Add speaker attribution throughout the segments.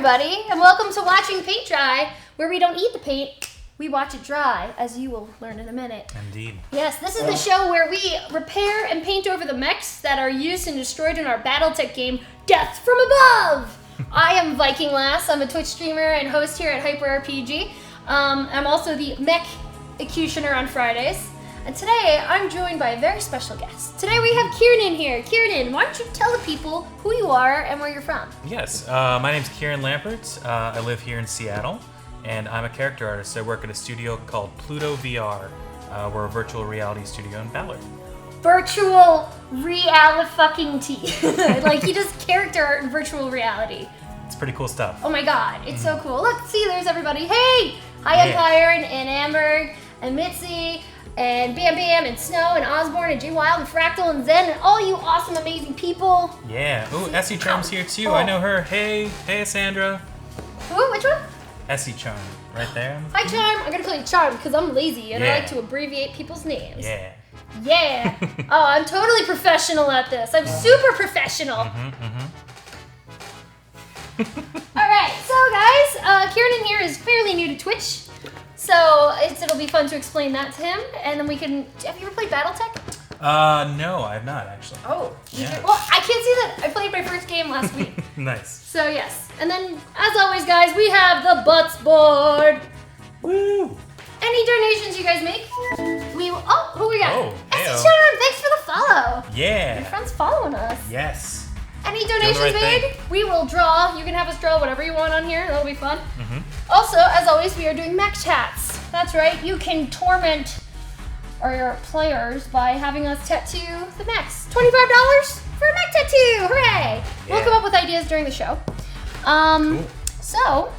Speaker 1: everybody, and welcome to Watching Paint Dry, where we don't eat the paint, we watch it dry, as you will learn in a minute.
Speaker 2: Indeed.
Speaker 1: Yes, this is the show where we repair and paint over the mechs that are used and destroyed in our BattleTech game, Death from Above! I am Viking Lass. I'm a Twitch streamer and host here at Hyper RPG. I'm also the mech executioner on Fridays. And today, I'm joined by a very special guest. Today we have Kieran in here. Kieran, why don't you tell the people who you are and where you're from?
Speaker 2: Yes, my name's Kieran Lampert. I live here in Seattle, and I'm a character artist. I work at a studio called Pluto VR. We're a virtual reality studio in Ballard.
Speaker 1: Virtual reality fucking tea. Like, he does character art in virtual reality.
Speaker 2: It's pretty cool stuff.
Speaker 1: Oh my god, it's so cool. Look, see, there's everybody. Hey! Hi, Empire, and Amberg, and Mitzi, and Bam Bam, and Snow, and Osborne, and J Wild, and Fractal, and Zen, and all you awesome, amazing people.
Speaker 2: Yeah. Ooh, Essie Charm's here too. I know her. Hey, Sandra.
Speaker 1: Who? Which one?
Speaker 2: Essie Charm, right there.
Speaker 1: Hi, Charm. I'm gonna call you Charm because I'm lazy and I like to abbreviate people's names.
Speaker 2: Yeah.
Speaker 1: Yeah. Oh, I'm totally professional at this. I'm super professional. All right, so guys, Kieran in here is fairly new to Twitch. So it'll be fun to explain that to him, and then we can. Have you ever played BattleTech?
Speaker 2: No, I have not actually.
Speaker 1: Oh,
Speaker 2: yeah.
Speaker 1: Well, I can't see that. I played my first game last week.
Speaker 2: Nice.
Speaker 1: So yes, and then as always, guys, we have the Butts board.
Speaker 2: Woo!
Speaker 1: Any donations you guys make, we will. Oh, who we got?
Speaker 2: Oh,
Speaker 1: Essie Charm, thanks for the follow.
Speaker 2: Yeah.
Speaker 1: Your friend's following us.
Speaker 2: Yes.
Speaker 1: Any donations made, we will draw. You can have us draw whatever you want on here. That'll be fun. Also, as always, we are doing mech chats. That's right. You can torment our players by having us tattoo the mechs. $25 for a mech tattoo. Hooray! We'll come up with ideas during the show.
Speaker 2: Cool.
Speaker 1: So,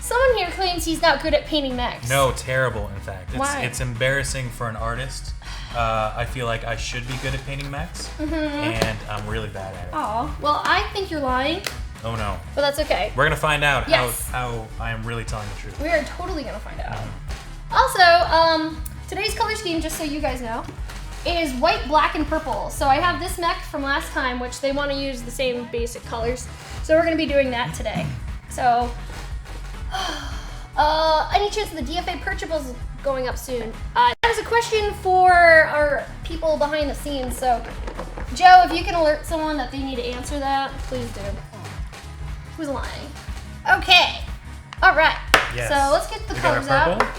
Speaker 1: someone here claims he's not good at painting mechs.
Speaker 2: No, terrible, in fact.
Speaker 1: Why?
Speaker 2: It's embarrassing for an artist. I feel like I should be good at painting mechs, and I'm really bad at it.
Speaker 1: Aw, well, I think you're lying,
Speaker 2: Oh no.
Speaker 1: but that's okay.
Speaker 2: We're gonna find out
Speaker 1: Yes.
Speaker 2: how I am really telling the truth.
Speaker 1: We are totally gonna find out. Also, today's color scheme, just so you guys know, is white, black, and purple. So I have this mech from last time, which they want to use the same basic colors. So we're gonna be doing that today. So, any chance of the DFA purchables going up soon? That is a question for our people behind the scenes. So, Joe, if you can alert someone that they need to answer that, please do. Who's lying? Okay. All right.
Speaker 2: Yes.
Speaker 1: So let's get the
Speaker 2: We got
Speaker 1: colors
Speaker 2: our
Speaker 1: out.
Speaker 2: purple.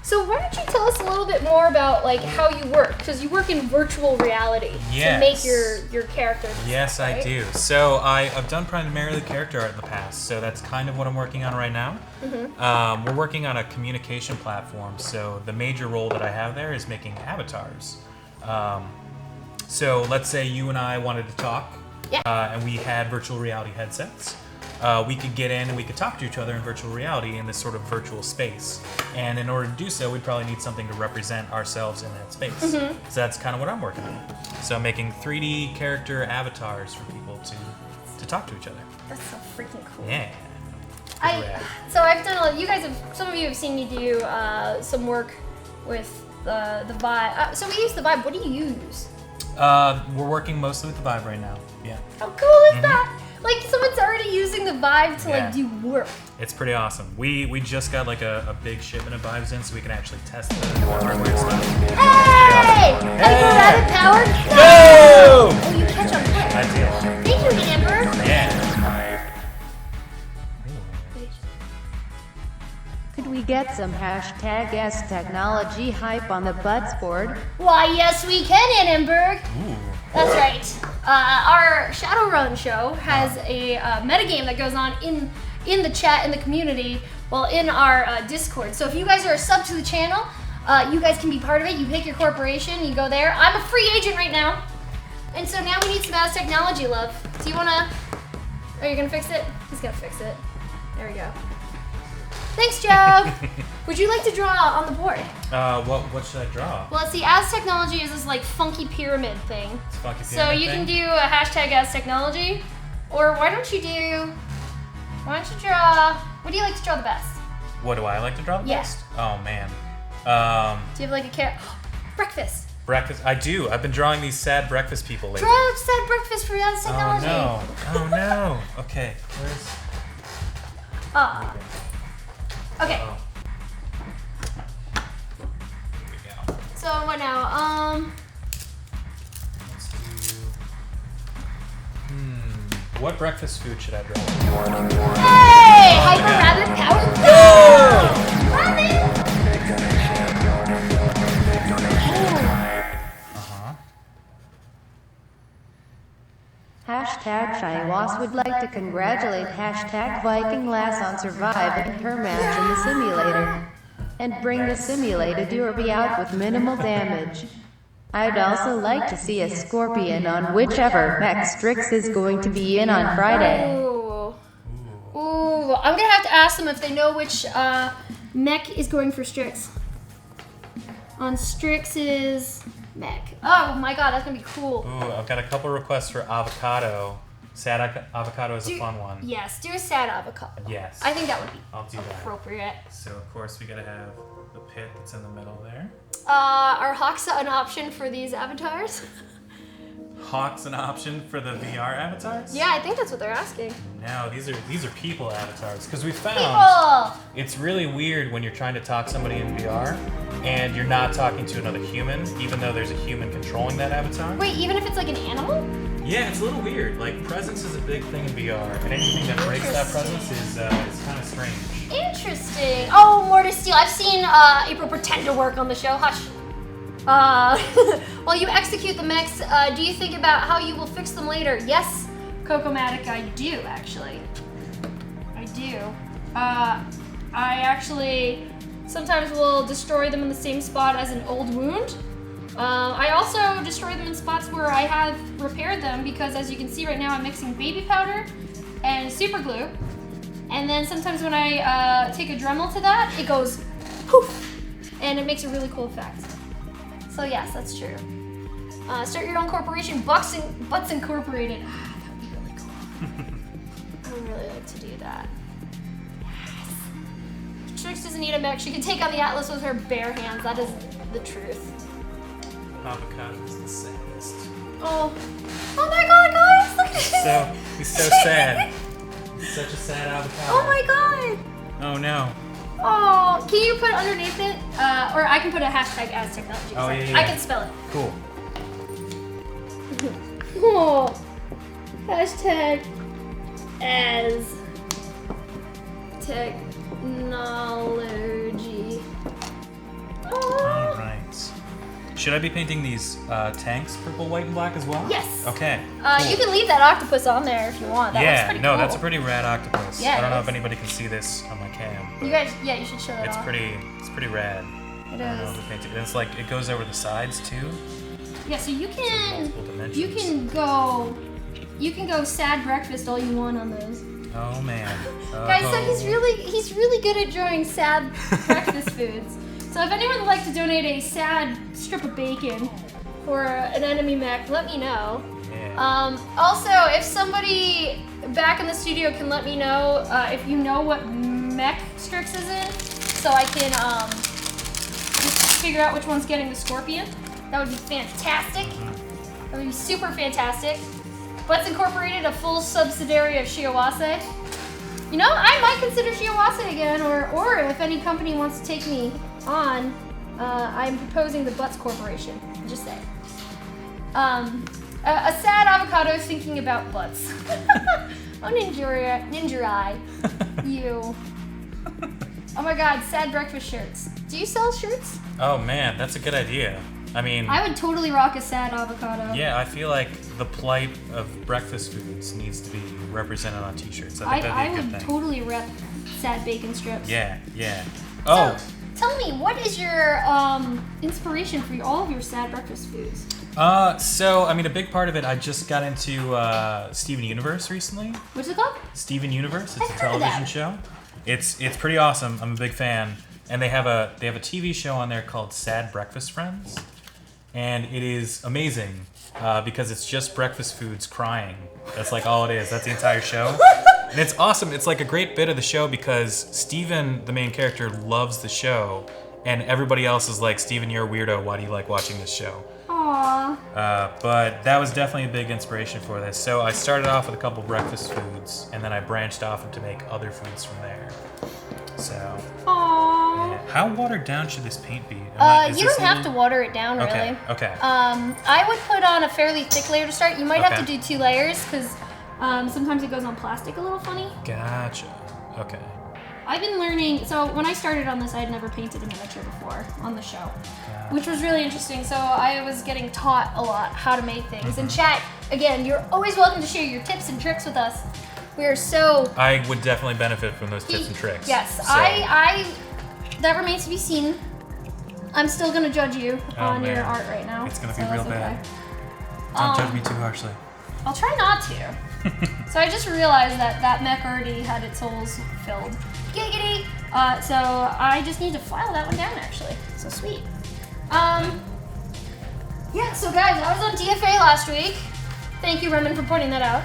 Speaker 1: So why don't you tell us a little bit more about like how you work? Because you work in virtual reality to make your characters.
Speaker 2: Yes,
Speaker 1: right?
Speaker 2: I do. So I've done primarily character art in the past, so that's kind of what I'm working on right now. We're working on a communication platform, so the major role that I have there is making avatars. So let's say you and I wanted to talk, and we had virtual reality headsets. We could get in and we could talk to each other in virtual reality in this sort of virtual space. And in order to do so, we'd probably need something to represent ourselves in that space. So that's kind of what I'm working on. So I'm making 3D character avatars for people to talk to each other.
Speaker 1: That's so freaking cool.
Speaker 2: Yeah.
Speaker 1: So I've done some of you have seen me do some work with the Vive. So we use the Vive. What do you use?
Speaker 2: We're working mostly with the Vive right now. Yeah.
Speaker 1: How cool is that? Like someone's already using the Vive to like do work.
Speaker 2: It's pretty awesome. We just got like a big shipment of Vives in so we can actually test the hardware stuff.
Speaker 1: Hey!
Speaker 2: Hey!
Speaker 1: Rabbit power?
Speaker 2: Go!
Speaker 1: Oh, you catch on quick.
Speaker 2: I did.
Speaker 1: Thank you, Amber.
Speaker 2: Yeah.
Speaker 3: Could we get some hashtag S technology hype on the Butts board?
Speaker 1: Why, yes, we can, Annenberg.
Speaker 2: Ooh.
Speaker 1: That's right. Our Shadowrun show has a metagame that goes on in the chat in the community, well, in our Discord. So if you guys are a sub to the channel, you guys can be part of it. You pick your corporation, you go there. I'm a free agent right now, and so now we need some As technology love. Do you wanna? Are you gonna fix it? He's gonna fix it. There we go. Thanks, Joe. Would you like to draw on the board?
Speaker 2: What should I draw?
Speaker 1: Well, see, As technology is this like funky pyramid thing.
Speaker 2: It's funky
Speaker 1: So
Speaker 2: pyramid
Speaker 1: you
Speaker 2: thing?
Speaker 1: can do a hashtag As technology, or why don't you draw? What do you like to draw the best?
Speaker 2: What do I like to draw the
Speaker 1: Yeah.
Speaker 2: best? Oh man.
Speaker 1: Do you have like a breakfast?
Speaker 2: Breakfast. I do. I've been drawing these sad breakfast people lately.
Speaker 1: Draw sad breakfast for As technology.
Speaker 2: Oh no. Oh no. Okay. Where's?
Speaker 1: Okay.
Speaker 2: Uh-oh. Here we go.
Speaker 1: So what now?
Speaker 2: Let's do. What breakfast food should I drop?
Speaker 1: Hey! Hyper rabbit power. Rabbit!
Speaker 3: Hashtag Shiwas would like to congratulate hashtag Viking Lass on surviving her match in the simulator. And bring the simulator derby out with minimal damage. I'd also like to see a scorpion on whichever Mechs Strix is going to be in on Friday.
Speaker 1: Ooh. Ooh. I'm gonna have to ask them if they know which mech is going for Strix. On Strix's mech. Oh my god, that's gonna be cool.
Speaker 2: Ooh, I've got a couple requests for avocado. Sad avocado is a fun one.
Speaker 1: Yes, do a sad avocado.
Speaker 2: Yes.
Speaker 1: I think that would be
Speaker 2: I'll do
Speaker 1: appropriate.
Speaker 2: that. So of course we gotta have the pit that's in the middle there.
Speaker 1: Are Hawks an option for these avatars?
Speaker 2: Hawk's an option for the VR avatars?
Speaker 1: Yeah, I think that's what they're asking.
Speaker 2: No, these are people avatars because we found
Speaker 1: People!
Speaker 2: it's really weird when you're trying to talk to somebody in VR and you're not talking to another human, even though there's a human controlling that avatar.
Speaker 1: Wait, even if it's like an animal?
Speaker 2: Yeah, it's a little weird. Like presence is a big thing in VR, and anything that breaks that presence is kind of strange.
Speaker 1: Interesting. Oh, more to steal. I've seen April pretend to work on the show. Hush. While you execute the mechs, do you think about how you will fix them later? Yes, Cocomatic, I do, actually. I do. I actually sometimes will destroy them in the same spot as an old wound. I also destroy them in spots where I have repaired them because, as you can see right now, I'm mixing baby powder and super glue. And then sometimes when I take a Dremel to that, it goes poof, and it makes a really cool effect. So yes, that's true. Start your own corporation, Butts Incorporated. Ah, that would be really cool. I would really like to do that. Yes. Trix doesn't need a mech. She can take on the Atlas with her bare hands. That is the truth.
Speaker 2: Avocado is the saddest.
Speaker 1: Oh my god, guys! Look at
Speaker 2: He's so sad. He's such a sad avocado.
Speaker 1: Oh my god!
Speaker 2: Oh no.
Speaker 1: Oh, can you put underneath it? Or I can put a hashtag as technology.
Speaker 2: Oh, yeah.
Speaker 1: I can spell it.
Speaker 2: Cool.
Speaker 1: Oh, hashtag as technology.
Speaker 2: All right. Should I be painting these tanks purple, white, and black as well?
Speaker 1: Yes.
Speaker 2: Okay.
Speaker 1: Cool. You can leave that octopus on there if you want. That looks pretty cool.
Speaker 2: That's a pretty rad octopus.
Speaker 1: Yeah,
Speaker 2: I don't know if anybody can see this on my cam.
Speaker 1: You guys, yeah, you should show that
Speaker 2: It's
Speaker 1: off.
Speaker 2: It's pretty rad.
Speaker 1: It
Speaker 2: I don't know
Speaker 1: is.
Speaker 2: if it it's like it goes over the sides too.
Speaker 1: Yeah, so you can
Speaker 2: multiple dimensions.
Speaker 1: you can go sad breakfast all you want on those.
Speaker 2: Oh man.
Speaker 1: Guys, so he's really good at drawing sad breakfast foods. So if anyone would like to donate a sad strip of bacon for an enemy mech, let me know.
Speaker 2: Yeah.
Speaker 1: Also, if somebody back in the studio can let me know if you know what mech Strix is in, so I can just figure out which one's getting the scorpion. That would be fantastic. That would be super fantastic. Butts Incorporated, a full subsidiary of Shiawase. You know, I might consider Shiawase again, or if any company wants to take me on, I'm proposing the Butts Corporation. Just say. A sad avocado is thinking about butts. Oh, Ninja Eye. You. Oh my god, sad breakfast shirts. Do you sell shirts?
Speaker 2: Oh man, that's a good idea. I mean,
Speaker 1: I would totally rock a sad avocado.
Speaker 2: yeah, I feel like the plight of breakfast foods needs to be represented on t-shirts. I think that'd be a good
Speaker 1: would
Speaker 2: thing.
Speaker 1: totally rep sad bacon strips.
Speaker 2: Yeah. Oh.
Speaker 1: So, tell me, what is your inspiration for all of your sad breakfast foods?
Speaker 2: So I mean, a big part of it. I just got into Steven Universe recently.
Speaker 1: What's it called?
Speaker 2: Steven Universe. It's
Speaker 1: I've
Speaker 2: a
Speaker 1: heard of
Speaker 2: television
Speaker 1: that.
Speaker 2: show. It's pretty awesome. I'm a big fan. And they have a TV show on there called Sad Breakfast Friends, and it is amazing because it's just breakfast foods crying. That's like all it is. That's the entire show. And it's awesome. It's like a great bit of the show because Steven, the main character, loves the show, and everybody else is like, Steven, you're a weirdo. Why do you like watching this show?
Speaker 1: Aww. Aww.
Speaker 2: But that was definitely a big inspiration for this. So I started off with a couple breakfast foods, and then I branched off to make other foods from there. So.
Speaker 1: Aww.
Speaker 2: Yeah. How watered down should this paint be?
Speaker 1: You don't have to water it down, really.
Speaker 2: Okay.
Speaker 1: I would put on a fairly thick layer to start. You might have to do 2 layers because sometimes it goes on plastic a little funny.
Speaker 2: Gotcha. Okay.
Speaker 1: I've been learning, so when I started on this, I had never painted a miniature before on the show, which was really interesting. So I was getting taught a lot how to make things. And chat, again, you're always welcome to share your tips and tricks with us. We are so...
Speaker 2: I would definitely benefit from those tips and tricks.
Speaker 1: Yes,
Speaker 2: so.
Speaker 1: That remains to be seen. I'm still going to judge you on your art right now.
Speaker 2: It's going to be real bad. Don't judge me too harshly.
Speaker 1: I'll try not to. So I just realized that mech already had its holes filled. Giggity! So I just need to file that one down, actually. So sweet. Yeah, so guys, I was on DFA last week. Thank you, Remen, for pointing that out.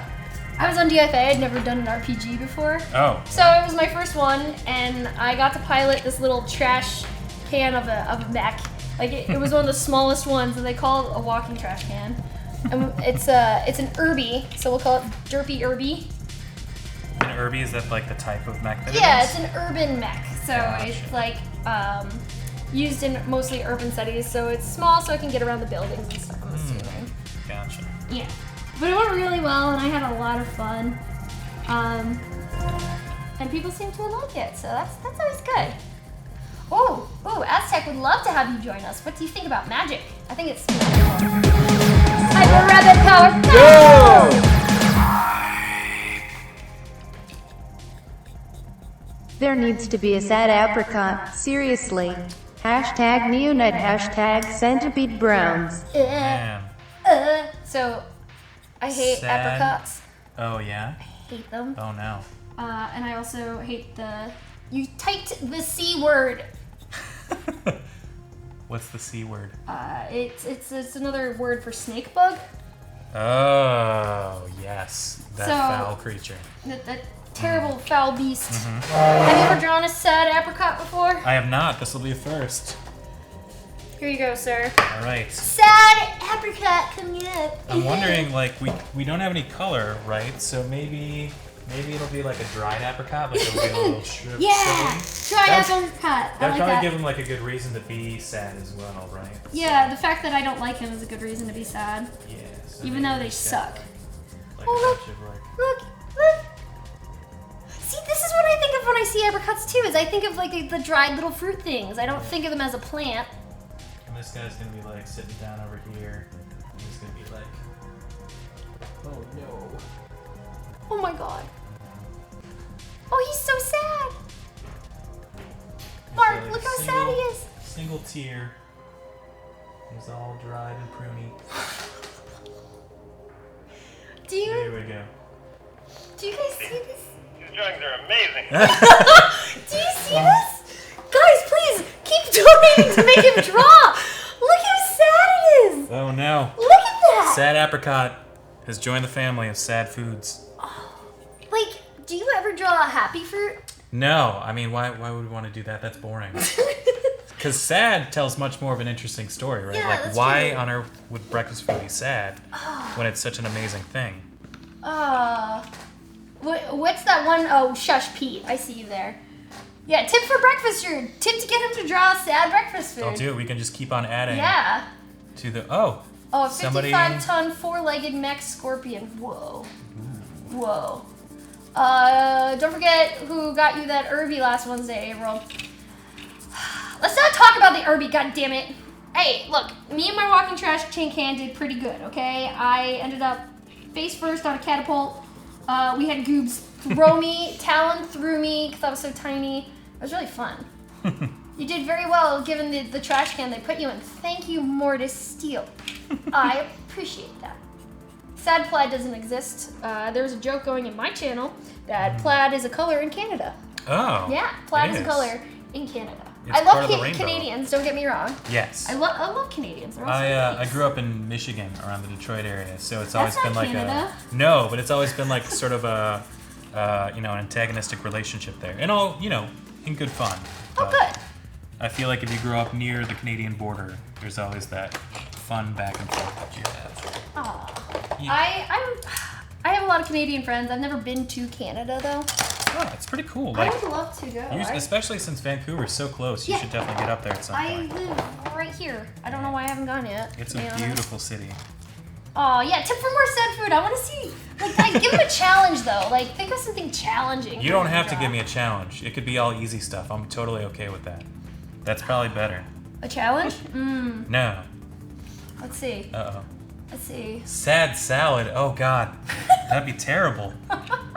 Speaker 1: I was on DFA. I'd never done an RPG before.
Speaker 2: Oh.
Speaker 1: So it was my first one, and I got to pilot this little trash can of a mech. Like, it was one of the smallest ones, and they call it a walking trash can. And it's an Irby, so we'll call it Derpy Irby.
Speaker 2: An Irby, is that like the type of mech that
Speaker 1: Yeah,
Speaker 2: it is?
Speaker 1: it's an urban mech. So it's like used in mostly urban settings. So it's small, so I can get around the buildings and stuff, I'm assuming.
Speaker 2: Gotcha.
Speaker 1: Yeah. But it went really well, and I had a lot of fun. And people seem to like it, so that's always good. Oh, Aztec would love to have you join us. What do you think about magic? I think it's Hyper Rabbit Power. Go!
Speaker 3: There needs to be a sad apricot, seriously. Hashtag Neonite, hashtag Centipede Browns.
Speaker 1: So, I hate apricots.
Speaker 2: Oh, yeah?
Speaker 1: I hate them.
Speaker 2: Oh, no.
Speaker 1: And I also hate you typed the C word.
Speaker 2: What's the C word?
Speaker 1: It's another word for snake bug.
Speaker 2: Oh, yes. That foul creature.
Speaker 1: That terrible foul beast. Have you ever drawn a sad apricot before?
Speaker 2: I have not. This will be a first.
Speaker 1: Here you go, sir.
Speaker 2: All right.
Speaker 1: Sad apricot coming up.
Speaker 2: I'm wondering, like, we don't have any color, right? So maybe it'll be like a dried apricot, like it'll be a little strip.
Speaker 1: Yeah, dried apricot.
Speaker 2: That'd probably give him like a good reason to be sad as well, right?
Speaker 1: Yeah, the fact that I don't like him is a good reason to be sad.
Speaker 2: Yeah. So
Speaker 1: even though they suck.
Speaker 2: Like
Speaker 1: Look. See, this is what I think of when I see apricots too. Is I think of like the dried little fruit things. I don't think of them as a plant.
Speaker 2: And this guy's gonna be like sitting down over here. And he's gonna be like, oh no.
Speaker 1: Oh my god. Oh, he's so sad. Mark, look how sad he is.
Speaker 2: Single tear. He's all dried and pruny. There we go.
Speaker 1: Do you guys see this?
Speaker 4: These drawings are amazing.
Speaker 1: Do you see this? Guys, please keep donating to make him draw. Look how sad it is.
Speaker 2: Oh no.
Speaker 1: Look at that.
Speaker 2: Sad apricot has joined the family of sad foods.
Speaker 1: Like, do you ever draw a happy fruit?
Speaker 2: No, I mean, why would we want to do that? That's boring. Because sad tells much more of an interesting story, right?
Speaker 1: Yeah,
Speaker 2: like,
Speaker 1: that's
Speaker 2: why
Speaker 1: true.
Speaker 2: on earth would breakfast food be sad when it's such an amazing thing?
Speaker 1: What's that one? Oh, shush, Pete. I see you there. Yeah, tip for breakfast food. Tip to get him to draw a sad breakfast food.
Speaker 2: Don't do it. We can just keep on adding.
Speaker 1: Yeah.
Speaker 2: To the
Speaker 1: Oh, a
Speaker 2: somebody...
Speaker 1: 55-ton, four-legged mech scorpion. Whoa.
Speaker 2: Ooh.
Speaker 1: Whoa. Don't forget who got you that Irby last Wednesday, April. Let's not talk about the Irby, goddammit. Hey, look, me and my walking trash can did pretty good, okay? I ended up face first on a catapult. We had goobs throw me, talon through me because I was so tiny. It was really fun. You did very well given the trash can they put you in. Thank you, Mortis Steel. I appreciate that. Sad plaid doesn't exist. There's a joke going in my channel that plaid is a color in Canada.
Speaker 2: Oh.
Speaker 1: Yeah, plaid is a color in Canada.
Speaker 2: It's
Speaker 1: I
Speaker 2: part
Speaker 1: love
Speaker 2: of the rainbow.
Speaker 1: Canadians, don't get me wrong.
Speaker 2: Yes.
Speaker 1: I love Canadians. They're also
Speaker 2: I
Speaker 1: nice.
Speaker 2: grew up in Michigan, around the Detroit area, so it's always
Speaker 1: That's
Speaker 2: been
Speaker 1: not
Speaker 2: like
Speaker 1: Canada.
Speaker 2: no, but it's always been like sort of a an antagonistic relationship there, and all in good fun.
Speaker 1: Oh,
Speaker 2: But
Speaker 1: good.
Speaker 2: I feel like if you grow up near the Canadian border, there's always that fun back and forth that you have?
Speaker 1: Aw.
Speaker 2: Yeah.
Speaker 1: I have a lot of Canadian friends. I've never been to Canada though.
Speaker 2: Oh, it's pretty cool.
Speaker 1: I
Speaker 2: Like,
Speaker 1: would love to go.
Speaker 2: especially since Vancouver's so close, you should definitely get up there at some
Speaker 1: I
Speaker 2: point.
Speaker 1: live right here. I don't know why I haven't gone yet.
Speaker 2: It's a beautiful city.
Speaker 1: Oh yeah, tip for more sad food. I want to see. Like, give them a challenge though. Like, think of something challenging.
Speaker 2: You don't have to give me a challenge. It could be all easy stuff. I'm totally okay with that. That's probably better.
Speaker 1: A challenge?
Speaker 2: No.
Speaker 1: Let's see.
Speaker 2: Uh-oh.
Speaker 1: Let's see.
Speaker 2: Sad salad. Oh, God. That'd be terrible.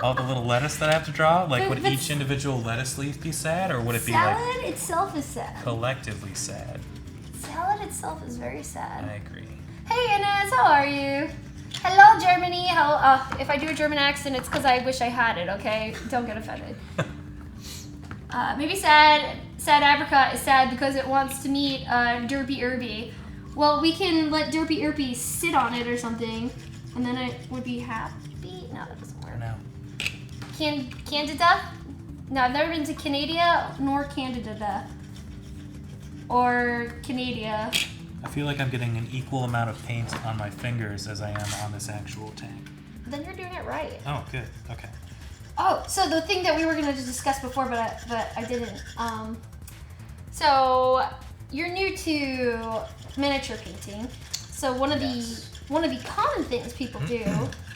Speaker 2: All the little lettuce that I have to draw? Like, would each individual lettuce leaf be sad, or would it be, like...
Speaker 1: Salad itself is sad.
Speaker 2: Collectively sad?
Speaker 1: Salad itself is very sad.
Speaker 2: I agree.
Speaker 1: Hey, Ines, how are you? Hello, Germany. If I do a German accent, it's because I wish I had it, okay? Don't get offended. Maybe sad apricot is sad because it wants to meet Derpy Irby. Well, we can let Derpy Irby sit on it or something, and then it would be happy. No, that doesn't work.
Speaker 2: No.
Speaker 1: Candida? No, I've never been to Canada nor Candida. Or Canada.
Speaker 2: I feel like I'm getting an equal amount of paint on my fingers as I am on this actual tank.
Speaker 1: Then you're doing it right.
Speaker 2: Oh, good. Okay.
Speaker 1: Oh, so the thing that we were gonna discuss before, but I didn't. So you're new to miniature painting. So one of the common things people do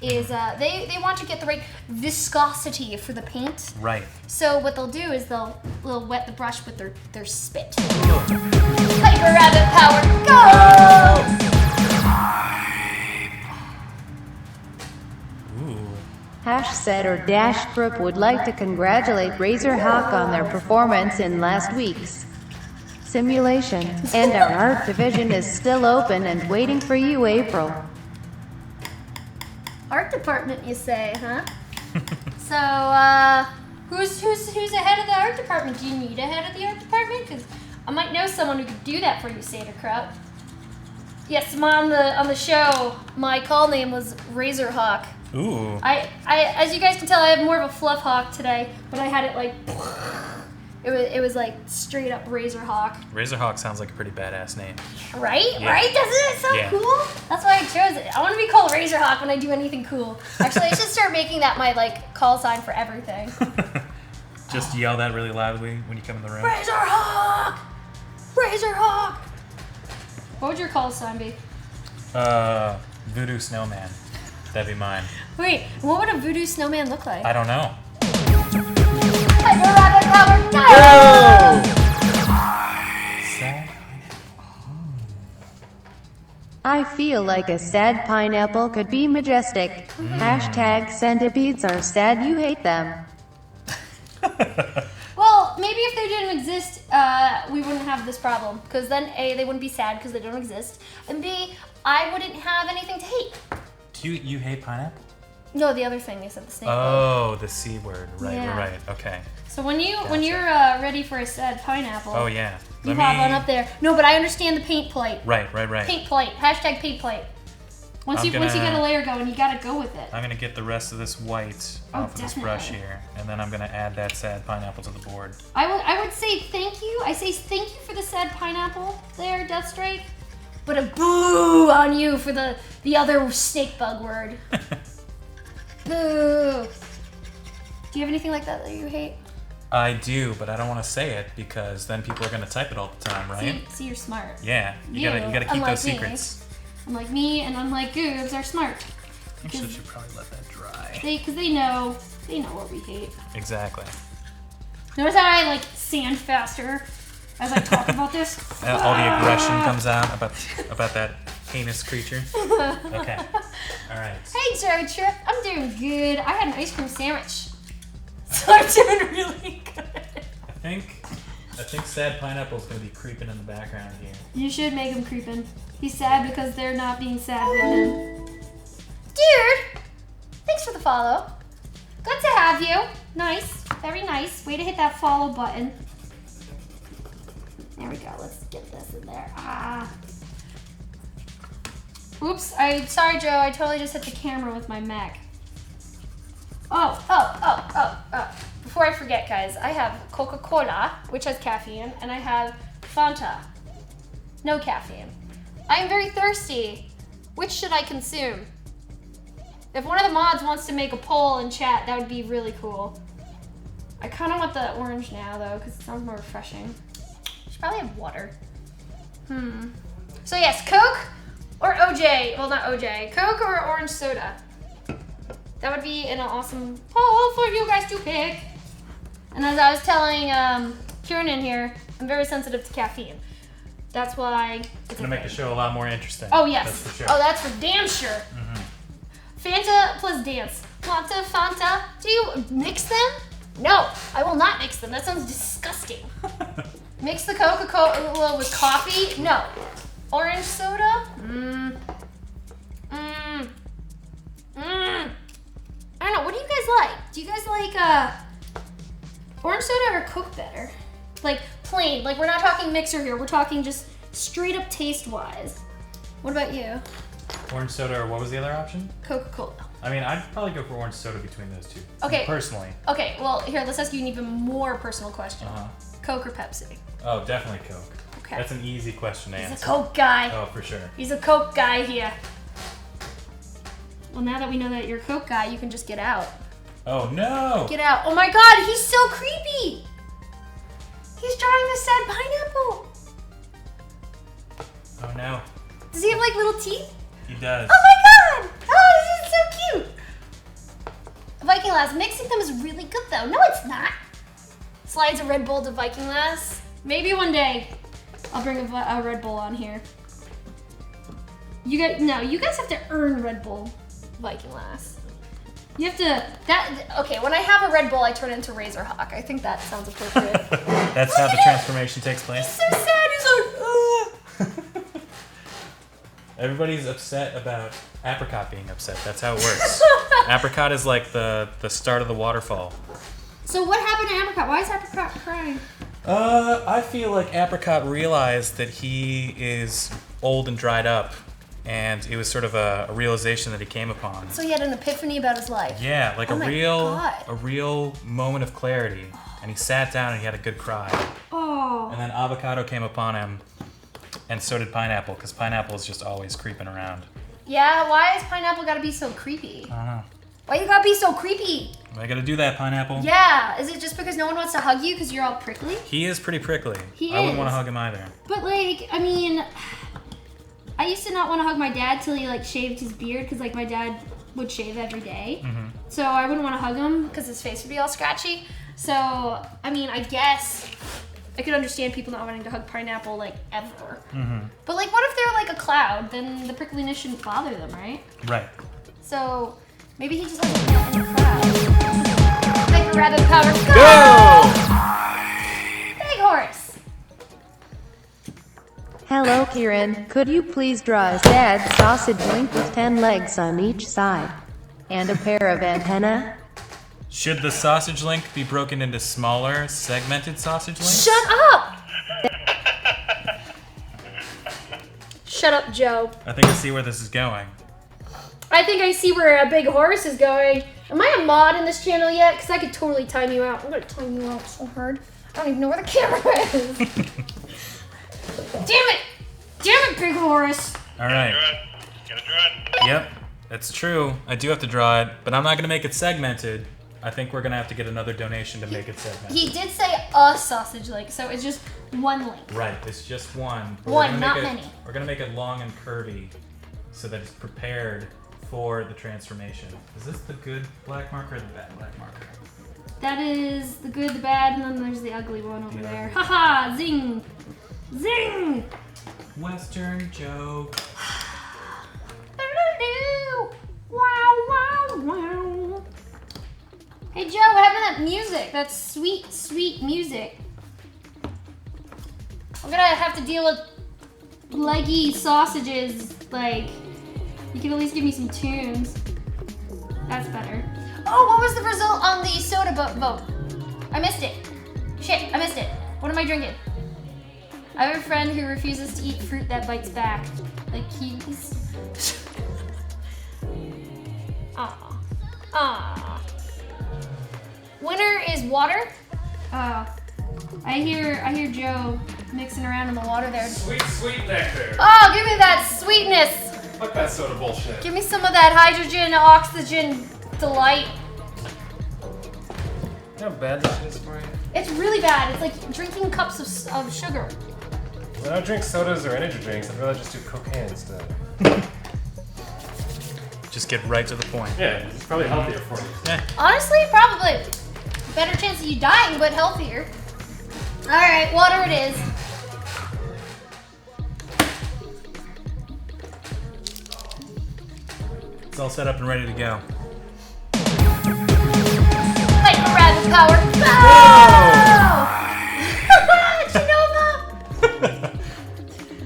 Speaker 1: is they want to get the right viscosity for the paint.
Speaker 2: Right.
Speaker 1: So what they'll do is they'll wet the brush with their spit. Hyper rabbit power, go!
Speaker 3: Hash said or Dash Group would like to congratulate Razorhawk on their performance in last week's simulation, and our art division is still open and waiting for you, April.
Speaker 1: Art department, you say, huh? So, who's ahead of the art department? Do you need a head of the art department? Because I might know someone who could do that for you, Saterkraut. Yes, on the show, my call name was Razorhawk.
Speaker 2: Ooh.
Speaker 1: I as you guys can tell, I have more of a fluff hawk today, but I had it like it was like straight up Razorhawk.
Speaker 2: Razorhawk sounds like a pretty badass name.
Speaker 1: Right?
Speaker 2: Yeah.
Speaker 1: Right? Doesn't it sound cool? That's why I chose it. I want to be called Razorhawk when I do anything cool. Actually, I should start making that my like call sign for everything.
Speaker 2: Just yell that really loudly when you come in the room.
Speaker 1: Razorhawk! Razorhawk! What would your call sign be?
Speaker 2: Voodoo Snowman. That'd be mine.
Speaker 1: Wait, what would a voodoo snowman look like?
Speaker 2: I don't know.
Speaker 1: Hyper rabbit power, go!
Speaker 2: Sad.
Speaker 3: I feel like a sad pineapple could be majestic. Hashtag centipedes are sad, you hate them.
Speaker 1: Well, maybe if they didn't exist, we wouldn't have this problem. Because then A, they wouldn't be sad because they don't exist. And B, I wouldn't have anything to hate.
Speaker 2: You hate pineapple?
Speaker 1: No, the other thing, I said the snake word.
Speaker 2: Oh, the C word. Right,
Speaker 1: Yeah.
Speaker 2: right. Okay.
Speaker 1: So when you're ready for a sad pineapple,
Speaker 2: Oh, yeah.
Speaker 1: you hop on up there. No, but I understand the paint plate.
Speaker 2: Right.
Speaker 1: Paint plate. Hashtag paint plate. Once you get a layer going, you gotta go with it.
Speaker 2: I'm gonna get the rest of this white off of this brush here, and then I'm gonna add that sad pineapple to the board.
Speaker 1: I would say thank you. I say thank you for the sad pineapple there, Deathstrike. But a boo on you for the other snake bug word. Boo. Do you have anything like that you hate?
Speaker 2: I do, but I don't want to say it because then people are gonna type it all the time, right?
Speaker 1: See, you're smart.
Speaker 2: Yeah, you gotta keep
Speaker 1: unlike
Speaker 2: those secrets.
Speaker 1: Unlike me and unlike Goobs are smart.
Speaker 2: Actually, should probably let that dry.
Speaker 1: Because they know what we hate.
Speaker 2: Exactly.
Speaker 1: Notice how I like sand faster as I talk about this?
Speaker 2: All the aggression comes out about that heinous creature. Okay. All right.
Speaker 1: Hey, Joe Trip. I'm doing good. I had an ice cream sandwich. So I'm doing really good.
Speaker 2: I think sad pineapple's gonna be creeping in the background here.
Speaker 1: You should make him creeping. He's sad because they're not being sad with him. Dude! Thanks for the follow. Good to have you. Nice. Very nice. Way to hit that follow button. There we go. Let's get this in there. Oops. Sorry, Joe. I totally just hit the camera with my Mech. Oh. Before I forget, guys, I have Coca-Cola, which has caffeine, and I have Fanta. No caffeine. I am very thirsty. Which should I consume? If one of the mods wants to make a poll in chat, that would be really cool. I kind of want the orange now, though, because it sounds more refreshing. Should probably have water. So yes, Coke or OJ. Well, not OJ. Coke or orange soda. That would be an awesome poll for you guys to pick. And as I was telling Kieran in here, I'm very sensitive to caffeine. That's why
Speaker 2: it's gonna make the show a lot more interesting.
Speaker 1: Oh yes.
Speaker 2: That's for sure.
Speaker 1: Oh, that's for damn sure. Fanta plus dance. Fanta. Do you mix them? No, I will not mix them. That sounds disgusting. Mix the Coca-Cola with coffee? No. Orange soda? I don't know. What do you guys like? Do you guys like orange soda or Coke better? Like plain. Like we're not talking mixer here. We're talking just straight up taste-wise. What about you?
Speaker 2: Orange soda, or what was the other option?
Speaker 1: Coca-Cola.
Speaker 2: I mean, I'd probably go for orange soda between those two.
Speaker 1: Okay.
Speaker 2: Personally.
Speaker 1: Okay, well, here, let's ask you an even more personal question. Coke or Pepsi?
Speaker 2: Oh, definitely Coke.
Speaker 1: Okay.
Speaker 2: That's an easy question to answer.
Speaker 1: He's a Coke guy.
Speaker 2: Oh, for sure.
Speaker 1: He's a Coke guy here. Well, now that we know that you're a Coke guy, you can just get out.
Speaker 2: Oh, no!
Speaker 1: Get out. Oh my god, he's so creepy! He's drawing the sad pineapple.
Speaker 2: Oh, no.
Speaker 1: Does he have like little teeth?
Speaker 2: He does.
Speaker 1: Oh my god! Oh, this is so cute! Viking Lass, mixing them is really good though. No, it's not. Slides a Red Bull to Viking Lass. Maybe one day I'll bring a Red Bull on here. You guys have to earn Red Bull, Viking Lass. You have to, okay, when I have a Red Bull, I turn into Razorhawk. I think that sounds appropriate.
Speaker 2: That's how the transformation takes place?
Speaker 1: He's so sad, he's like,
Speaker 2: Everybody's upset about Apricot being upset. That's how it works. Apricot is like the start of the waterfall.
Speaker 1: So what happened to Apricot? Why is Apricot crying?
Speaker 2: I feel like Apricot realized that he is old and dried up, and it was sort of a realization that he came upon.
Speaker 1: So he had an epiphany about his life.
Speaker 2: Yeah, like
Speaker 1: Oh my God.
Speaker 2: a real moment of clarity. And he sat down and he had a good cry.
Speaker 1: Oh.
Speaker 2: And then avocado came upon him, and so did pineapple, because pineapple is just always creeping around.
Speaker 1: Yeah, why has pineapple gotta be so creepy?
Speaker 2: I don't know.
Speaker 1: Why you gotta be so creepy?
Speaker 2: I gotta do that, pineapple.
Speaker 1: Yeah, is it just because no one wants to hug you because you're all prickly?
Speaker 2: He is pretty prickly.
Speaker 1: He
Speaker 2: I wouldn't
Speaker 1: is.
Speaker 2: want to hug him either.
Speaker 1: But like, I mean, I used to not want to hug my dad till he like shaved his beard because like my dad would shave every day. So I wouldn't want to hug him because his face would be all scratchy. So, I mean, I guess I could understand people not wanting to hug pineapple like ever. But like, what if they're like a cloud? Then the prickliness shouldn't bother them, right?
Speaker 2: Right.
Speaker 1: So maybe he just hasn't met in the crowd. Big rabbit power.
Speaker 2: Go!
Speaker 1: Big horse.
Speaker 3: Hello Kieran, could you please draw a sad sausage link with 10 legs on each side? And a pair of antennae?
Speaker 2: Should the sausage link be broken into smaller, segmented sausage links?
Speaker 1: Shut up! Shut up, Joe.
Speaker 2: I think I see where this is going.
Speaker 1: I think I see where a big horse is going. Am I a mod in this channel yet? Because I could totally time you out. I'm going to time you out so hard. I don't even know where the camera is. Damn it! Damn it, big horse!
Speaker 2: All right.
Speaker 4: Gotta draw it.
Speaker 2: Yep, that's true. I do have to draw it, but I'm not going to make it segmented. I think we're going to have to get another donation to make it segmented.
Speaker 1: He did say a sausage link, so it's just one link.
Speaker 2: Right, it's just one. But
Speaker 1: One,
Speaker 2: we're gonna
Speaker 1: not
Speaker 2: make it-
Speaker 1: many.
Speaker 2: We're going to make it long and curvy so that it's prepared for the transformation. Is this the good black marker or the bad black marker?
Speaker 1: That is the good, the bad, and then there's the ugly one over
Speaker 2: The
Speaker 1: there.
Speaker 2: ugly.
Speaker 1: Haha! Zing! Zing!
Speaker 2: Western joke.
Speaker 1: Wow, wow, wow. Hey Joe, what happened to that music? That sweet, sweet music. I'm gonna have to deal with leggy sausages. Like, you can at least give me some tunes. That's better. Oh, what was the result on the soda vote? I missed it. Shit, I missed it. What am I drinking? I have a friend who refuses to eat fruit that bites back. Like kiwis. Aw. Aw. Winner is water. I hear Joe mixing around in the water there.
Speaker 5: Sweet, sweet nectar.
Speaker 1: Oh, give me that sweetness.
Speaker 5: Fuck that soda bullshit.
Speaker 1: Give me some of that hydrogen, oxygen delight.
Speaker 5: You know how bad this is for you?
Speaker 1: It's really bad. It's like drinking cups of sugar.
Speaker 5: When I don't drink sodas or energy drinks, I'd rather just do cocaine instead.
Speaker 2: Just get right to the point.
Speaker 5: Yeah, it's probably healthier for you.
Speaker 2: Yeah.
Speaker 1: Honestly, probably. Better chance of you dying, but healthier. Alright, water it is.
Speaker 2: It's all set up and ready to go.
Speaker 1: Like a rabbit power. Go!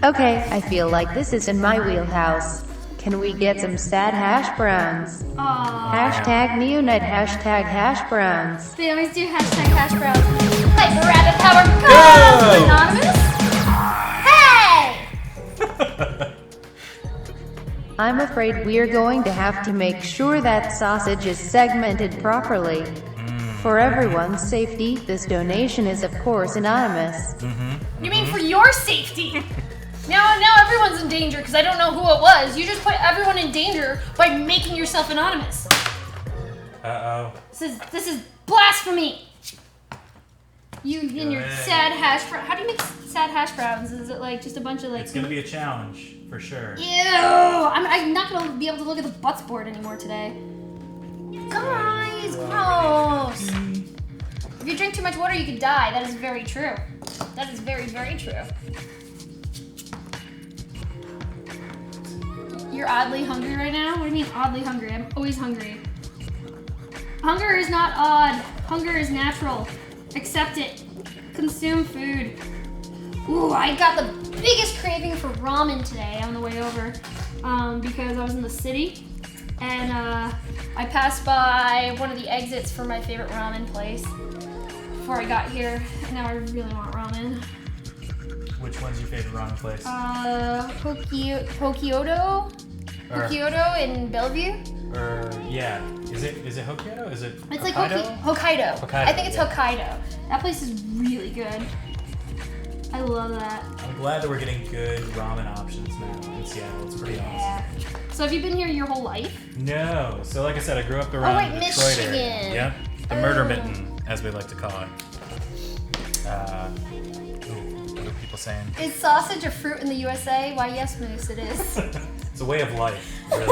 Speaker 3: Okay, I feel like this is in my wheelhouse. Can we get some sad hash browns?
Speaker 1: Aww.
Speaker 3: Hashtag neonite, hashtag hash browns.
Speaker 1: They always do hashtag hash browns. Like a rabbit power. Go! Anonymous? Hey!
Speaker 3: I'm afraid we're going to have to make sure that sausage is segmented properly. For everyone's safety, this donation is of course anonymous.
Speaker 1: You mean for your safety? Now everyone's in danger because I don't know who it was. You just put everyone in danger by making yourself anonymous.
Speaker 2: Uh-oh.
Speaker 1: This is blasphemy. You and your sad hash brown. How do you make sad hash browns? Is it like just a bunch of like?
Speaker 2: It's gonna be a challenge for sure.
Speaker 1: Ew! I'm not gonna be able to look at the butts board anymore today. Guys, gross. If you drink too much water, you could die. That is very true. That is very, very true. You're oddly hungry right now? What do you mean oddly hungry? I'm always hungry. Hunger is not odd. Hunger is natural. Accept it. Consume food. Ooh, I got the biggest craving for ramen today on the way over because I was in the city and I passed by one of the exits for my favorite ramen place before I got here. And now I really want ramen.
Speaker 2: Which one's your favorite ramen place?
Speaker 1: Hokkyodo in Bellevue.
Speaker 2: Yeah. Is it Hokkaido? Is it
Speaker 1: It's like
Speaker 2: Hokkaido?
Speaker 1: Hokkaido.
Speaker 2: Hokkaido,
Speaker 1: I think it's
Speaker 2: yeah.
Speaker 1: Hokkaido. That place is really good. I love that.
Speaker 2: I'm glad that we're getting good ramen options now in Seattle. It's pretty
Speaker 1: Yeah.
Speaker 2: awesome.
Speaker 1: So have you been here your whole life?
Speaker 2: No. So like I said, I grew up around
Speaker 1: right,
Speaker 2: the Detroit area.
Speaker 1: Michigan.
Speaker 2: Yep. The murder mitten, as we like to call it. What are people saying?
Speaker 1: Is sausage a fruit in the USA? Why, yes, Moose, it is.
Speaker 2: It's a way of life, really.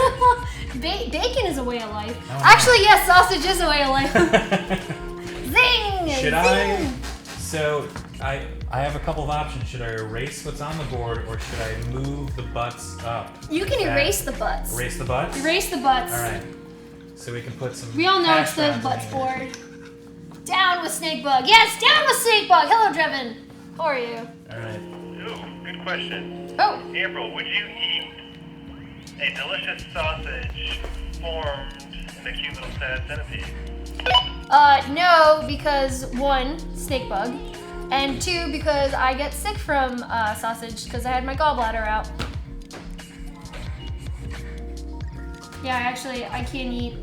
Speaker 1: Bacon is a way of life.
Speaker 2: Oh,
Speaker 1: Actually, yes, sausage is a way of life. Zing!
Speaker 2: Should
Speaker 1: Zing!
Speaker 2: So I have a couple of options. Should I erase what's on the board or should I move the butts up?
Speaker 1: You can erase the butts.
Speaker 2: Erase the butts?
Speaker 1: Erase the butts.
Speaker 2: All right. So we can put some.
Speaker 1: We all know
Speaker 2: hash
Speaker 1: it's the
Speaker 2: browns
Speaker 1: butts
Speaker 2: in here.
Speaker 1: board. Down with Snakebug. Yes, down with Snakebug. Hello, Drevin. How are you?
Speaker 2: All right.
Speaker 4: Ooh, good question.
Speaker 1: Oh.
Speaker 4: April, would you eat a delicious sausage formed in a cute little sad centipede?
Speaker 1: No, because one, Snakebug, and two, because I get sick from sausage because I had my gallbladder out. Yeah, actually, I can't eat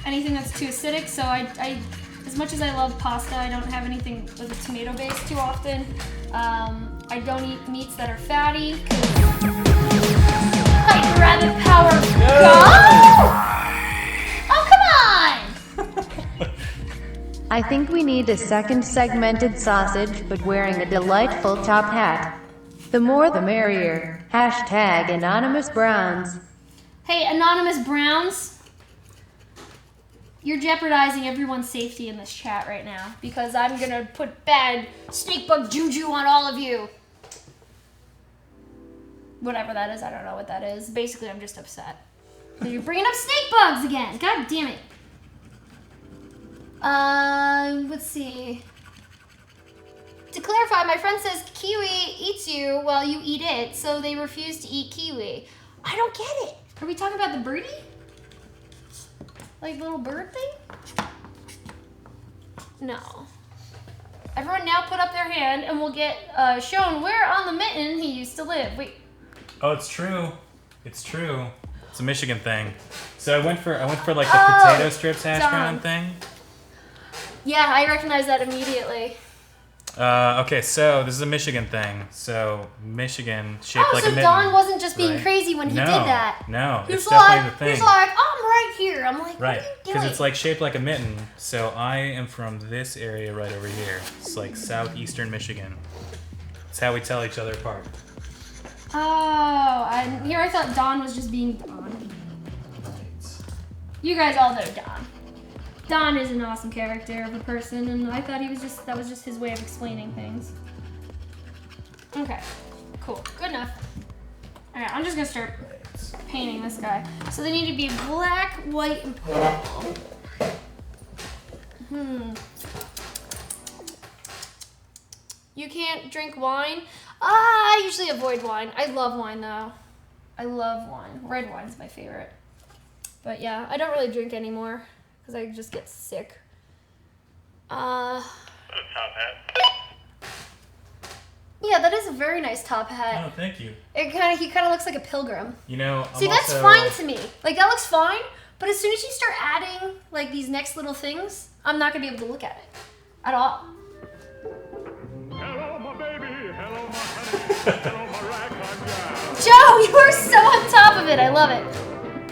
Speaker 1: anything that's too acidic. So I as much as I love pasta, I don't have anything with a tomato base too often. I don't eat meats that are fatty. I'd rather power go. Oh, come on!
Speaker 3: I think we need a second segmented sausage, but wearing a delightful top hat. The more the merrier. Hashtag anonymous browns.
Speaker 1: Hey, Anonymous Browns, you're jeopardizing everyone's safety in this chat right now because I'm gonna put bad snakebug juju on all of you. Whatever that is, I don't know what that is. Basically, I'm just upset. So you're bringing up snake bugs again. God damn it. Let's see. To clarify, my friend says kiwi eats you while you eat it, so they refuse to eat kiwi. I don't get it. Are we talking about the birdie? Like the little bird thing? No. Everyone now put up their hand and we'll get shown where on the mitten he used to live. Wait.
Speaker 2: Oh, it's true. It's true. It's a Michigan thing. So I went for like the potato strips hash brown thing.
Speaker 1: Yeah, I recognize that immediately.
Speaker 2: Okay, so this is a Michigan thing. So Michigan shaped like a
Speaker 1: so
Speaker 2: mitten.
Speaker 1: Don wasn't just being
Speaker 2: right?
Speaker 1: crazy when he did that.
Speaker 2: No,
Speaker 1: He's
Speaker 2: it's definitely
Speaker 1: like,
Speaker 2: the thing.
Speaker 1: he's like, I'm right here. I'm like,
Speaker 2: Right,
Speaker 1: what are you
Speaker 2: because
Speaker 1: doing?
Speaker 2: it's like shaped like a mitten. So I am from this area right over here. It's like southeastern Michigan. It's how we tell each other apart.
Speaker 1: Oh, and here I thought Don was just being Don.
Speaker 2: Right.
Speaker 1: You guys all know Don. Don is an awesome character of a person, and I thought that was just his way of explaining things. Okay, cool, good enough. All right, I'm just gonna start painting this guy. So they need to be black, white, and purple. You can't drink wine? I usually avoid wine. I love wine though. I love wine. Red wine's my favorite. But yeah, I don't really drink anymore because I just get sick.
Speaker 4: Top hat.
Speaker 1: Yeah, that is a very nice top hat.
Speaker 2: Oh, thank you.
Speaker 1: He kind of looks like a pilgrim.
Speaker 2: You know,
Speaker 1: See, that's fine to me. Like, that looks fine, but as soon as you start adding, like, these next little things, I'm not going to be able to look at it at all.
Speaker 6: Hello, my baby. Hello, my honey. Hello, my ragtime gal.
Speaker 1: Joe, you are so on top of it. I love it.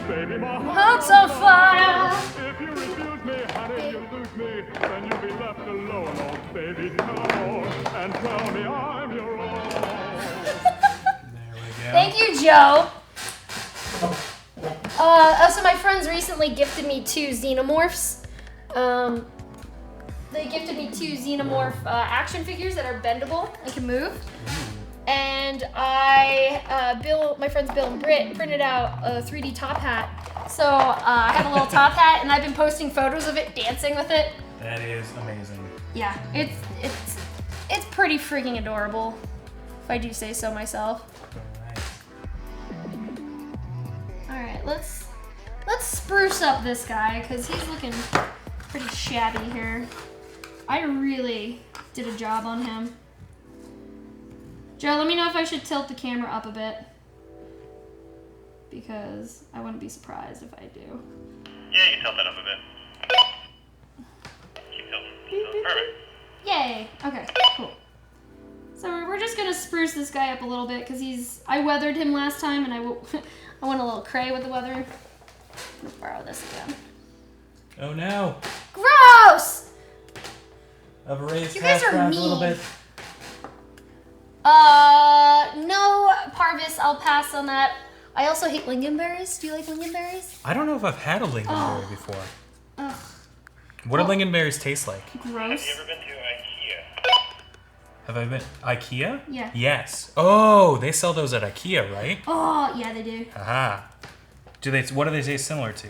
Speaker 6: Baby, my
Speaker 1: Heart's on fire.
Speaker 6: If you refuse me, honey, you lose me. Then you'll be left alone. Oh, baby, come on and tell me I'm your own.
Speaker 2: There we go.
Speaker 1: Thank you, Joe. So my friends recently gifted me 2 xenomorphs. They gifted me 2 xenomorph action figures that are bendable and can move. And my friends Bill and Britt printed out a 3D top hat. So I have a little top hat, and I've been posting photos of it, dancing with it.
Speaker 2: That is amazing.
Speaker 1: Yeah, it's pretty freaking adorable, if I do say so myself. All right, let's spruce up this guy because he's looking pretty shabby here. I really did a job on him. Joe, let me know if I should tilt the camera up a bit, because I wouldn't be surprised if I do.
Speaker 4: Yeah, you tilt that up a bit. Keep tilting. Perfect.
Speaker 1: Yay! Okay, cool. So we're just gonna spruce this guy up a little bit because I weathered him last time, and I went a little cray with the weathering. Let's borrow this again.
Speaker 2: Oh no!
Speaker 1: Gross!
Speaker 2: I've erased
Speaker 1: You guys
Speaker 2: hash
Speaker 1: are
Speaker 2: browns a
Speaker 1: mean.
Speaker 2: little bit.
Speaker 1: No, Parvis, I'll pass on that. I also hate lingonberries. Do you like lingonberries?
Speaker 2: I don't know if I've had a lingonberry before.
Speaker 1: Ugh,
Speaker 2: What do lingonberries taste like?
Speaker 1: gross.
Speaker 4: Have you ever been to IKEA?
Speaker 2: Have I been IKEA?
Speaker 1: Yeah.
Speaker 2: Yes. Oh, they sell those at IKEA, right?
Speaker 1: Oh, yeah, they do.
Speaker 2: Aha. What do they taste similar to?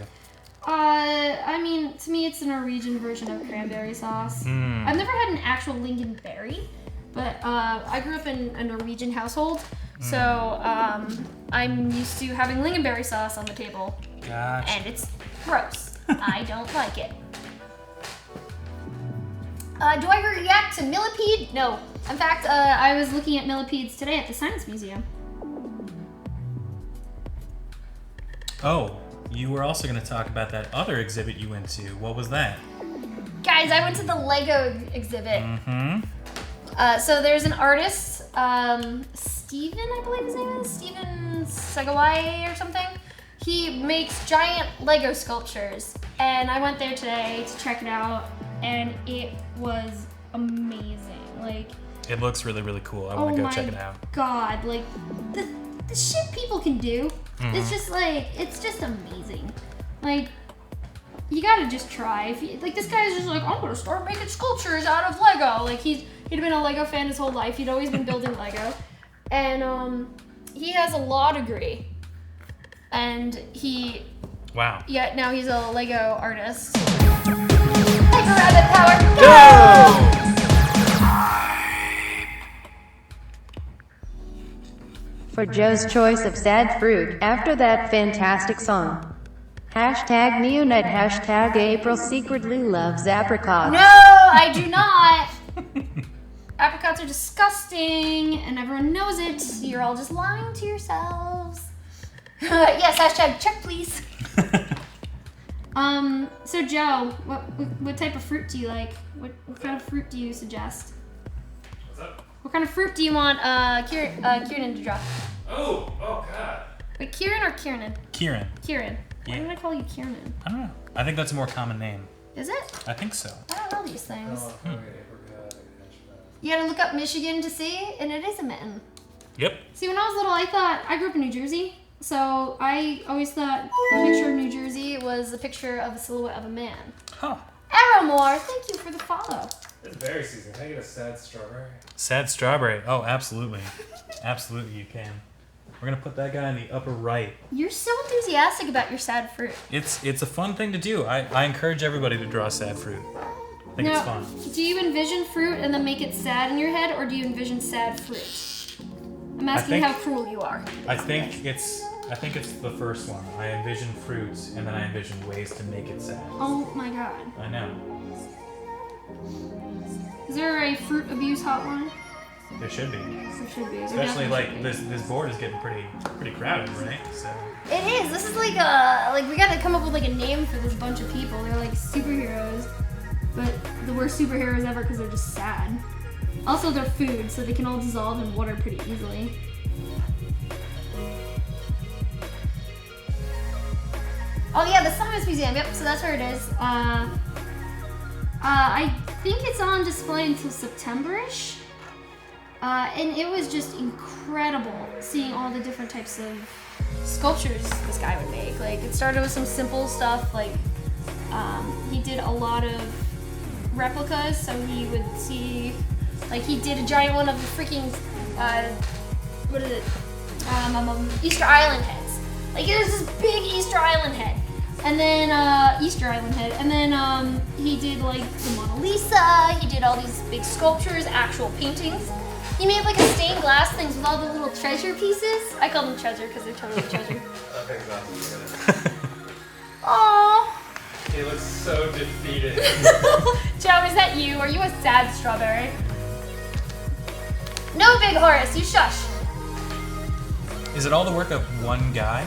Speaker 1: I mean, to me, it's a Norwegian version of cranberry sauce. I've never had an actual lingonberry, but I grew up in a Norwegian household, so I'm used to having lingonberry sauce on the table,
Speaker 2: Gotcha.
Speaker 1: and it's gross. I don't like it. Do I react to millipede? No. In fact, I was looking at millipedes today at the Science Museum.
Speaker 2: Oh, you were also going to talk about that other exhibit you went to. What was that?
Speaker 1: Guys, I went to the Lego exhibit. So there's an artist, Steven, I believe his name is, Steven Segawai or something. He makes giant Lego sculptures, and I went there today to check it out, and it was amazing. Like,
Speaker 2: It looks really, really cool. I want to go check it out.
Speaker 1: God, like the shit people can do. It's just like, it's just amazing. Like, you gotta just try. If you, like, this guy's just like, I'm gonna start making sculptures out of Lego. Like, he'd been a Lego fan his whole life. He'd always been building Lego, and he has a law degree, and
Speaker 2: Wow.
Speaker 1: now he's a Lego artist. Hyper Rabbit Power, go!
Speaker 3: For Joe's choice of sad fruit after that fantastic song. Hashtag Neonite, hashtag April secretly loves apricots.
Speaker 1: No, I do not. Apricots are disgusting, and everyone knows it. You're all just lying to yourselves. Yes, hashtag check, please. So Joe, what type of fruit do you like? What kind of fruit do you suggest?
Speaker 5: What's up?
Speaker 1: What kind of fruit do you want Kieran to draw?
Speaker 5: Oh God.
Speaker 1: Wait, Kieran or Kieran?
Speaker 2: Kieran.
Speaker 1: Kieran. Why
Speaker 2: Yeah.
Speaker 1: did I call you Kieran?
Speaker 2: I don't know. I think that's a more common name.
Speaker 1: Is it?
Speaker 2: I think so.
Speaker 1: I don't know these things.
Speaker 5: Oh, okay, we're good.
Speaker 1: You gotta look up Michigan to see, and it is a mitten.
Speaker 2: Yep.
Speaker 1: See, when I was little, I grew up in New Jersey, so I always thought the picture of New Jersey was a picture of a silhouette of a man.
Speaker 2: Huh.
Speaker 1: Arrowmore, thank you for the follow.
Speaker 5: It's berry season. Can I get a sad strawberry?
Speaker 2: Sad strawberry. Oh, absolutely. Absolutely, you can. We're gonna put that guy in the upper right.
Speaker 1: You're so enthusiastic about your sad fruit.
Speaker 2: It's a fun thing to do. I encourage everybody to draw sad fruit. I think it's fun.
Speaker 1: Do you envision fruit and then make it sad in your head, or do you envision sad fruit? I'm asking how cruel you are.
Speaker 2: I think it's the first one. I envision fruits and then I envision ways to make it sad.
Speaker 1: Oh my god.
Speaker 2: I know.
Speaker 1: Is there a fruit abuse hotline?
Speaker 2: There should be.
Speaker 1: There should be. There
Speaker 2: Especially
Speaker 1: definitely
Speaker 2: like
Speaker 1: should be.
Speaker 2: this board is getting pretty crowded, right? So
Speaker 1: It is. This is like we gotta come up with like a name for this bunch of people. They're like superheroes, but the worst superheroes ever because they're just sad. Also, they're food, so they can all dissolve in water pretty easily. Oh yeah, the Science Museum. Yep, so that's where it is. I think it's on display until September-ish. And it was just incredible seeing all the different types of sculptures this guy would make. Like, it started with some simple stuff, like he did a lot of replicas, so he would see, like he did a giant one of the freaking, what is it, Easter Island heads. Like, there's this big Easter Island head. And then, he did like the Mona Lisa, he did all these big sculptures, actual paintings. He made like a stained glass things with all the little treasure pieces. I call them treasure because they're totally treasure.
Speaker 5: That thing's awesome.
Speaker 1: Aww.
Speaker 5: He looks so defeated.
Speaker 1: Joe, is that you? Are you a sad strawberry? No, Big Horace, you shush.
Speaker 2: is it all the work of one guy?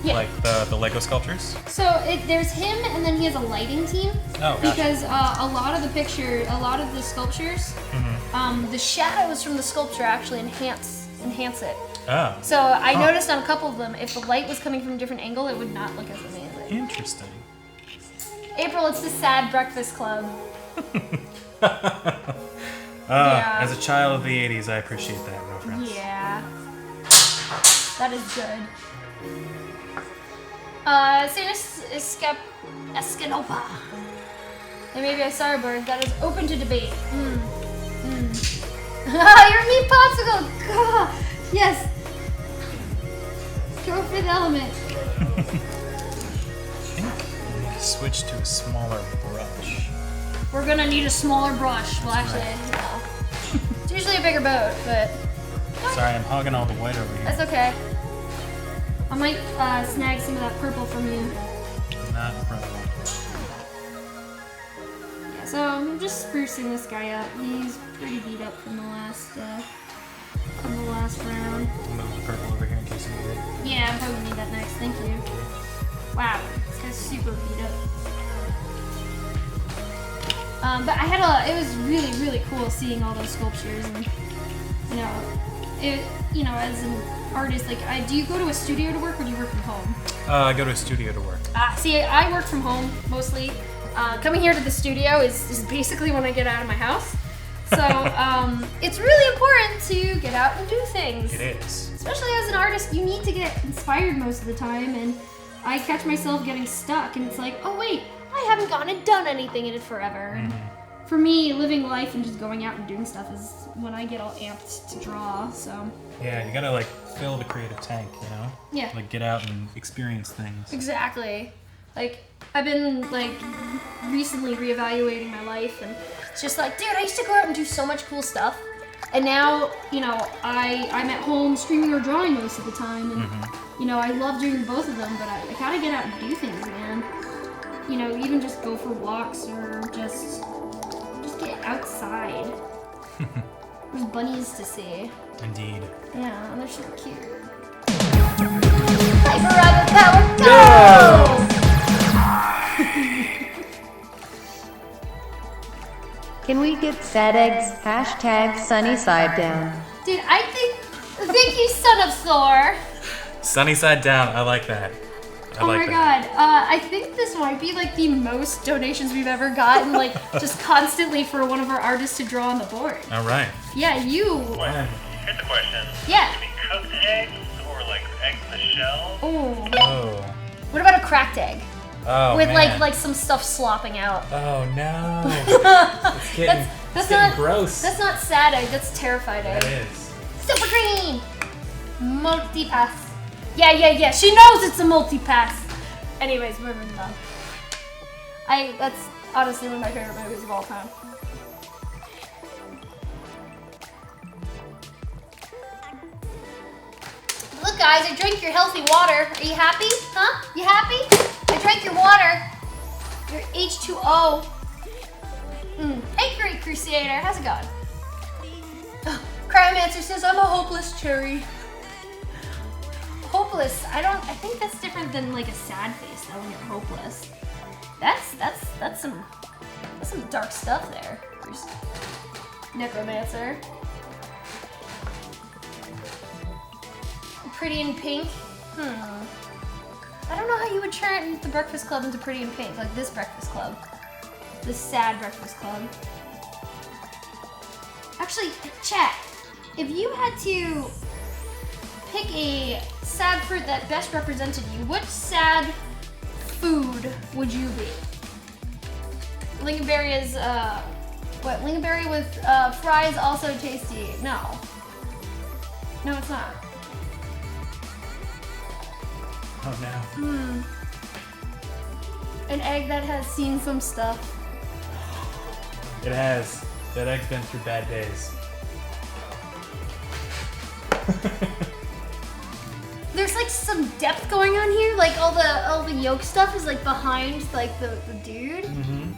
Speaker 1: Yeah.
Speaker 2: Like the Lego sculptures?
Speaker 1: So there's him, and then he has a lighting team.
Speaker 2: Oh, gotcha.
Speaker 1: Because a lot of the sculptures, the shadows from the sculpture actually enhance it.
Speaker 2: Oh.
Speaker 1: So I noticed on a couple of them, if the light was coming from a different angle, it would not look as amazing.
Speaker 2: Interesting.
Speaker 1: April, it's the Sad Breakfast Club.
Speaker 2: Yeah. As a child of the 80s, I appreciate that reference.
Speaker 1: Yeah. That is good. Saint Escanopa. And maybe a Starbird that is open to debate. Your meat popsicle! God. Yes! Go fifth element.
Speaker 2: I think we need to switch to a smaller brush.
Speaker 1: We're gonna need a smaller brush. Well, actually, no. It's usually a bigger boat, but
Speaker 2: Sorry, I'm hogging all the white over here.
Speaker 1: that's okay. I might snag some of that purple from you.
Speaker 2: Not a problem.
Speaker 1: Yeah, so I'm just sprucing this guy up. He's pretty beat up from the last round.
Speaker 2: Move the purple over here in case you need it.
Speaker 1: Yeah, I'm probably need that next. Thank you. Wow, this guy's super beat up. But it was really, really cool seeing all those sculptures, and as an artist, like, do you go to a studio to work, or do you work from home?
Speaker 2: I go to a studio to work.
Speaker 1: See, I work from home mostly. Coming here to the studio is basically when I get out of my house. So it's really important to get out and do things.
Speaker 2: It is.
Speaker 1: Especially as an artist, you need to get inspired most of the time, and I catch myself getting stuck, and it's like, oh wait, I haven't gone and done anything in it forever. And for me, living life and just going out and doing stuff is when I get all amped to draw, so.
Speaker 2: Yeah, you gotta like fill the creative tank, you know?
Speaker 1: Yeah.
Speaker 2: Like get out and experience things.
Speaker 1: Exactly. Like, I've been like recently reevaluating my life, and it's just like, dude, I used to go out and do so much cool stuff, and now, I'm at home streaming or drawing most of the time, and I love doing both of them, but I gotta get out and do things, man. Even just go for walks or just get outside. There's bunnies to see.
Speaker 2: Indeed.
Speaker 1: Yeah, and they're super cute. Hyper Rabbit Power, go!
Speaker 3: Can we get sad eggs? Hashtag sunny side down.
Speaker 1: Dude, I think... Thank you, son of Thor.
Speaker 2: Sunny side down. I like that. I
Speaker 1: Oh
Speaker 2: like
Speaker 1: my
Speaker 2: that.
Speaker 1: god, I think this might be like the most donations we've ever gotten, like just constantly for one of our artists to draw on the board.
Speaker 2: All right.
Speaker 1: Yeah, you.
Speaker 4: Well, here's a question.
Speaker 1: Yeah.
Speaker 4: Maybe cooked eggs or like eggs in the shell?
Speaker 1: Oh.
Speaker 2: Oh.
Speaker 1: What about a cracked egg?
Speaker 2: Oh,
Speaker 1: With
Speaker 2: man.
Speaker 1: like some stuff slopping out.
Speaker 2: Oh, no. It's getting,
Speaker 1: That's
Speaker 2: getting
Speaker 1: not
Speaker 2: gross.
Speaker 1: That's not sad egg, that's terrified egg.
Speaker 2: That is.
Speaker 1: Super green! Multi-pass. Yeah. She knows it's a multi-pass. Anyways, moving on. That's honestly one of my favorite movies of all time. Look guys, I drank your healthy water. Are you happy? Huh? You happy? I drank your water. Your H2O. Hey Great Crusader, how's it going? Oh, Cryomancer says I'm a hopeless cherry. Hopeless. I think that's different than like a sad face though when you're hopeless. That's some dark stuff there. There's Necromancer. Pretty in Pink. I don't know how you would turn the Breakfast Club into Pretty in Pink, like this Breakfast Club. This sad Breakfast Club. Actually, chat, if you had to pick a sad fruit that best represented you, which sad food would you be? Lingonberry is, what? Lingonberry with fries also tasty. No. No, it's not.
Speaker 2: Oh, no.
Speaker 1: An egg that has seen some stuff.
Speaker 2: It has. That egg's been through bad days.
Speaker 1: There's like some depth going on here. Like all the yolk stuff is like behind like the dude.
Speaker 2: Mm-hmm.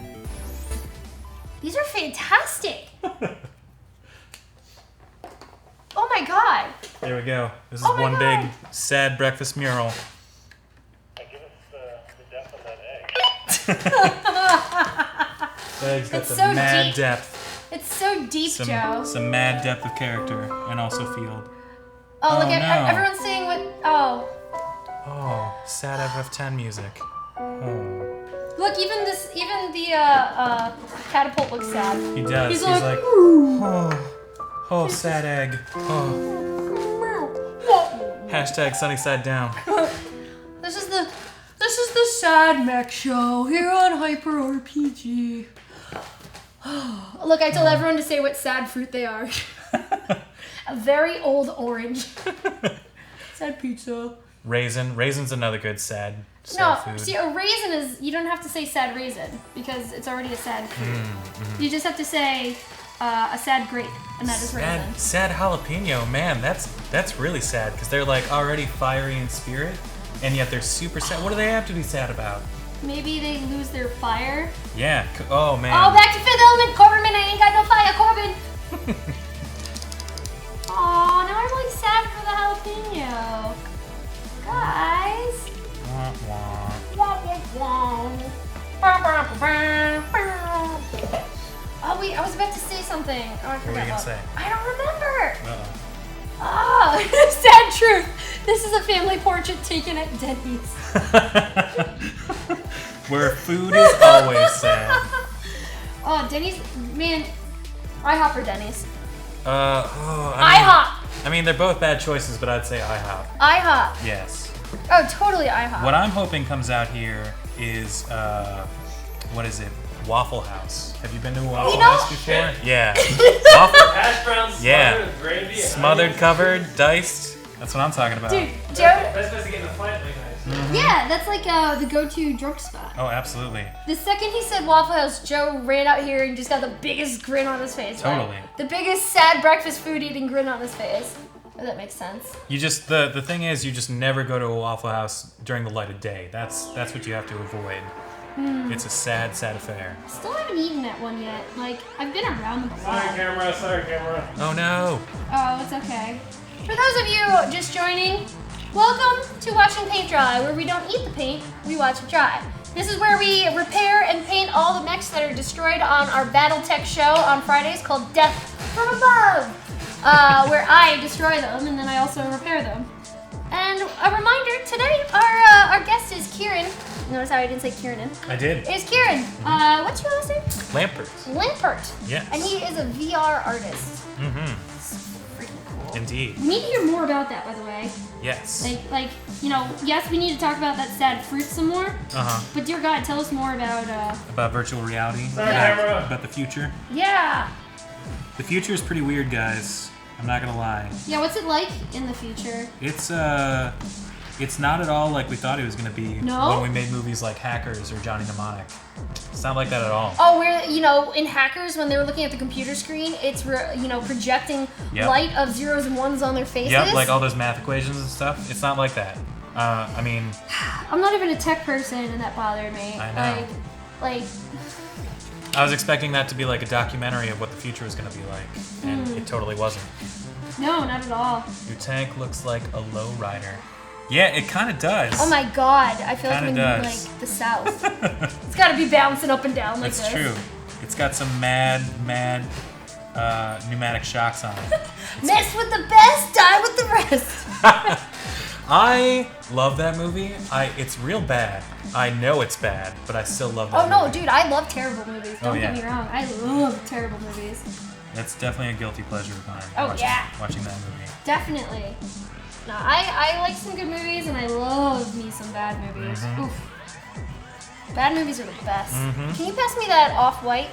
Speaker 1: These are fantastic. Oh my god.
Speaker 2: There we go. This is
Speaker 1: Oh my
Speaker 2: one
Speaker 1: God.
Speaker 2: big sad breakfast mural.
Speaker 4: Give us the depth of that egg.
Speaker 2: That egg's got
Speaker 1: It's
Speaker 2: some
Speaker 1: so
Speaker 2: mad
Speaker 1: deep.
Speaker 2: depth.
Speaker 1: It's so deep, Joe.
Speaker 2: Some mad depth of character and also field.
Speaker 1: Oh, look
Speaker 2: Oh,
Speaker 1: at
Speaker 2: no.
Speaker 1: everyone's saying what. Oh,
Speaker 2: Oh, sad FF10 music. Oh.
Speaker 1: look, even the catapult looks sad.
Speaker 2: He does.
Speaker 1: He's
Speaker 2: He's
Speaker 1: like,
Speaker 2: like, oh, sad egg. Oh. Hashtag sunny side down.
Speaker 1: This is the sad mech show here on Hyper RPG. Look, I told everyone to say what sad fruit they are. A very old orange. Sad pizza.
Speaker 2: Raisin. Raisin's another good sad
Speaker 1: No,
Speaker 2: food.
Speaker 1: see, a raisin is, you don't have to say sad raisin because it's already a sad fruit. You just have to say a sad grape, and that is raisin.
Speaker 2: Sad jalapeno, man, that's really sad because they're like already fiery in spirit, and yet they're super sad. What do they have to be sad about?
Speaker 1: Maybe they lose their fire.
Speaker 2: Yeah. Oh man.
Speaker 1: Oh, back to Fifth Element, Corbin, I ain't got no fire, Corbin. Aw, now I'm like sad for the jalapeno. Guys.
Speaker 2: Wah, wah.
Speaker 1: Wah, wah, wah. Oh wait, I was about to say something. Oh, I
Speaker 2: What were
Speaker 1: forgot.
Speaker 2: you gonna say?
Speaker 1: I don't remember.
Speaker 2: Uh-oh.
Speaker 1: Oh, sad truth. This is a family portrait taken at Denny's.
Speaker 2: Where food is always sad.
Speaker 1: Oh, Denny's, man. IHOP or Denny's?
Speaker 2: IHOP. I mean, they're both bad choices, but I'd say IHOP.
Speaker 1: IHOP.
Speaker 2: Yes.
Speaker 1: Oh, totally IHOP.
Speaker 2: What I'm hoping comes out here is what is it? Waffle House. Have you been to a Waffle House before? Yeah. Waffle.
Speaker 5: Hash browns smothered with gravy and
Speaker 2: Smothered,
Speaker 5: onions.
Speaker 2: covered, diced. That's what I'm talking about.
Speaker 1: Dude, Joe.
Speaker 5: Best place to get in the fight, like that.
Speaker 1: Yeah, that's like the go-to drunk spot.
Speaker 2: Oh, absolutely.
Speaker 1: The second he said Waffle House, Joe ran out here and just got the biggest grin on his face. right?
Speaker 2: Totally.
Speaker 1: The biggest sad breakfast food eating grin on his face. If that makes sense.
Speaker 2: You just the thing is you just never go to a Waffle House during the light of day. That's what you have to avoid. It's a sad, sad affair.
Speaker 1: Still haven't eaten at one yet. Like, I've been around the block.
Speaker 5: Sorry, camera.
Speaker 2: Oh no.
Speaker 1: Oh, it's okay. For those of you just joining, welcome to Watching Paint Dry, where we don't eat the paint, we watch it dry. This is where we repair and paint all the mechs that are destroyed on our BattleTech show on Fridays called Death from Above, where I destroy them and then I also repair them. And a reminder, today our guest is Kieran. Notice how I didn't say Kieran.
Speaker 2: I did.
Speaker 1: It's Kieran. What's your last name?
Speaker 2: Lampert.
Speaker 1: Lampert.
Speaker 2: Yes.
Speaker 1: And he is a VR artist.
Speaker 2: Mm-hmm.
Speaker 1: Freaking cool.
Speaker 2: Indeed.
Speaker 1: We need to hear more about that, by the way.
Speaker 2: Yes.
Speaker 1: Like, you know, yes, we need to talk about that sad fruit some more.
Speaker 2: Uh-huh.
Speaker 1: But dear God, tell us more about
Speaker 2: virtual reality.
Speaker 5: Camera.
Speaker 2: About the future.
Speaker 1: Yeah.
Speaker 2: The future is pretty weird, guys. I'm not gonna lie.
Speaker 1: Yeah, what's it like in the future?
Speaker 2: It's not at all like we thought it was gonna be
Speaker 1: No?
Speaker 2: when we made movies like Hackers or Johnny Mnemonic. It's not like that at all.
Speaker 1: Oh, where, you know, in Hackers, when they were looking at the computer screen, it's, you know, projecting light of zeros and ones on their faces.
Speaker 2: Yep, like all those math equations and stuff. It's not like that. I mean...
Speaker 1: I'm not even a tech person, and that bothered me.
Speaker 2: I know.
Speaker 1: Like...
Speaker 2: I was expecting that to be like a documentary of what the future was going to be like, and it totally wasn't.
Speaker 1: No, not at all.
Speaker 2: Your tank looks like a lowrider. Yeah, it kind of does.
Speaker 1: Oh my God, I feel like I'm in,
Speaker 2: does.
Speaker 1: like, the South. It's gotta be bouncing up and down like
Speaker 2: That's
Speaker 1: this.
Speaker 2: true. It's got some mad pneumatic shocks on it.
Speaker 1: Mess with the best, die with the rest.
Speaker 2: I love that movie. It's real bad. I know it's bad, but I still love that
Speaker 1: Oh no,
Speaker 2: movie.
Speaker 1: dude, I love terrible movies. Don't get
Speaker 2: yeah.
Speaker 1: me wrong. I love terrible movies.
Speaker 2: That's definitely a guilty pleasure of mine.
Speaker 1: Oh, yeah.
Speaker 2: Watching that movie.
Speaker 1: Definitely. No, I like some good movies and I love me some bad movies. Oof. Bad movies are the best. Can you pass me that Off-White?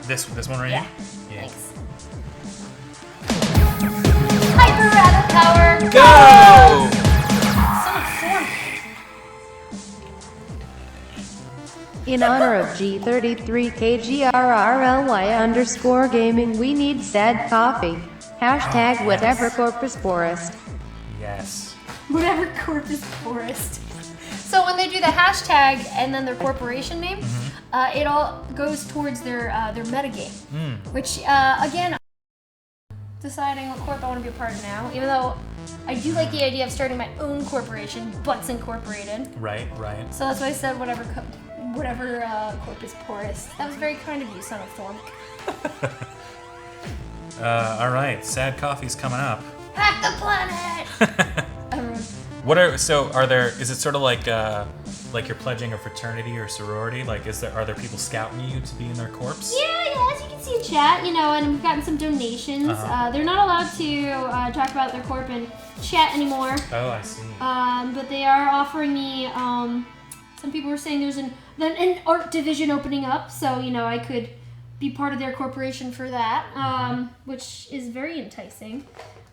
Speaker 2: This one right
Speaker 1: Yeah.
Speaker 2: here? Yeah.
Speaker 1: Thanks. Hyper Rattle Power!
Speaker 2: Go!
Speaker 3: In honor of G33KGRRLY_gaming, we need sad coffee. Hashtag whatever corpus forest.
Speaker 2: Yes.
Speaker 1: Whatever corpus forest. So when they do the hashtag and then their corporation name, it all goes towards their metagame. Which, again, I'm deciding what corp I want to be a part of now, even though I do like the idea of starting my own corporation, Butts Incorporated.
Speaker 2: Right.
Speaker 1: So that's why I said whatever corpus porous. That was very kind of you, son of Thorn.
Speaker 2: All right. Sad coffee's coming up.
Speaker 1: Hack the planet!
Speaker 2: Is it sort of like you're pledging a fraternity or sorority? Like, are there people scouting you to be in their corps?
Speaker 1: Yeah, as you can see in chat, you know, and we've gotten some donations. They're not allowed to talk about their corp in chat anymore.
Speaker 2: Oh, I see.
Speaker 1: But they are offering me, some people were saying there's an art division opening up, so, you know, I could be part of their corporation for that, which is very enticing.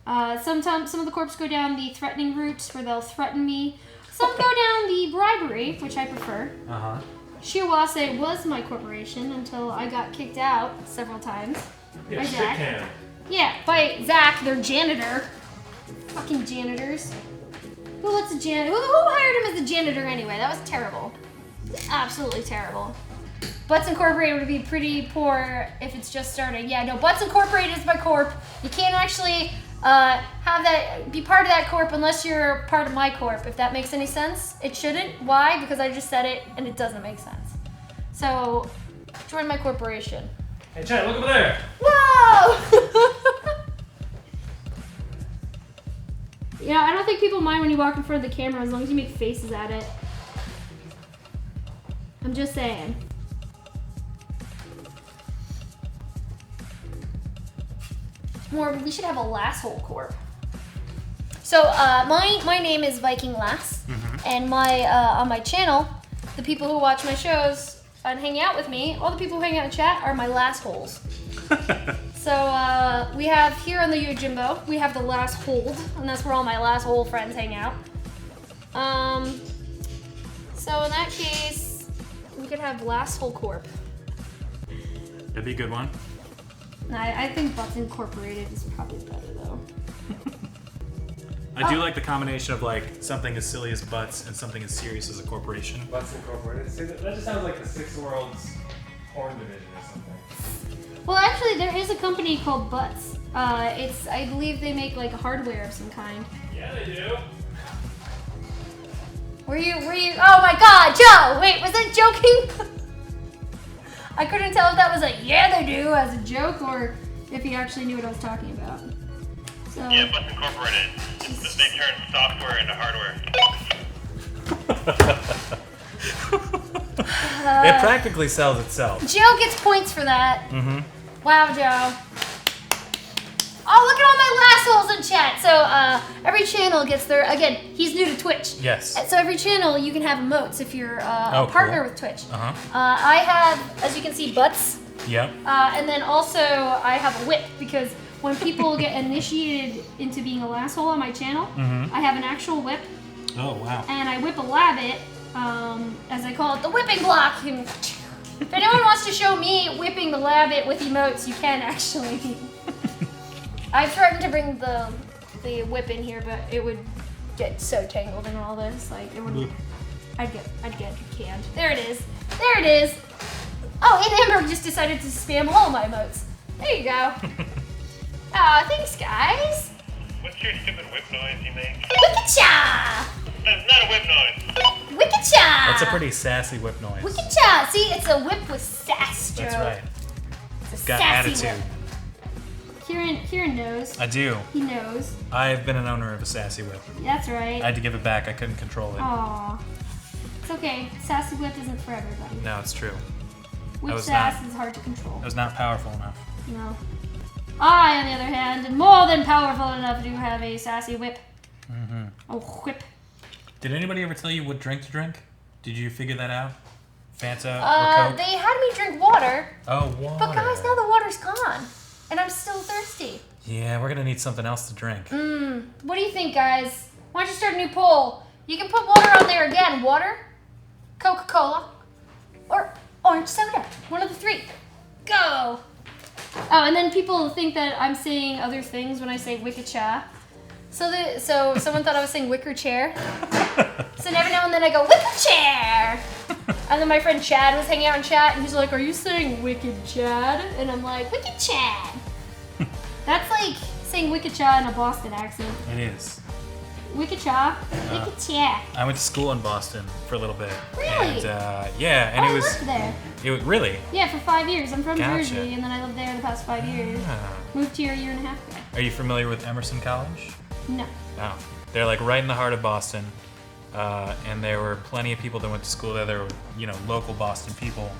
Speaker 1: Sometimes some of the corps go down the threatening route where they'll threaten me. Some go down the bribery, which I prefer. Shiawase was my corporation until I got kicked out several times.
Speaker 5: Yeah,
Speaker 1: by
Speaker 5: shit
Speaker 1: Zach.
Speaker 5: can.
Speaker 1: Yeah, by Zach, their janitor. Fucking janitors. Who lets a janitor? Who hired him as a janitor anyway? That was terrible. Absolutely terrible. Butts Incorporated would be pretty poor if it's just starting. Yeah, no, Butts Incorporated is my corp. You can't actually be part of that corp unless you're part of my corp, if that makes any sense. It shouldn't. Why? Because I just said it and it doesn't make sense. So, join my corporation.
Speaker 5: Hey, Chad, look over there.
Speaker 1: Whoa! Yeah, I don't think people mind when you walk in front of the camera as long as you make faces at it. I'm just saying. We should have a Lasshole Corp. So my name is Viking Lass, and on my channel, the people who watch my shows and hang out with me, all the people who hang out in chat are my Lassholes. So we have here on the Yojimbo, we have the Lasshold, and that's where all my Lasshole friends hang out. So in that case, we could have Lasshole Corp.
Speaker 2: That'd be a good one.
Speaker 1: I think Butts Incorporated is probably better though.
Speaker 2: I do like the combination of like something as silly as Butts and something as serious as a corporation.
Speaker 5: Butts Incorporated. See, that just sounds like the Six Worlds porn division or something.
Speaker 1: Well, actually, there is a company called Butts. I believe they make like hardware of some kind.
Speaker 5: Yeah, they do.
Speaker 1: Were you? Oh my God, Joe! Wait, was that joking? I couldn't tell if that was a "yeah they do" as a joke or if he actually knew what I was talking about. So.
Speaker 4: Yeah, Bus Incorporated. They turn software into hardware.
Speaker 2: It practically sells itself.
Speaker 1: Joe gets points for that.
Speaker 2: Mm-hmm.
Speaker 1: Wow, Joe. Oh, look at all my lassholes in chat. So every channel gets their, again, he's new to Twitch.
Speaker 2: Yes.
Speaker 1: So every channel you can have emotes if you're a partner
Speaker 2: cool.
Speaker 1: with Twitch.
Speaker 2: Uh-huh.
Speaker 1: I have, as you can see, butts.
Speaker 2: Yep.
Speaker 1: And then also I have a whip because when people get initiated into being a lasshole on my channel, I have an actual whip.
Speaker 2: Oh, wow.
Speaker 1: And I whip a labbit, as I call it, the whipping block. And if anyone wants to show me whipping the labbit with emotes, you can actually. I threatened to bring the whip in here, but it would get so tangled in all this. Like it would. I'd get canned. There it is. There it is. Oh, and Amber just decided to spam all my emotes. There you go. Aw, thanks, guys.
Speaker 4: What's your stupid whip noise you make?
Speaker 1: Wicka-cha!
Speaker 4: That's not a whip noise.
Speaker 1: Wicka-cha!
Speaker 2: That's a pretty sassy whip noise.
Speaker 1: Wicka-cha! See, it's a whip with sass, Joe.
Speaker 2: That's right.
Speaker 1: It's a
Speaker 2: Got
Speaker 1: sassy
Speaker 2: attitude.
Speaker 1: whip. Kieran knows.
Speaker 2: I do.
Speaker 1: He knows.
Speaker 2: I've been an owner of a sassy whip.
Speaker 1: That's right.
Speaker 2: I had to give it back. I couldn't control it.
Speaker 1: Aw. It's okay. Sassy whip isn't for everybody.
Speaker 2: No, it's true.
Speaker 1: Whip
Speaker 2: was
Speaker 1: sass
Speaker 2: not-
Speaker 1: is hard to control.
Speaker 2: I was not powerful enough.
Speaker 1: No. I, on the other hand, am more than powerful enough to have a sassy whip.
Speaker 2: Mm-hmm.
Speaker 1: A whip.
Speaker 2: Did anybody ever tell you what drink to drink? Did you figure that out? Fanta or Coke?
Speaker 1: They had me drink water,
Speaker 2: Oh, water.
Speaker 1: but guys, now the water's gone. And I'm still thirsty.
Speaker 2: Yeah, we're gonna need something else to drink.
Speaker 1: What do you think, guys? Why don't you start a new poll? You can put water on there again. Water, Coca-Cola, or orange soda. One of the three. Go! Oh, and then people think that I'm saying other things when I say wicka-cha. So someone thought I was saying wicker chair. So every now and then I go, wicker chair! And then my friend Chad was hanging out in chat, and he's like, are you saying wicked Chad? And I'm like, wicked Chad! That's like saying wicka-cha in a Boston accent.
Speaker 2: It is.
Speaker 1: Wicka-cha, wicka-cha.
Speaker 2: I went to school in Boston for a little bit.
Speaker 1: Really?
Speaker 2: And yeah, and
Speaker 1: I
Speaker 2: it was.
Speaker 1: lived there.
Speaker 2: It was really.
Speaker 1: Yeah, for 5 years. I'm from
Speaker 2: Gotcha.
Speaker 1: Jersey, and then I lived there the past 5 years.
Speaker 2: Ah.
Speaker 1: Moved here a year and a half ago.
Speaker 2: Are you familiar with Emerson College?
Speaker 1: No.
Speaker 2: No. They're like right in the heart of Boston, and there were plenty of people that went to school there. There were, local Boston people,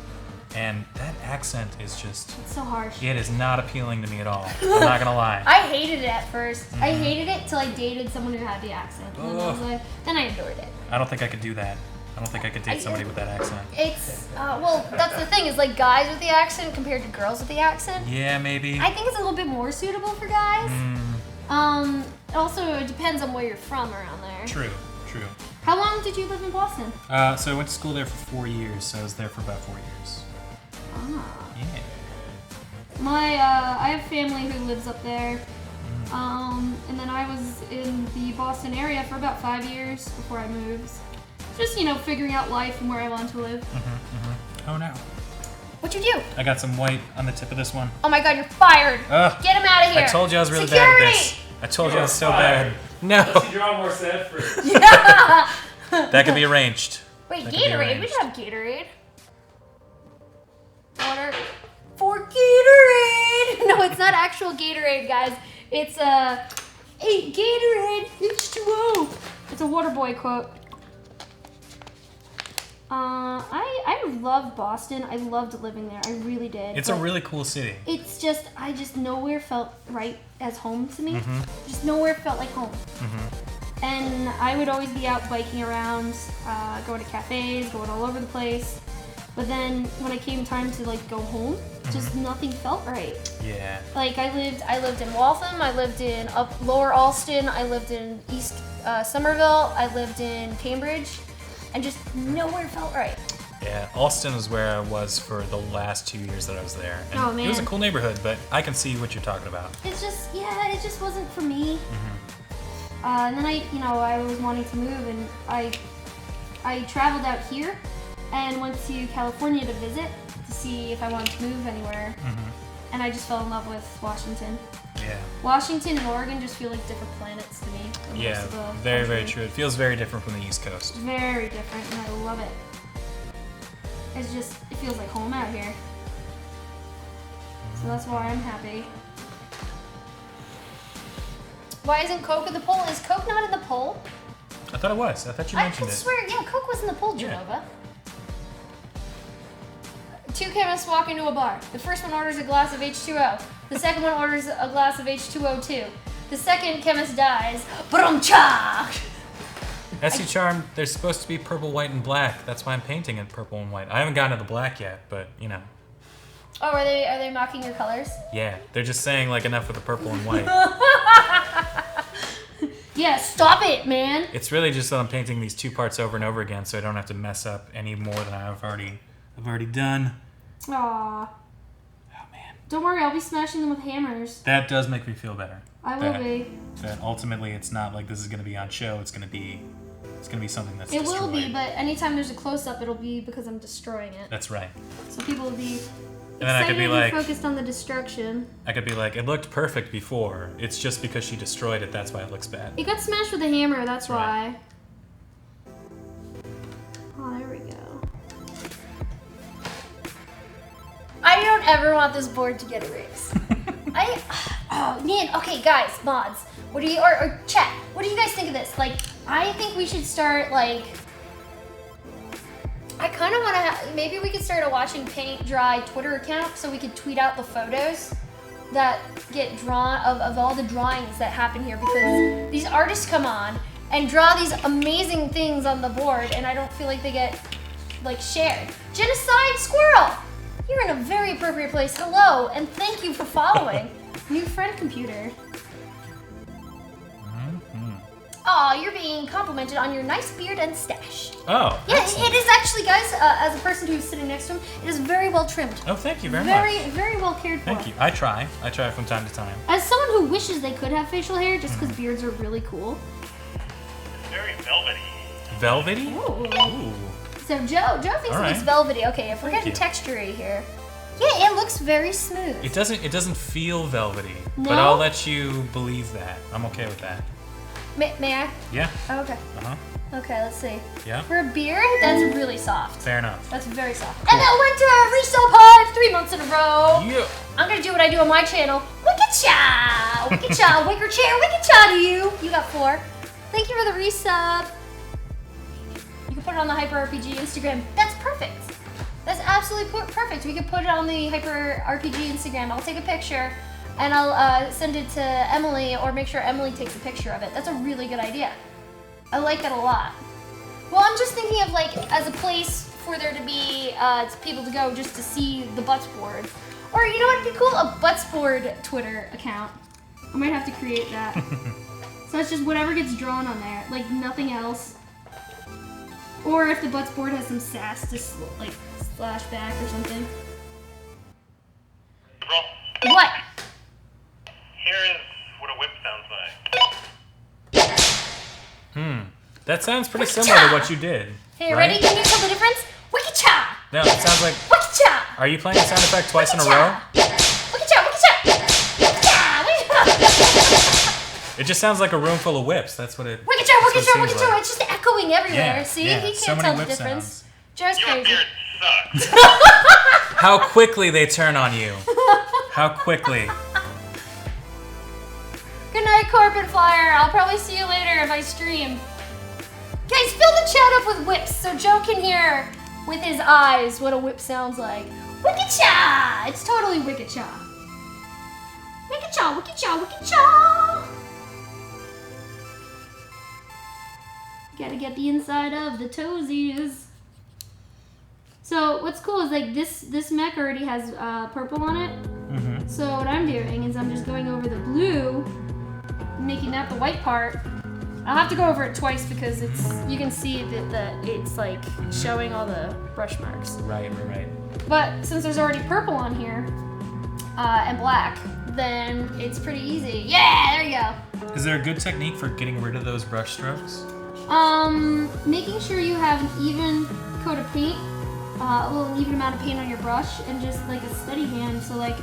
Speaker 2: and that accent is just.
Speaker 1: It's so harsh.
Speaker 2: It is not appealing to me at all. I'm not gonna lie.
Speaker 1: I hated it at first. I hated it till I dated someone who had the accent. And then I was
Speaker 2: Ugh.
Speaker 1: like, then I adored it.
Speaker 2: I don't think I could do that. I don't think I could date somebody with that accent.
Speaker 1: It's, well, that's the thing, is like guys with the accent compared to girls with the accent.
Speaker 2: Yeah, maybe.
Speaker 1: I think it's a little bit more suitable for guys. Also, it depends on where you're from around there.
Speaker 2: True.
Speaker 1: How long did you live in Boston?
Speaker 2: So I went to school there for 4 years, so I was there for about 4 years.
Speaker 1: Ah.
Speaker 2: Yeah.
Speaker 1: I have family who lives up there. And then I was in the Boston area for about 5 years before I moved. Just, figuring out life and where I want to live.
Speaker 2: Oh no.
Speaker 1: What'd you do?
Speaker 2: I got some white on the tip of this one.
Speaker 1: Oh my god, you're fired.
Speaker 2: Ugh.
Speaker 1: Get him out of here.
Speaker 2: I told you I was really
Speaker 1: Security!
Speaker 2: bad at this. I told you I was so bad. No.
Speaker 5: Unless you draw more sad fruit.
Speaker 1: Yeah.
Speaker 2: That can be arranged.
Speaker 1: Wait,
Speaker 2: That can be
Speaker 1: Gatorade. We
Speaker 2: arranged.
Speaker 1: should have Gatorade. Water for Gatorade. No, it's not actual Gatorade, guys. It's Gatorade H2O. It's a Waterboy quote. I love Boston. I loved living there. I really did.
Speaker 2: It's a really cool city.
Speaker 1: It's just, I just nowhere felt right as home to me. Just nowhere felt like home. And I would always be out biking around, going to cafes, going all over the place. But then when it came time to go home, just nothing felt right.
Speaker 2: Yeah.
Speaker 1: Like I lived in Waltham, I lived in Lower Alston, I lived in East Somerville, I lived in Cambridge, and just nowhere felt right.
Speaker 2: Yeah, Alston is where I was for the last 2 years that I was there. And
Speaker 1: Oh, man.
Speaker 2: It was a cool neighborhood, but I can see what you're talking about.
Speaker 1: It's just, it just wasn't for me. And then I was wanting to move, and I traveled out here and went to California to visit to see if I wanted to move anywhere. And I just fell in love with Washington.
Speaker 2: Yeah.
Speaker 1: Washington and Oregon just feel like different planets to me. than
Speaker 2: Yeah,
Speaker 1: most of the
Speaker 2: very, very
Speaker 1: country.
Speaker 2: true. It feels very different from the East Coast.
Speaker 1: Very different, and I love it. It feels like home out here. So that's why I'm happy. Why isn't Coke in the poll? Is Coke not in the poll?
Speaker 2: I thought it was. I thought you
Speaker 1: I
Speaker 2: mentioned
Speaker 1: could
Speaker 2: it.
Speaker 1: swear, yeah, Coke was in the poll,
Speaker 2: Yeah.
Speaker 1: Genova. Two chemists walk into a bar. The first one orders a glass of H2O. The second one orders a glass of H2O2. The second chemist dies. Brum-cha!
Speaker 2: SC Charm, they're supposed to be purple, white, and black. That's why I'm painting it purple and white. I haven't gotten to the black yet, but you know.
Speaker 1: Oh, are they mocking your colors?
Speaker 2: Yeah, they're just saying like enough with the purple and white.
Speaker 1: Yeah, stop it, man.
Speaker 2: It's really just that I'm painting these two parts over and over again, so I don't have to mess up any more than I've already done.
Speaker 1: Aww.
Speaker 2: Oh man.
Speaker 1: Don't worry, I'll be smashing them with hammers.
Speaker 2: That does make me feel better.
Speaker 1: I will be.
Speaker 2: That ultimately it's not like this is going to be on show. It's going to be something that's
Speaker 1: It
Speaker 2: destroyed.
Speaker 1: will be, but anytime there's a close-up, it'll be because I'm destroying it.
Speaker 2: That's right.
Speaker 1: So people will be
Speaker 2: And then I could be like,
Speaker 1: focused on the destruction.
Speaker 2: I could be like, it looked perfect before. It's just because she destroyed it. That's why it looks bad.
Speaker 1: It got smashed with a hammer, that's
Speaker 2: Right.
Speaker 1: why. Oh, there we go. I don't ever want this board to get erased. Oh man, okay guys, mods, what do you, or chat, what do you guys think of this? Like, I think we should start like, I kind of want to, maybe we could start a watching paint dry Twitter account so we could tweet out the photos that get drawn, of all the drawings that happen here, because these artists come on and draw these amazing things on the board and I don't feel like they get like shared. Genocide Squirrel! You're in a very appropriate place. Hello, and thank you for following. New friend computer. Oh, you're being complimented on your nice beard and stash.
Speaker 2: Oh.
Speaker 1: Yeah,
Speaker 2: excellent.
Speaker 1: it is actually, guys, as a person who's sitting next to him, it is very well trimmed.
Speaker 2: Oh, thank you very
Speaker 1: Very,
Speaker 2: much.
Speaker 1: very well cared for.
Speaker 2: Thank you. I try from time to time.
Speaker 1: As someone who wishes they could have facial hair just because beards are really cool.
Speaker 4: It's very velvety.
Speaker 2: Velvety?
Speaker 1: Ooh.
Speaker 2: Ooh.
Speaker 1: So Joe thinks
Speaker 2: All
Speaker 1: it looks
Speaker 2: right.
Speaker 1: velvety. Okay, if we're
Speaker 2: Thank
Speaker 1: getting
Speaker 2: you.
Speaker 1: textury here. Yeah, it looks very smooth.
Speaker 2: It doesn't feel velvety,
Speaker 1: No?
Speaker 2: but I'll let you believe that. I'm okay with that.
Speaker 1: May I?
Speaker 2: Yeah.
Speaker 1: Oh, okay.
Speaker 2: Uh-huh.
Speaker 1: Okay, let's see.
Speaker 2: Yeah.
Speaker 1: For a beard, that's really soft.
Speaker 2: Fair enough.
Speaker 1: That's very soft. And I went to a resale pod 3 months in a row.
Speaker 2: Yeah.
Speaker 1: I'm gonna do what I do on my channel. Wicked-cha! Wicked-cha! Wicker chair! Wicked-cha to you! You got 4. Thank you for the resub. You can put it on the Hyper RPG Instagram. That's perfect. That's absolutely perfect. We could put it on the Hyper RPG Instagram. I'll take a picture and I'll send it to Emily, or make sure Emily takes a picture of it. That's a really good idea. I like that a lot. Well, I'm just thinking of like as a place for there to be people to go just to see the butts board. Or you know what'd be cool? A butts board Twitter account. I might have to create that. So it's just whatever gets drawn on there, like nothing else. Or if the butts board has some sass, just like slash back or something.
Speaker 4: Bro,
Speaker 1: What?
Speaker 4: here is what a whip sounds like.
Speaker 2: That sounds pretty similar to what you did.
Speaker 1: Hey,
Speaker 2: right?
Speaker 1: ready? Can you tell the difference? Wicked-cha!
Speaker 2: No, it sounds like.
Speaker 1: Wicked-cha!
Speaker 2: Are you playing a sound effect twice in a row?
Speaker 1: Wicked-cha! Wicked-cha! Wicked-cha! Wicked-cha!
Speaker 2: It just sounds like a room full of whips. That's what it.
Speaker 1: Wicked-cha!
Speaker 2: that's what it
Speaker 1: Wicked-cha!
Speaker 2: seems
Speaker 1: Wicked-cha!
Speaker 2: like.
Speaker 1: It's just echoing everywhere.
Speaker 2: Yeah,
Speaker 1: See?
Speaker 2: yeah,
Speaker 1: He can't
Speaker 2: so many
Speaker 1: tell the
Speaker 2: whip
Speaker 1: difference.
Speaker 2: sounds.
Speaker 1: Joe's
Speaker 4: Your
Speaker 1: crazy.
Speaker 4: beard sucks.
Speaker 2: How quickly they turn on you. How quickly.
Speaker 1: Good night, Corporate Flyer. I'll probably see you later if I stream. Guys, fill the chat up with whips so Joe can hear with his eyes what a whip sounds like. Wicked-cha! It's totally Wicked-cha. Wicked-cha! Wicked-cha! Wicked-cha! Gotta get the inside of the toesies. So what's cool is like this mech already has purple on it. So what I'm doing is I'm just going over the blue, making that the white part. I'll have to go over it twice because you can see that it's like showing all the brush marks.
Speaker 2: Right.
Speaker 1: But since there's already purple on here and black, then it's pretty easy. Yeah, there you go.
Speaker 2: Is there a good technique for getting rid of those brush strokes?
Speaker 1: Making sure you have an even coat of paint, an even amount of paint on your brush, and just like a steady hand. So like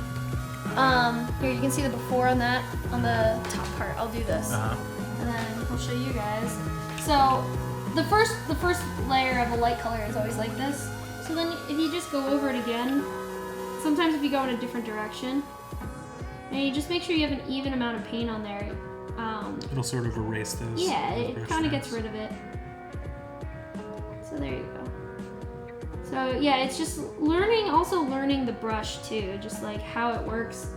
Speaker 1: Here, you can see the before on that, on the top part. I'll do this. And then I'll show you guys. So, the first layer of a light color is always like this. So then if you just go over it again, sometimes if you go in a different direction, and you just make sure you have an even amount of paint on there.
Speaker 2: It'll sort of erase those.
Speaker 1: Yeah,
Speaker 2: those
Speaker 1: it
Speaker 2: brush
Speaker 1: kind of
Speaker 2: strokes.
Speaker 1: gets rid of it. So there you go. So yeah, it's just also learning the brush too, just like how it works.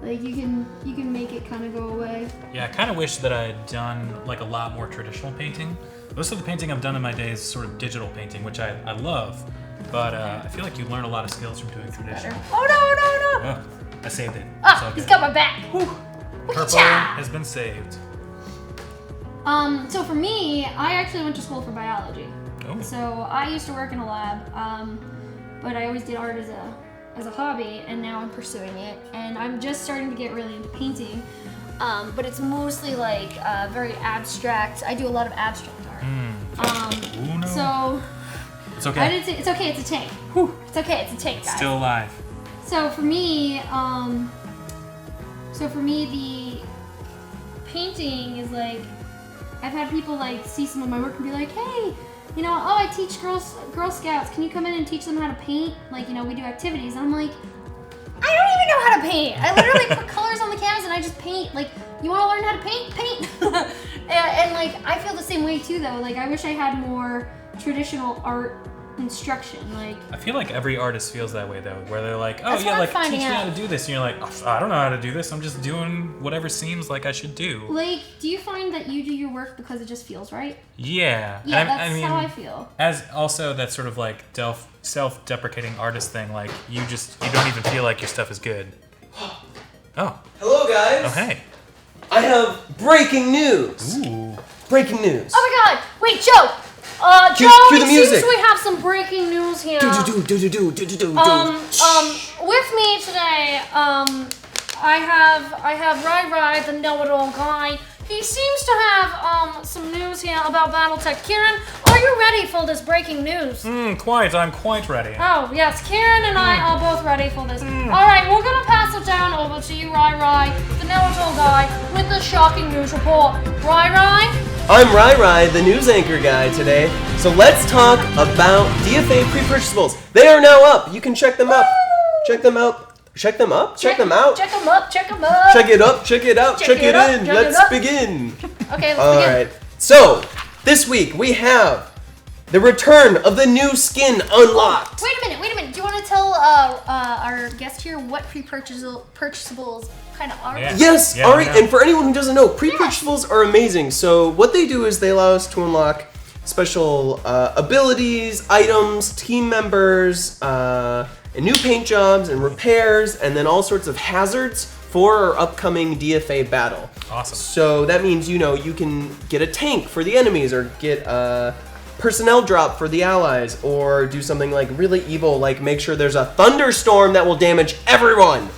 Speaker 1: Like you can make it kind of go away.
Speaker 2: Yeah, I kind of wish that I had done like a lot more traditional painting. Most of the painting I've done in my day is sort of digital painting, which I love, but I feel like you learn a lot of skills from doing traditional.
Speaker 1: Oh no!
Speaker 2: Oh, I saved it.
Speaker 1: Ah, he's got my back.
Speaker 2: Purple has been saved.
Speaker 1: So for me, I actually went to school for biology.
Speaker 2: Oh.
Speaker 1: So I used to work in a lab, but I always did art as a hobby, and now I'm pursuing it. And I'm just starting to get really into painting, but it's mostly like very abstract. I do a lot of abstract art.
Speaker 2: Ooh, no.
Speaker 1: So
Speaker 2: It's okay.
Speaker 1: I didn't say, it's okay. It's a tank. It's okay. It's a tank, guys.
Speaker 2: Still alive.
Speaker 1: So for me, the painting is like, I've had people like see some of my work and be like, hey, you know, oh, I teach Girl Scouts. Can you come in and teach them how to paint? Like, you know, we do activities. And I'm like, I don't even know how to paint. I literally put colors on the canvas and I just paint. Like, you want to learn how to paint? Paint. and like, I feel the same way too, though. Like, I wish I had more traditional art instruction. Like,
Speaker 2: I feel like every artist feels that way though, where they're like, oh
Speaker 1: That's
Speaker 2: yeah,
Speaker 1: what I'm
Speaker 2: like teach
Speaker 1: finding
Speaker 2: me how
Speaker 1: out.
Speaker 2: to do this, and you're like, oh, I don't know how to do this. I'm just doing whatever seems like I should do.
Speaker 1: like, do you find that you do your work because it just feels right?
Speaker 2: Yeah.
Speaker 1: Yeah,
Speaker 2: And
Speaker 1: that's
Speaker 2: I mean,
Speaker 1: how I feel.
Speaker 2: As also that sort of like self-deprecating artist thing, like you don't even feel like your stuff is good. Oh.
Speaker 7: Hello, guys.
Speaker 2: Oh hey.
Speaker 7: I have breaking news.
Speaker 2: Ooh.
Speaker 7: Breaking news.
Speaker 1: Oh my God! Wait, Joe.
Speaker 7: Cue
Speaker 1: Joe,
Speaker 7: the
Speaker 1: it
Speaker 7: music.
Speaker 1: seems we have some breaking news here. With me today, I have Rai, the know-it-all guy. He seems to have some news here about BattleTech. Kieran, are you ready for this breaking news?
Speaker 2: I'm quite ready.
Speaker 1: Oh yes, Kieran and I are both ready for this. All right, we're gonna pass it down over to you, Rai, the know-it-all guy, with the shocking news report. Rai.
Speaker 7: I'm Rai, the news anchor guy today. So let's talk about DFA pre-purchasables. They are now up. You can check them up. Check them out. Check them up? Check them out?
Speaker 1: Check them up. Check them up.
Speaker 7: Check it up, check it out, check it in.
Speaker 1: check it
Speaker 7: Let's
Speaker 1: up.
Speaker 7: begin.
Speaker 1: Okay, let's begin.
Speaker 7: Alright. So, this week we have the return of the new skin unlocked.
Speaker 1: Wait a minute. Do you want to tell our guest here what purchasables kind of are?
Speaker 2: Yeah.
Speaker 7: Yes,
Speaker 2: Yeah,
Speaker 7: Ari,
Speaker 2: yeah.
Speaker 7: and for anyone who doesn't know, pre-purchasables are amazing. So what they do is they allow us to unlock special abilities, items, team members, and new paint jobs and repairs, and then all sorts of hazards for our upcoming DFA battle.
Speaker 2: Awesome.
Speaker 7: So that means, you know, you can get a tank for the enemies, or get a personnel drop for the allies, or do something like really evil, like make sure there's a thunderstorm that will damage everyone.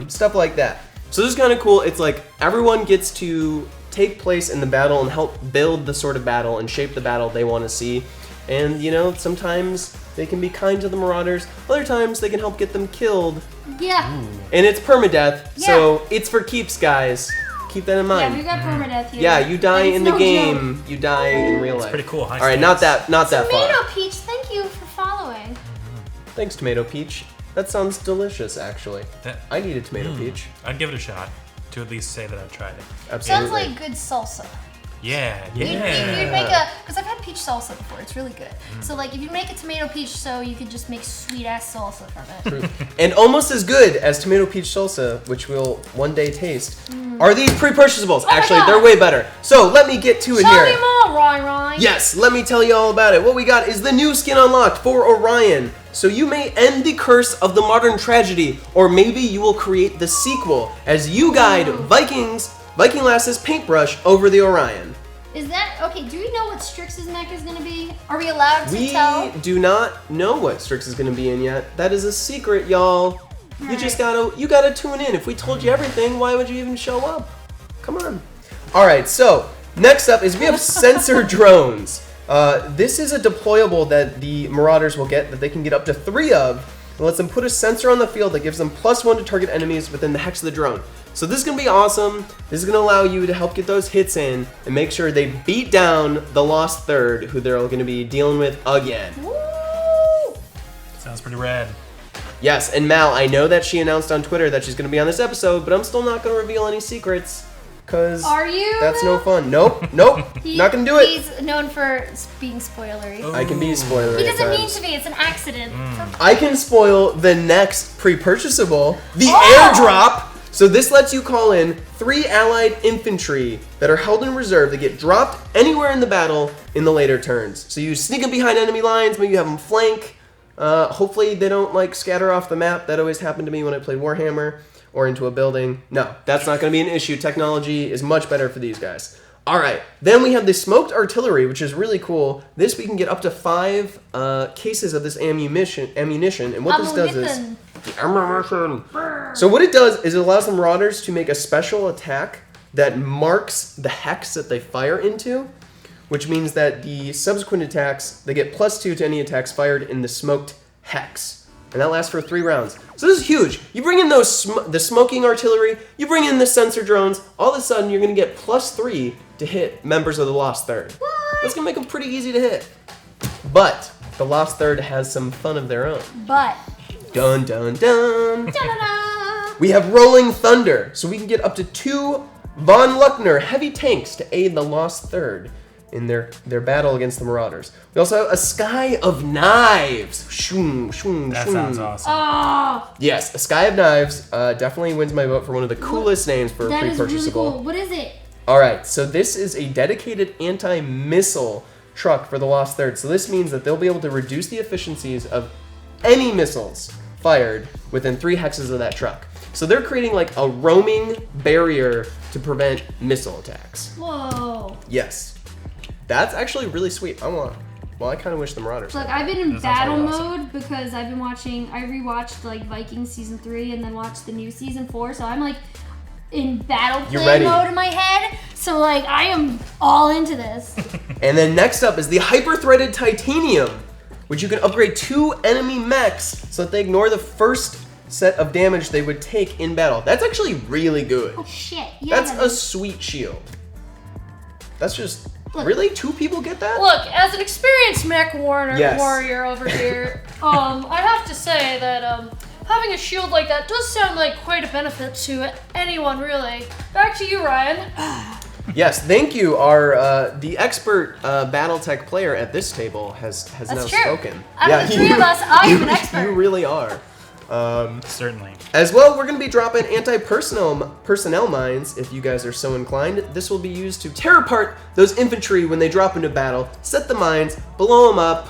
Speaker 7: Stuff like that. So this is kind of cool. It's like everyone gets to take place in the battle and help build the sort of battle and shape the battle they want to see. And, you know, sometimes they can be kind to the Marauders. Other times they can help get them killed.
Speaker 1: Yeah.
Speaker 7: And it's permadeath,
Speaker 1: Yeah.
Speaker 7: so it's for keeps, guys. Keep that in
Speaker 1: Yeah,
Speaker 7: mind.
Speaker 1: we got permadeath here.
Speaker 7: Yeah, you die
Speaker 1: And it's
Speaker 7: in the
Speaker 1: no
Speaker 7: game,
Speaker 1: joke.
Speaker 7: you die in real life.
Speaker 2: pretty cool. High
Speaker 7: All right, not
Speaker 2: stakes.
Speaker 7: that far.
Speaker 1: Tomato Peach, thank you for following.
Speaker 7: Thanks, Tomato Peach. That sounds delicious, actually.
Speaker 2: That-
Speaker 7: I need a Tomato Peach.
Speaker 2: I'd give it a shot to at least say that I've tried it.
Speaker 7: Absolutely.
Speaker 1: Sounds like good salsa.
Speaker 2: Yeah.
Speaker 1: You'd make because I've had peach salsa before. It's really good. So like, if you make a tomato peach, so you could just make sweet ass salsa from it.
Speaker 7: And almost as good as Tomato Peach salsa, which we'll one day taste, are these pre-purchasables.
Speaker 1: my
Speaker 7: Actually,
Speaker 1: God.
Speaker 7: they're way better. So let me get to it
Speaker 1: Tell
Speaker 7: here.
Speaker 1: me more, Rai.
Speaker 7: Yes, let me tell you all about it. What we got is the new skin unlocked for Orion. So you may end the curse of the modern tragedy, or maybe you will create the sequel as you guide Viking Lass's paintbrush over the Orion.
Speaker 1: Is that okay? Do we know what Strix's mech is gonna be? Are we allowed to
Speaker 7: We
Speaker 1: tell?
Speaker 7: do not know what Strix is going to be in yet. That is a secret, y'all. You just gotta tune in. If we told you everything, why would you even show up? Come on. All right. So next up is we have sensor drones. This is a deployable that the Marauders will get, that they can get up to 3 of. It lets them put a sensor on the field that gives them +1 to target enemies within the hex of the drone. So this is going to be awesome. This is going to allow you to help get those hits in and make sure they beat down the Lost Third, who they're going to be dealing with again.
Speaker 1: Woo!
Speaker 2: Sounds pretty rad.
Speaker 7: Yes, and Mal, I know that she announced on Twitter that she's going to be on this episode, but I'm still not going to reveal any secrets. Because
Speaker 1: Are you?
Speaker 7: that's no fun. Nope. Not going to do it.
Speaker 1: He's known for being spoilery.
Speaker 7: I can be spoilery
Speaker 1: He
Speaker 7: at
Speaker 1: doesn't mean
Speaker 7: times.
Speaker 1: to be. It's an accident.
Speaker 7: I can spoil the next pre-purchasable, the
Speaker 1: Oh!
Speaker 7: airdrop. So this lets you call in 3 allied infantry that are held in reserve that get dropped anywhere in the battle in the later turns. So you sneak them behind enemy lines, maybe you have them flank. Hopefully they don't like scatter off the map. That always happened to me when I played Warhammer or into a building. No, that's not going to be an issue. Technology is much better for these guys. All right, then we have the smoked artillery, which is really cool. This we can get up to 5 cases of this ammunition, and what this does is ammunition. So what it does is it allows the Marauders to make a special attack that marks the hex that they fire into, which means that the subsequent attacks, they get +2 to any attacks fired in the smoked hex. And that lasts for 3 rounds. So this is huge. You bring in those the smoking artillery, you bring in the sensor drones, all of a sudden you're going to get +3 to hit members of the Lost Third.
Speaker 1: What?
Speaker 7: That's going to make them pretty easy to hit. But the Lost Third has some fun of their own.
Speaker 1: But.
Speaker 7: Dun dun dun.
Speaker 1: Da-da-da.
Speaker 7: We have Rolling Thunder, so we can get up to 2 Von Luckner heavy tanks to aid the Lost Third in their battle against the Marauders. We also have a Sky of Knives. Shoom, shoom,
Speaker 2: That
Speaker 7: shoom.
Speaker 2: sounds awesome.
Speaker 1: Oh,
Speaker 7: Yes, a Sky of Knives definitely wins my vote for one of the coolest names for a
Speaker 1: that is
Speaker 7: pre-purchasable.
Speaker 1: really cool. What is it?
Speaker 7: All right, so this is a dedicated anti-missile truck for the Lost Third. So this means that they'll be able to reduce the efficiencies of any missiles fired within 3 hexes of that truck. So they're creating like a roaming barrier to prevent missile attacks.
Speaker 1: Whoa.
Speaker 7: Yes. That's actually really sweet. I kind of wish the Marauders
Speaker 1: Look,
Speaker 7: had
Speaker 1: I've been in
Speaker 2: That sounds
Speaker 1: battle
Speaker 2: really awesome.
Speaker 1: mode because I've been watching. I rewatched like Vikings season 3 and then watched the new season 4. So I'm like in battle
Speaker 7: You're
Speaker 1: plan
Speaker 7: ready.
Speaker 1: mode in my head. So like I am all into this.
Speaker 7: And then next up is the hyper-threaded titanium, which you can upgrade 2 enemy mechs so that they ignore the first set of damage they would take in battle. That's actually really good.
Speaker 1: Oh shit. Yeah.
Speaker 7: That's a sweet shield. That's just...
Speaker 1: Look.
Speaker 7: Really? 2 people get that?
Speaker 1: Look, as an experienced mech
Speaker 7: Yes.
Speaker 1: warrior over here, I have to say that having a shield like that does sound like quite a benefit to anyone, really. Back to you, Ryan.
Speaker 7: Yes, thank you. Our the expert BattleTech player at this table has
Speaker 1: That's
Speaker 7: now
Speaker 1: true.
Speaker 7: spoken.
Speaker 1: Out of the 3 of us, I am an expert.
Speaker 7: You really are.
Speaker 2: Certainly.
Speaker 7: As well, we're going to be dropping anti-personnel mines, if you guys are so inclined. This will be used to tear apart those infantry when they drop into battle, set the mines, blow them up,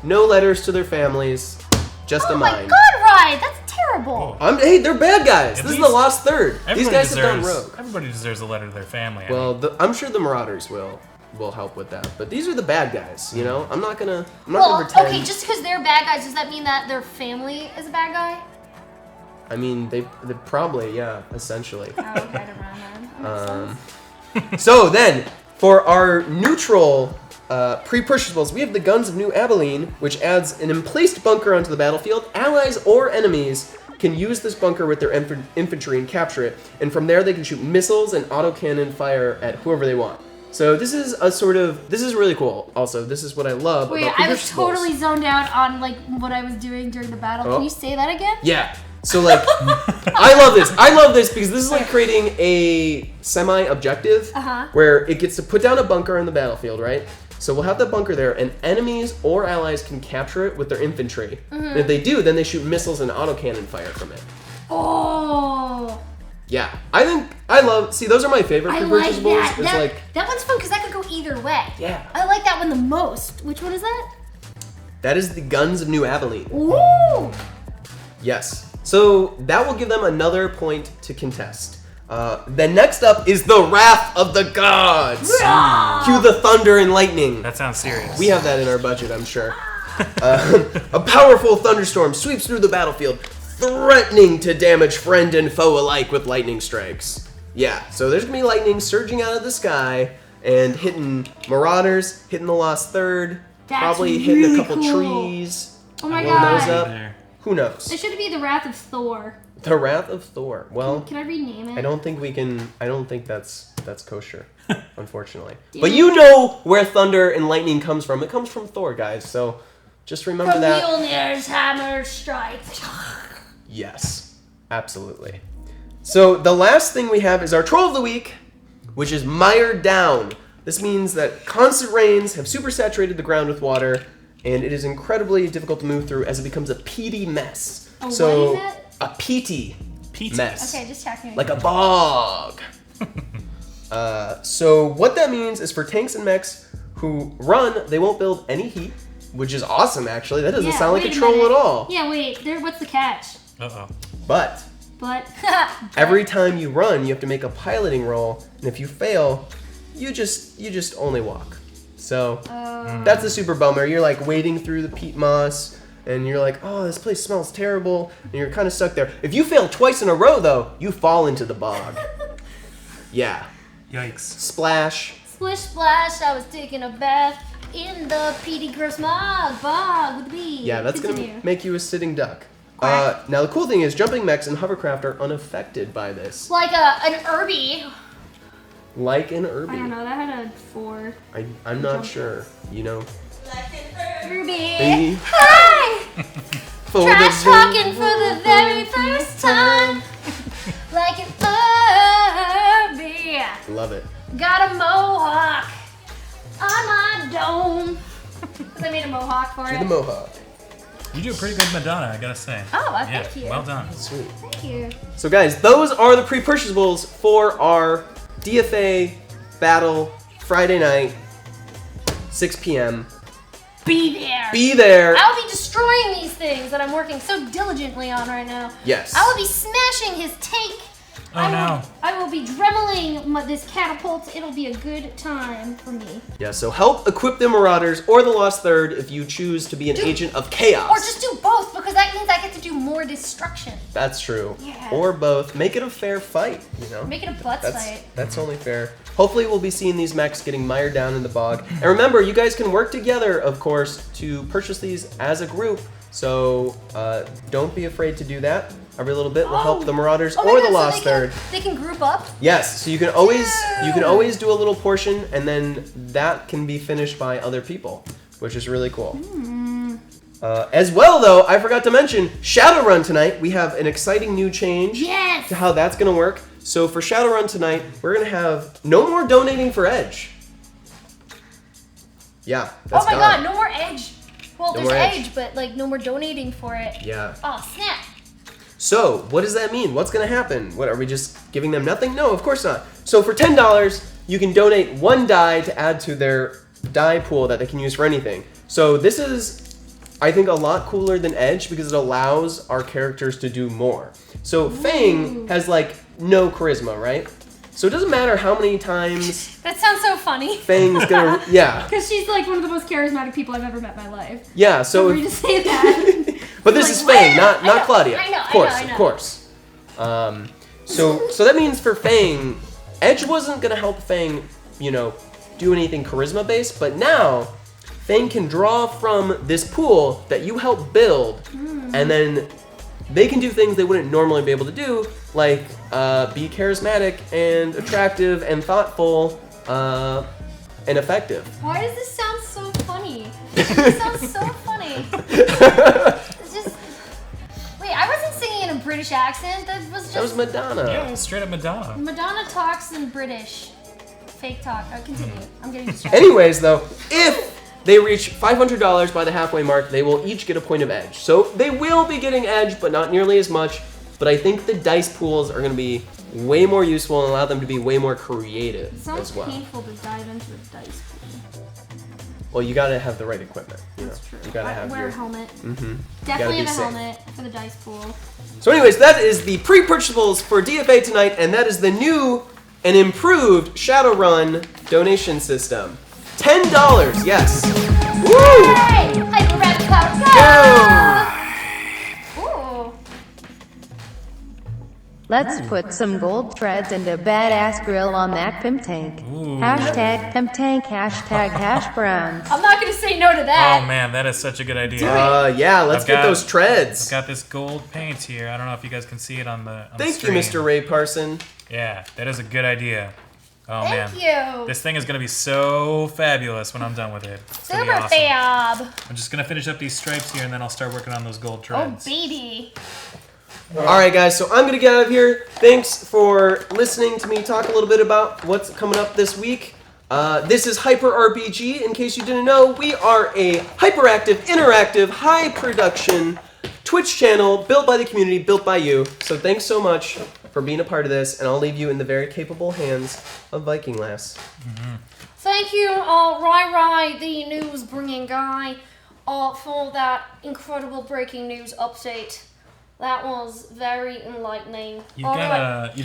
Speaker 7: no letters to their families, just a
Speaker 1: Oh my
Speaker 7: mine.
Speaker 1: god, Ryan, that's terrible.
Speaker 7: Hey, they're bad guys.
Speaker 2: At
Speaker 7: This is
Speaker 2: least
Speaker 7: the Lost Third. These guys have gone rogue.
Speaker 2: Everybody deserves a letter to their family. I
Speaker 7: Well,
Speaker 2: mean.
Speaker 7: I'm sure the Marauders will help with that. But these are the bad guys, you know? I'm not gonna
Speaker 1: Well,
Speaker 7: pretend.
Speaker 1: okay, just because they're bad guys, does that mean that their family is a bad guy?
Speaker 7: I mean, they probably, yeah, essentially.
Speaker 1: Oh, okay, never mind then. That makes sense.
Speaker 7: So then, for our neutral pre-purchasables, we have the Guns of New Abilene, which adds an emplaced bunker onto the battlefield. Allies or enemies can use this bunker with their infantry and capture it, and from there they can shoot missiles and autocannon fire at whoever they want. So this is this is really cool. Also, this is what I love
Speaker 1: Wait,
Speaker 7: about
Speaker 1: I was
Speaker 7: pre-purchasables.
Speaker 1: totally zoned out on like what I was doing during the battle.
Speaker 7: Oh.
Speaker 1: Can you say that again?
Speaker 7: Yeah. So like, I love this. I love this because this is like creating a semi-objective
Speaker 1: Uh-huh.
Speaker 7: where it gets to put down a bunker on the battlefield, right? So we'll have the bunker there, and enemies or allies can capture it with their infantry.
Speaker 1: Mm-hmm.
Speaker 7: And if they do, then they shoot missiles and autocannon fire from it.
Speaker 1: Oh,
Speaker 7: Yeah, see, those are my favorite
Speaker 1: I like
Speaker 7: pre-purchasables.
Speaker 1: that.
Speaker 7: It's
Speaker 1: That,
Speaker 7: like,
Speaker 1: that one's fun because that could go either way.
Speaker 7: yeah,
Speaker 1: I like that one the most. Which one is that?
Speaker 7: that is the Guns of New Abilene.
Speaker 1: Ooh.
Speaker 7: Yes. So that will give them another point to contest. Then next up is the Wrath of the Gods. Cue the thunder and lightning.
Speaker 2: That sounds serious.
Speaker 7: We have that in our budget, I'm sure. A powerful thunderstorm sweeps through the battlefield, threatening to damage friend and foe alike with lightning strikes. Yeah, so there's gonna be lightning surging out of the sky and hitting Marauders, hitting the Lost Third,
Speaker 1: That's
Speaker 7: probably hitting a
Speaker 1: really
Speaker 7: couple
Speaker 1: cool.
Speaker 7: trees.
Speaker 1: Oh my
Speaker 7: blowing those
Speaker 1: god.
Speaker 7: up.
Speaker 2: There.
Speaker 7: Who knows?
Speaker 1: It should be the Wrath of Thor.
Speaker 7: The Wrath of Thor. Well,
Speaker 1: Can I rename it?
Speaker 7: I don't think that's kosher, unfortunately. But you know where thunder and lightning comes from. It comes from Thor, guys. So just remember
Speaker 1: From
Speaker 7: that.
Speaker 1: Mjolnir's hammer strikes.
Speaker 7: Yes, absolutely. So the last thing we have is our troll of the week, which is mired down. This means that constant rains have supersaturated the ground with water, and it is incredibly difficult to move through as it becomes a peaty mess.
Speaker 1: A
Speaker 7: So
Speaker 1: what is it?
Speaker 7: a peaty mess.
Speaker 1: Okay, just checking.
Speaker 7: Like a bog. So what that means is for tanks and mechs who run, they won't build any heat, which is awesome actually. That doesn't sound like a troll at all.
Speaker 1: Yeah, wait. What's the catch?
Speaker 2: Uh-oh.
Speaker 7: But every time you run, you have to make a piloting roll, and if you fail, you just only walk. So that's a super bummer. You're like wading through the peat moss, and you're like, oh, this place smells terrible, and you're kind of stuck there. If you fail twice in a row, though, you fall into the bog. Yeah.
Speaker 2: Yikes.
Speaker 7: Splash.
Speaker 1: Splish splash, I was taking a bath in the peaty gross bog with the bee.
Speaker 7: Yeah, that's
Speaker 1: Continue.
Speaker 7: gonna make you a sitting duck.
Speaker 1: Quack.
Speaker 7: Now the cool thing is jumping mechs and hovercraft are unaffected by this.
Speaker 1: Like an Irby.
Speaker 7: Like an Irby.
Speaker 1: I don't know, that had a 4.
Speaker 7: I'm not sure. You know.
Speaker 1: Irby.
Speaker 7: Maybe.
Speaker 1: Hi!
Speaker 7: For
Speaker 1: Trash
Speaker 7: the
Speaker 1: talking for the very first time. Like an Irby.
Speaker 7: Love it.
Speaker 1: Got a mohawk on my dome. Because I made a mohawk for
Speaker 7: Do
Speaker 1: it.
Speaker 7: the mohawk.
Speaker 2: You do a pretty good Madonna, I gotta say.
Speaker 1: Oh,
Speaker 2: Yeah,
Speaker 1: thank you.
Speaker 2: well done.
Speaker 7: Sweet.
Speaker 1: Thank you.
Speaker 7: So guys, those are the pre-purchasables for our DFA battle Friday night, 6 p.m.
Speaker 1: Be there.
Speaker 7: Be there.
Speaker 1: I will be destroying these things that I'm working so diligently on right now.
Speaker 7: Yes.
Speaker 1: I will be smashing his tank.
Speaker 2: Oh no.
Speaker 1: I will be dremeling this catapult. It'll be a good time for me.
Speaker 7: Yeah, so help equip the Marauders or the Lost Third if you choose to be an agent of chaos.
Speaker 1: Or just do both, because that means I get to do more destruction.
Speaker 7: That's true.
Speaker 1: Yeah.
Speaker 7: Or both. Make it a fair fight, you know?
Speaker 1: Make it a butts fight.
Speaker 7: That's only fair. Hopefully we'll be seeing these mechs getting mired down in the bog. And remember, you guys can work together, of course, to purchase these as a group. So don't be afraid to do that. Every little bit will help the Marauders or the Lost Third.
Speaker 1: They can group up?
Speaker 7: Yes, so you can always do a little portion, and then that can be finished by other people, which is really cool. As well, though, I forgot to mention Shadowrun tonight. We have an exciting new change
Speaker 1: Yes!
Speaker 7: to how that's going to work. So for Shadowrun tonight, we're going to have no more donating for Edge. Yeah, that's
Speaker 1: Oh my
Speaker 7: gone.
Speaker 1: god, no more Edge. Well,
Speaker 7: No
Speaker 1: there's
Speaker 7: more
Speaker 1: Edge,
Speaker 7: Edge.
Speaker 1: but like no more donating for it.
Speaker 7: Yeah.
Speaker 1: Oh, snap.
Speaker 7: So, what does that mean? What's going to happen? What, are we just giving them nothing? No, of course not. So, for $10, you can donate 1 die to add to their die pool that they can use for anything. So, this is, I think, a lot cooler than Edge because it allows our characters to do more. So, Fang has, like, no charisma, right? So, it doesn't matter how many times
Speaker 1: That sounds so funny.
Speaker 7: Fang's gonna, yeah.
Speaker 1: Because she's like one of the most charismatic people I've ever met in my life.
Speaker 7: Yeah, so
Speaker 1: For you to say that.
Speaker 7: but this is Fang, not
Speaker 1: I know,
Speaker 7: Claudia.
Speaker 1: I know,
Speaker 7: Of course,
Speaker 1: I know.
Speaker 7: of course. So that means for Fang, Edge wasn't gonna help Fang, you know, do anything charisma based, but now Fang can draw from this pool that you help build, and then they can do things they wouldn't normally be able to do, like be charismatic and attractive and thoughtful and effective.
Speaker 1: Why does this sound so funny? This sounds so funny. It's just. Wait, I wasn't singing in a British accent. That was just.
Speaker 7: That was Madonna.
Speaker 2: Yeah, straight up Madonna.
Speaker 1: Madonna talks in British. Fake talk. Continue. I'm getting distracted.
Speaker 7: Anyways, though, if they reach $500 by the halfway mark, they will each get a point of Edge. So they will be getting Edge, but not nearly as much. But I think the dice pools are going to be way more useful and allow them to be way more creative
Speaker 1: It sounds
Speaker 7: as well.
Speaker 1: painful to dive into a dice pool.
Speaker 7: Well, you got to have the right equipment. You
Speaker 1: That's
Speaker 7: know,
Speaker 1: true.
Speaker 7: you got to
Speaker 1: I
Speaker 7: have
Speaker 1: wear
Speaker 7: your.
Speaker 1: a helmet.
Speaker 7: Mm-hmm.
Speaker 1: Definitely have
Speaker 7: be
Speaker 1: a
Speaker 7: safe.
Speaker 1: helmet for the dice pool.
Speaker 7: So, anyways, that is the pre-purchasables for DFA tonight, and that is the new and improved Shadowrun donation system. $10, yes. Woo!
Speaker 1: Hey! Hyper Red Cloud, go! Ooh.
Speaker 3: Let's put some gold threads and a badass grill on that pimp tank.
Speaker 2: Ooh.
Speaker 3: Hashtag pimp tank, hashtag hash browns.
Speaker 1: I'm not gonna say no to that.
Speaker 2: Oh man, that is such a good idea.
Speaker 7: Yeah, let's get those treads.
Speaker 2: I've got this gold paint here. I don't know if you guys can see it on the
Speaker 7: Thank you,
Speaker 2: screen.
Speaker 7: Mr. Ray Parson.
Speaker 2: Yeah, that is a good idea. Oh
Speaker 1: Thank
Speaker 2: man.
Speaker 1: you.
Speaker 2: This thing is gonna be so fabulous when I'm done with it. It's gonna be
Speaker 1: Super
Speaker 2: awesome.
Speaker 1: fab.
Speaker 2: I'm just gonna finish up these stripes here and then I'll start working on those gold
Speaker 1: Oh,
Speaker 2: treads.
Speaker 1: baby.
Speaker 7: All right, guys, so I'm going to get out of here. Thanks for listening to me talk a little bit about what's coming up this week. This is Hyper RPG. In case you didn't know, we are a hyperactive, interactive, high-production Twitch channel built by the community, built by you. So thanks so much for being a part of this, and I'll leave you in the very capable hands of Viking Lass.
Speaker 1: Thank you, Rai, the news-bringing guy, for that incredible breaking news update. That was very enlightening.
Speaker 2: You've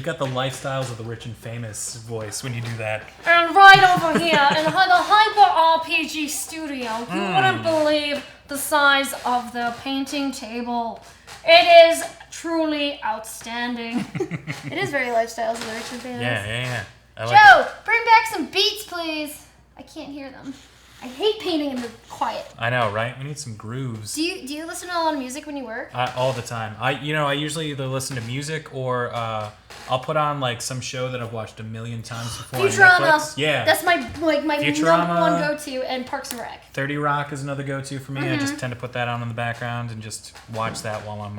Speaker 2: got the lifestyles of the rich and famous voice when you do that.
Speaker 1: And right over here in the Hyper RPG studio, you wouldn't believe the size of the painting table. It is truly outstanding. It is very lifestyles of the rich and famous.
Speaker 2: Yeah. I like
Speaker 1: Joe, bring back some beats, please. I can't hear them. I hate painting in the quiet.
Speaker 2: I know, right? We need some grooves.
Speaker 1: Do you listen to a lot of music when you work?
Speaker 2: All the time. I usually either listen to music or I'll put on like some show that I've watched a million times before.
Speaker 1: Futurama.
Speaker 2: On Netflix. Yeah.
Speaker 1: That's my
Speaker 2: Futurama.
Speaker 1: number one go-to, and Parks and Rec.
Speaker 2: 30 Rock is another go-to for me. I just tend to put that on in the background and just watch that while I'm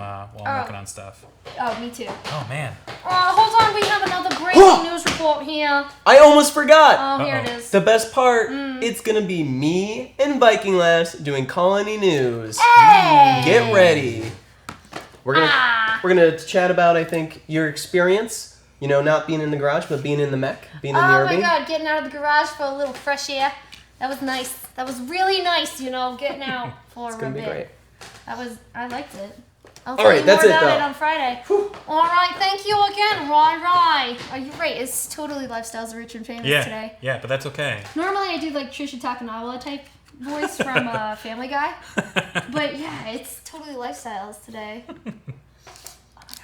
Speaker 2: working on stuff.
Speaker 1: Oh, me too.
Speaker 2: Oh man.
Speaker 1: Hold on, we have another breaking news report here.
Speaker 7: I almost forgot.
Speaker 1: Oh, here it is.
Speaker 7: The best part, it's going to be me and Viking Lass doing Colony News.
Speaker 1: Hey!
Speaker 7: Get ready. We're gonna chat about, I think, your experience. You know, not being in the garage, but being in the mech, being in the
Speaker 1: Oh
Speaker 7: RV.
Speaker 1: my god, getting out of the garage for a little fresh air. That was nice. That was really nice, getting out for
Speaker 7: It's
Speaker 1: a
Speaker 7: gonna
Speaker 1: bit.
Speaker 7: be great.
Speaker 1: I liked it. I'll
Speaker 7: All
Speaker 1: tell
Speaker 7: right,
Speaker 1: you
Speaker 7: that's
Speaker 1: more
Speaker 7: it,
Speaker 1: about
Speaker 7: though.
Speaker 1: it on Friday. All right, thank you again, Rai. Oh, you're right. It's totally Lifestyles of Rich and Famous today.
Speaker 2: Yeah, but that's okay.
Speaker 1: Normally I do like Trisha Takanawa type voice from Family Guy, but yeah, it's totally Lifestyles today.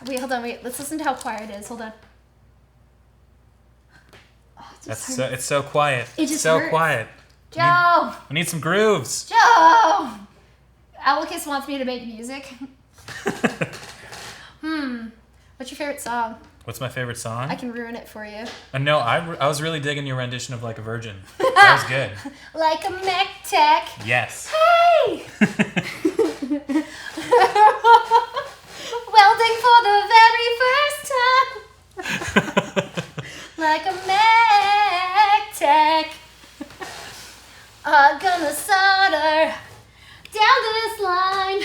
Speaker 1: Wait, hold on. Let's listen to how quiet it is. Hold on. Oh, it just hurts.
Speaker 2: It's so quiet.
Speaker 1: It just
Speaker 2: It's so
Speaker 1: hurts.
Speaker 2: quiet.
Speaker 1: Joe!
Speaker 2: We need some grooves.
Speaker 1: Joe! Alicus wants me to make music. What's your favorite song?
Speaker 2: What's my favorite song?
Speaker 1: I can ruin it for you.
Speaker 2: No, I was really digging your rendition of Like a Virgin. That was good.
Speaker 1: Like a mech tech.
Speaker 2: Yes.
Speaker 1: Hey! Welding for the very first time. Like a mech tech. Gonna solder down this line.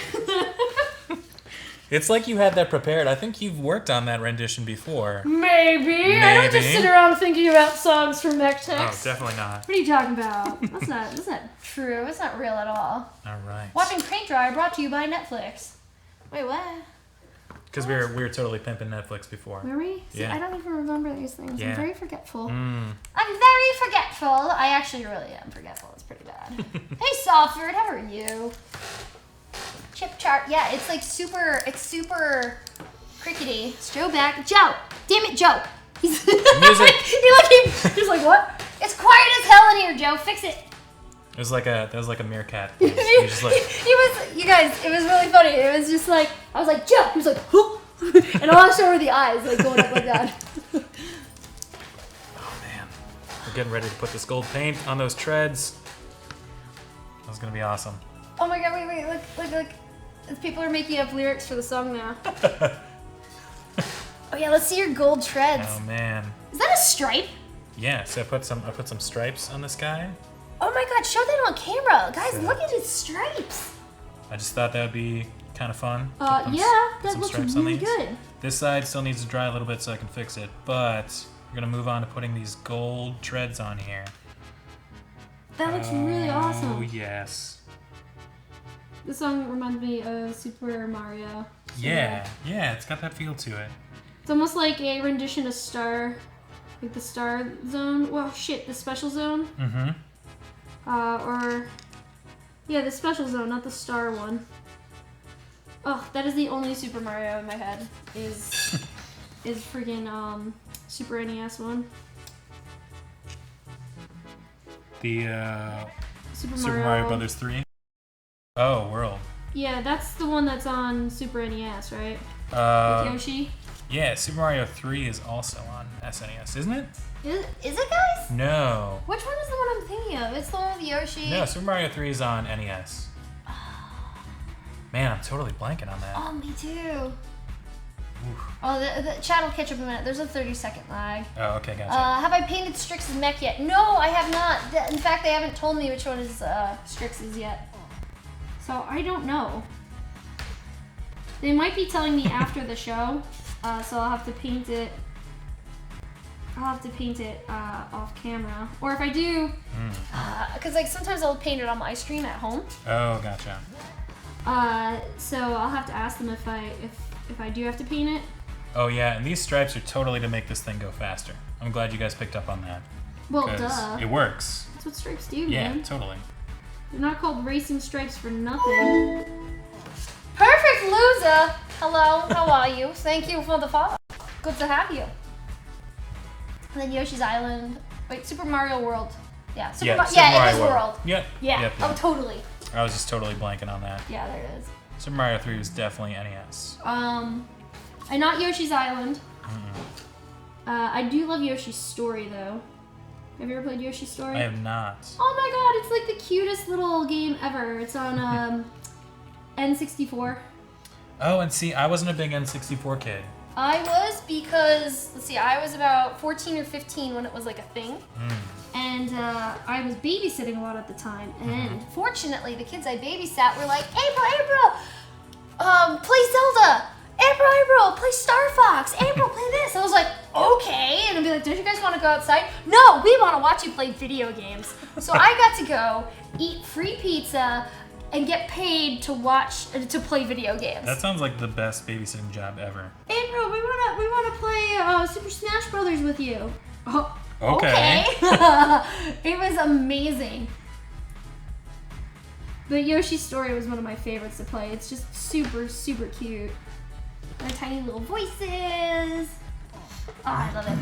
Speaker 2: It's like you had that prepared. I think you've worked on that rendition before.
Speaker 1: Maybe. I don't just
Speaker 2: Maybe.
Speaker 1: sit around thinking about songs from Mech
Speaker 2: Oh,
Speaker 1: Techs.
Speaker 2: definitely not.
Speaker 1: What are you talking about? That's not true. It's not real at all.
Speaker 2: All right.
Speaker 1: Watching Paint Dry brought to you by Netflix. Wait, what?
Speaker 2: Because we were totally pimping Netflix before.
Speaker 1: Were we? See,
Speaker 2: Yeah.
Speaker 1: I don't even remember these things.
Speaker 2: Yeah.
Speaker 1: I'm very forgetful.
Speaker 2: Mm.
Speaker 1: I'm very forgetful. I actually really am forgetful. It's pretty bad. Hey, Softword, how are you? Chip chart. Yeah, it's like super crickety. Is Joe back? Joe! Damn it, Joe! He's
Speaker 2: Music.
Speaker 1: he's like, what? It's quiet as hell in here, Joe. Fix it.
Speaker 2: That was like a meerkat. He was just like,
Speaker 1: You guys, it was really funny. It was just like, I was like, Joe! He was like, huh? And all I saw were the eyes, like, going up like that.
Speaker 2: oh man, we're getting ready to put this gold paint on those treads. That's gonna be awesome.
Speaker 1: Oh my god, wait, look. People are making up lyrics for the song now. Oh yeah, let's see your gold treads.
Speaker 2: Oh man.
Speaker 1: Is that a stripe?
Speaker 2: Yeah. So I put some stripes on this guy.
Speaker 1: Oh my god, show that on camera. Guys,
Speaker 2: So-
Speaker 1: look at his stripes.
Speaker 2: I just thought that would be kind of fun.
Speaker 1: Yeah,
Speaker 2: Put
Speaker 1: that
Speaker 2: some
Speaker 1: looks
Speaker 2: stripes on
Speaker 1: really
Speaker 2: these.
Speaker 1: good.
Speaker 2: This side still needs to dry a little bit so I can fix it, but we're gonna move on to putting these gold treads on here.
Speaker 1: That looks really
Speaker 2: Oh
Speaker 1: awesome.
Speaker 2: yes.
Speaker 1: This song reminds me of Super Mario.
Speaker 2: Yeah, it's got that feel to it.
Speaker 1: It's almost like a rendition of Star, like the Star Zone. Well, shit, the Special Zone.
Speaker 2: Mm-hmm.
Speaker 1: The Special Zone, not the Star one. Oh, that is the only Super Mario in my head. Is is freaking Super NES one.
Speaker 2: The
Speaker 1: Super
Speaker 2: Super Mario Brothers 3. Oh, World.
Speaker 1: Yeah, that's the one that's on Super NES, right? With Yoshi.
Speaker 2: Yeah, Super Mario 3 is also on SNES, isn't it?
Speaker 1: Is it, guys?
Speaker 2: No.
Speaker 1: Which one is the one I'm thinking of? It's the one with Yoshi.
Speaker 2: No, Super Mario 3 is on NES. Man, I'm totally blanking on that.
Speaker 1: Oh, me too.
Speaker 2: Oof.
Speaker 1: Oh, the chat will catch up in a minute. There's a 30-second lag.
Speaker 2: Oh, okay, gotcha.
Speaker 1: Have I painted Strix's mech yet? No, I have not. In fact, they haven't told me which one is Strix's yet. So I don't know. They might be telling me after the show, so I'll have to paint it. Off camera, or if I do, because like sometimes I'll paint it on my stream at home.
Speaker 2: Oh, gotcha.
Speaker 1: So I'll have to ask them if I do have to paint it.
Speaker 2: Oh yeah, and these stripes are totally to make this thing go faster. I'm glad you guys picked up on that.
Speaker 1: Well,
Speaker 2: 'cause
Speaker 1: duh.
Speaker 2: It works.
Speaker 1: That's what stripes do,
Speaker 2: Yeah,
Speaker 1: man.
Speaker 2: totally.
Speaker 1: They're not called racing stripes for nothing. Perfect loser. Hello, how are you? Thank you for the follow. Good to have you. And then Yoshi's Island. Wait, Super Mario World. Yeah, Super
Speaker 2: Super
Speaker 1: it
Speaker 2: Mario
Speaker 1: is World.
Speaker 2: Yep.
Speaker 1: Yeah.
Speaker 2: Yep,
Speaker 1: Oh,
Speaker 2: yep.
Speaker 1: totally.
Speaker 2: I was just totally blanking on that.
Speaker 1: Yeah, there it is.
Speaker 2: Super Mario 3 was definitely NES.
Speaker 1: And not Yoshi's Island. I do love Yoshi's Story though. Have you ever played Yoshi's Story?
Speaker 2: I have not.
Speaker 1: Oh my god, it's like the cutest little game ever. It's on N64.
Speaker 2: Oh, and see, I wasn't a big N64 kid.
Speaker 1: I was because, let's see, I was about 14 or 15 when it was like a thing. And I was babysitting a lot at the time. And fortunately, the kids I babysat were like, April, play Zelda. April, play Star Fox. April, play this. I was like, okay. And I'd be like, don't you guys want to go outside? No, we want to watch you play video games. So I got to go eat free pizza and get paid to play video games.
Speaker 2: That sounds like the best babysitting job ever.
Speaker 1: April, we wanna play Super Smash Brothers with you. Oh,
Speaker 2: Okay.
Speaker 1: It was amazing. But Yoshi's Story was one of my favorites to play. It's just super, super cute. Their tiny little voices. Oh, I love it.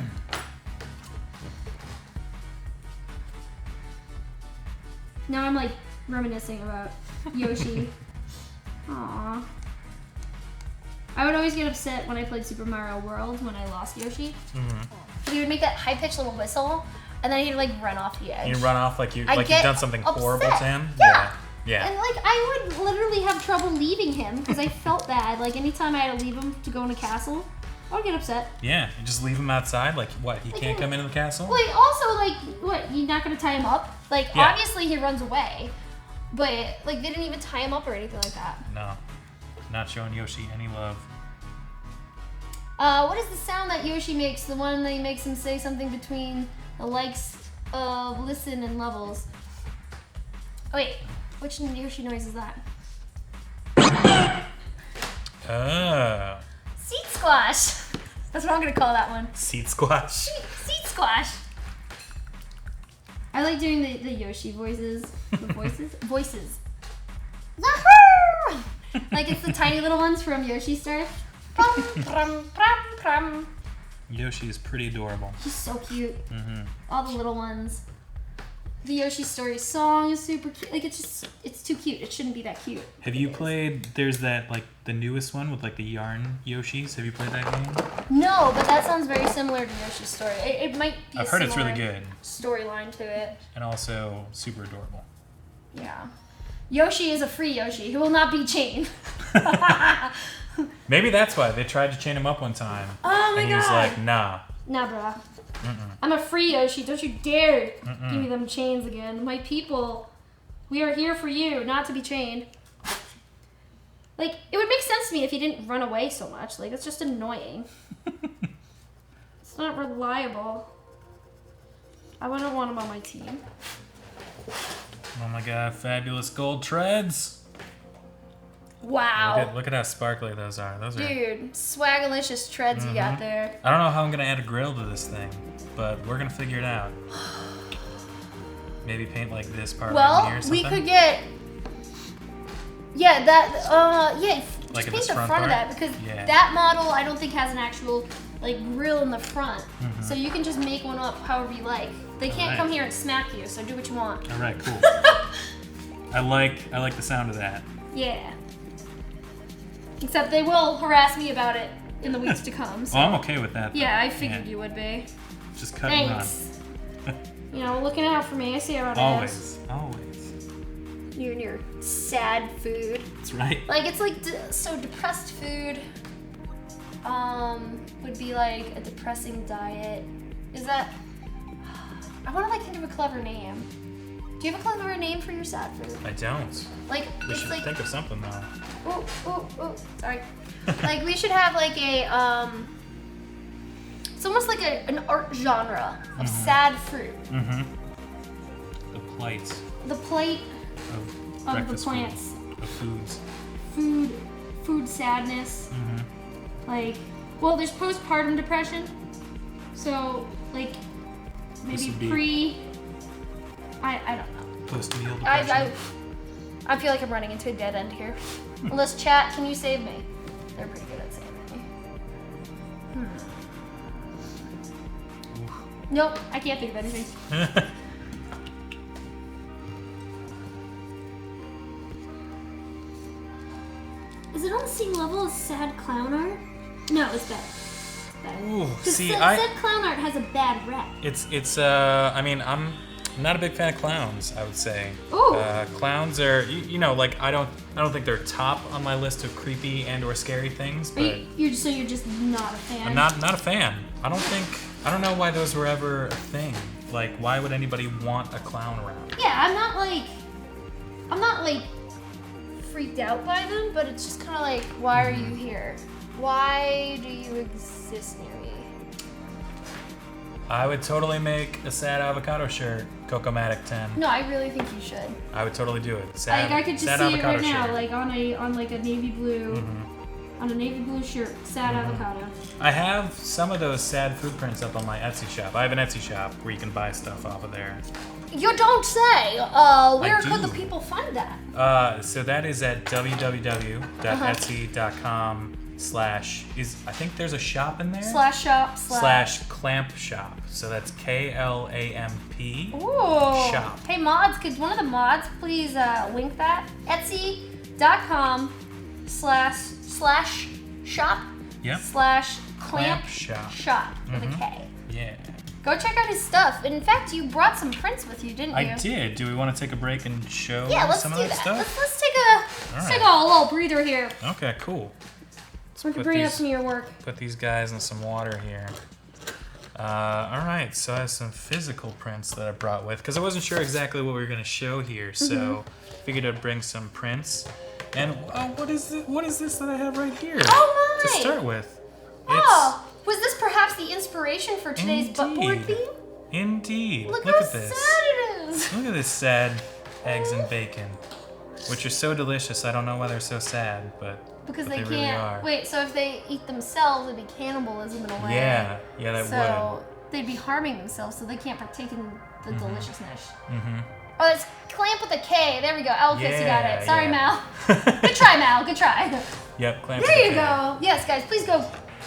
Speaker 1: Now I'm like reminiscing about Yoshi. Aww. I would always get upset when I played Super Mario World when I lost Yoshi. He would make that high-pitched little whistle, and then he'd like run off the edge.
Speaker 2: You run off like you've
Speaker 1: get
Speaker 2: done something horrible to him?
Speaker 1: Yeah.
Speaker 2: Yeah.
Speaker 1: And like I would literally have trouble leaving him because I felt bad. Like anytime I had to leave him to go in a castle, I would get upset.
Speaker 2: Yeah, you just leave him outside? Like, what, he can't come into the castle?
Speaker 1: Like also like, what, you're not gonna tie him up? Like
Speaker 2: Yeah.
Speaker 1: obviously he runs away, but like they didn't even tie him up or anything like that.
Speaker 2: No. Not showing Yoshi any love.
Speaker 1: What is the sound that Yoshi makes? The one that he makes him say something between the likes of listen and levels. Oh, wait, which Yoshi noise is that?
Speaker 2: Oh.
Speaker 1: Seat squash. That's what I'm gonna call that one.
Speaker 2: Seat squash.
Speaker 1: Seat squash. I like doing the Yoshi voices. The voices? Voices. Yahoo! Like it's the tiny little ones from Yoshi Star. Prum, prum, prum, prum.
Speaker 2: Yoshi is pretty adorable.
Speaker 1: He's so cute. All the little ones. The Yoshi Story song is super cute. Like it's too cute. It shouldn't be that cute.
Speaker 2: Have you played, there's that, like, the newest one with, like, the yarn Yoshis. Have you played that game?
Speaker 1: No, but that sounds very similar to Yoshi's Story. It might be
Speaker 2: I've heard it's really good.
Speaker 1: Storyline to it.
Speaker 2: And also super adorable.
Speaker 1: Yeah. Yoshi is a free Yoshi who will not be chained.
Speaker 2: Maybe that's why. They tried to chain him up one time.
Speaker 1: Oh my
Speaker 2: and he was
Speaker 1: God.
Speaker 2: like, nah.
Speaker 1: Nah, bruh. I'm a free Yoshi. Don't you dare give me them chains again. My people, we are here for you, not to be chained. Like, it would make sense to me if he didn't run away so much. Like, it's just annoying. It's not reliable. I wouldn't want him on my team.
Speaker 2: Oh my god, fabulous gold treads.
Speaker 1: Wow.
Speaker 2: Look at how sparkly those are. Those are.
Speaker 1: Dude, swagalicious treads you got there.
Speaker 2: I don't know how I'm gonna add a grill to this thing, but we're gonna figure it out. Maybe paint like this part right here or
Speaker 1: Well,
Speaker 2: something.
Speaker 1: we could get... Yeah, that,
Speaker 2: Like
Speaker 1: Just
Speaker 2: in
Speaker 1: paint
Speaker 2: this
Speaker 1: the
Speaker 2: front
Speaker 1: front of
Speaker 2: part?
Speaker 1: that because
Speaker 2: Yeah.
Speaker 1: that model I don't think has an actual like grill in the front.
Speaker 2: Mm-hmm.
Speaker 1: So you can just make one up however you like. They can't
Speaker 2: Alright.
Speaker 1: come here and smack you, so do what you want.
Speaker 2: All right, cool. I like the sound of that.
Speaker 1: Yeah. Except they will harass me about it in the weeks to come. So.
Speaker 2: Well, I'm okay with that.
Speaker 1: Yeah, I figured
Speaker 2: Yeah.
Speaker 1: you would be.
Speaker 2: Just cut and run.
Speaker 1: Thanks. You know, looking out for me. I see how it is.
Speaker 2: Always.
Speaker 1: You and your sad food.
Speaker 2: That's right.
Speaker 1: Like it's like so depressed food. Would be like a depressing diet. Is that? I want to like think of a clever name. Do you have a clever name for your sad food?
Speaker 2: I don't.
Speaker 1: Like
Speaker 2: We
Speaker 1: it's
Speaker 2: should
Speaker 1: like
Speaker 2: think of something though.
Speaker 1: oh, sorry. Like we should have like a it's almost like an art genre of sad fruit.
Speaker 2: Mm-hmm. The plight
Speaker 1: The plate
Speaker 2: of
Speaker 1: of the
Speaker 2: breakfast
Speaker 1: plants.
Speaker 2: food, of foods.
Speaker 1: Food sadness.
Speaker 2: Mm-hmm.
Speaker 1: Like, well, there's postpartum depression. So, like,
Speaker 2: This
Speaker 1: maybe
Speaker 2: would be-
Speaker 1: pre. I don't know.
Speaker 2: Post-meal depression.
Speaker 1: I feel like I'm running into a dead end here. Unless chat, can you save me? They're pretty good at saving me. Nope, I can't think of anything. Is it on the same level as sad clown art? No, it's better. It's better.
Speaker 2: Ooh,
Speaker 1: 'Cause
Speaker 2: see,
Speaker 1: sad clown art has a bad rep.
Speaker 2: It's I mean, I'm not a big fan of clowns, I would say.
Speaker 1: Ooh.
Speaker 2: Clowns are you know, like I don't think they're top on my list of creepy and or scary things,
Speaker 1: Are
Speaker 2: but
Speaker 1: you're just not a fan?
Speaker 2: I'm not a fan. I don't know why those were ever a thing. Like why would anybody want a clown around?
Speaker 1: Yeah, I'm not like freaked out by them, but it's just kind of like, why are you here? Why do you exist near me?
Speaker 2: I would totally make a sad avocado shirt, Cocomatic 10.
Speaker 1: No, I really think you should.
Speaker 2: I would totally do it. Sad,
Speaker 1: Like I could just
Speaker 2: sad
Speaker 1: see it
Speaker 2: avocado
Speaker 1: right now,
Speaker 2: shirt.
Speaker 1: like on like a navy blue, on a navy blue shirt, sad avocado.
Speaker 2: I have some of those sad food prints up on my Etsy shop. I have an Etsy shop where you can buy stuff off of there.
Speaker 1: You don't say. Where
Speaker 2: do.
Speaker 1: could the people find that?
Speaker 2: So that is at www.etsy.com/ I think there's a shop in there?
Speaker 1: /shop/
Speaker 2: Clamp shop. So that's KLAMP.
Speaker 1: Ooh.
Speaker 2: Shop.
Speaker 1: Hey mods, could one of the mods please link that? Etsy.com/ shop
Speaker 2: Yep.
Speaker 1: / clamp
Speaker 2: Clamp shop.
Speaker 1: shop with a K.
Speaker 2: Yeah.
Speaker 1: Go check out his stuff. In fact, you brought some prints with you, didn't you?
Speaker 2: I did. Do we want to take a break and show
Speaker 1: Yeah, let's
Speaker 2: some
Speaker 1: do
Speaker 2: of that
Speaker 1: that.
Speaker 2: stuff?
Speaker 1: Let's take
Speaker 2: right.
Speaker 1: a little breather here.
Speaker 2: Okay, cool.
Speaker 1: So we can
Speaker 2: Put
Speaker 1: bring up
Speaker 2: these-
Speaker 1: some of your work.
Speaker 2: Put these guys in some water here. All right, so I have some physical prints that I brought with because I wasn't sure exactly what we were going to show here, so figured I'd bring some prints. And what is this that I have right here?
Speaker 1: Oh my!
Speaker 2: To start with.
Speaker 1: Oh, was this perhaps the inspiration for today's butt board
Speaker 2: Indeed.
Speaker 1: theme?
Speaker 2: Indeed.
Speaker 1: Look
Speaker 2: Look
Speaker 1: how
Speaker 2: at this.
Speaker 1: sad it is.
Speaker 2: Look at this sad eggs and bacon, which are so delicious. I don't know why they're so sad, but
Speaker 1: Because
Speaker 2: but
Speaker 1: they
Speaker 2: really
Speaker 1: can't.
Speaker 2: are.
Speaker 1: Wait, so if they eat themselves, it'd be cannibalism in a way.
Speaker 2: Yeah, that
Speaker 1: So they'd be harming themselves, so they can't partake in the
Speaker 2: Mm-hmm.
Speaker 1: deliciousness. Oh, it's clamp with a K. There we go. Elvis, you got
Speaker 2: Yeah,
Speaker 1: it. Sorry,
Speaker 2: yeah.
Speaker 1: Mal. Good try, Mal. Good try.
Speaker 2: would. Yep, clamp.
Speaker 1: There
Speaker 2: with a
Speaker 1: you
Speaker 2: K.
Speaker 1: go. Yes, guys, please go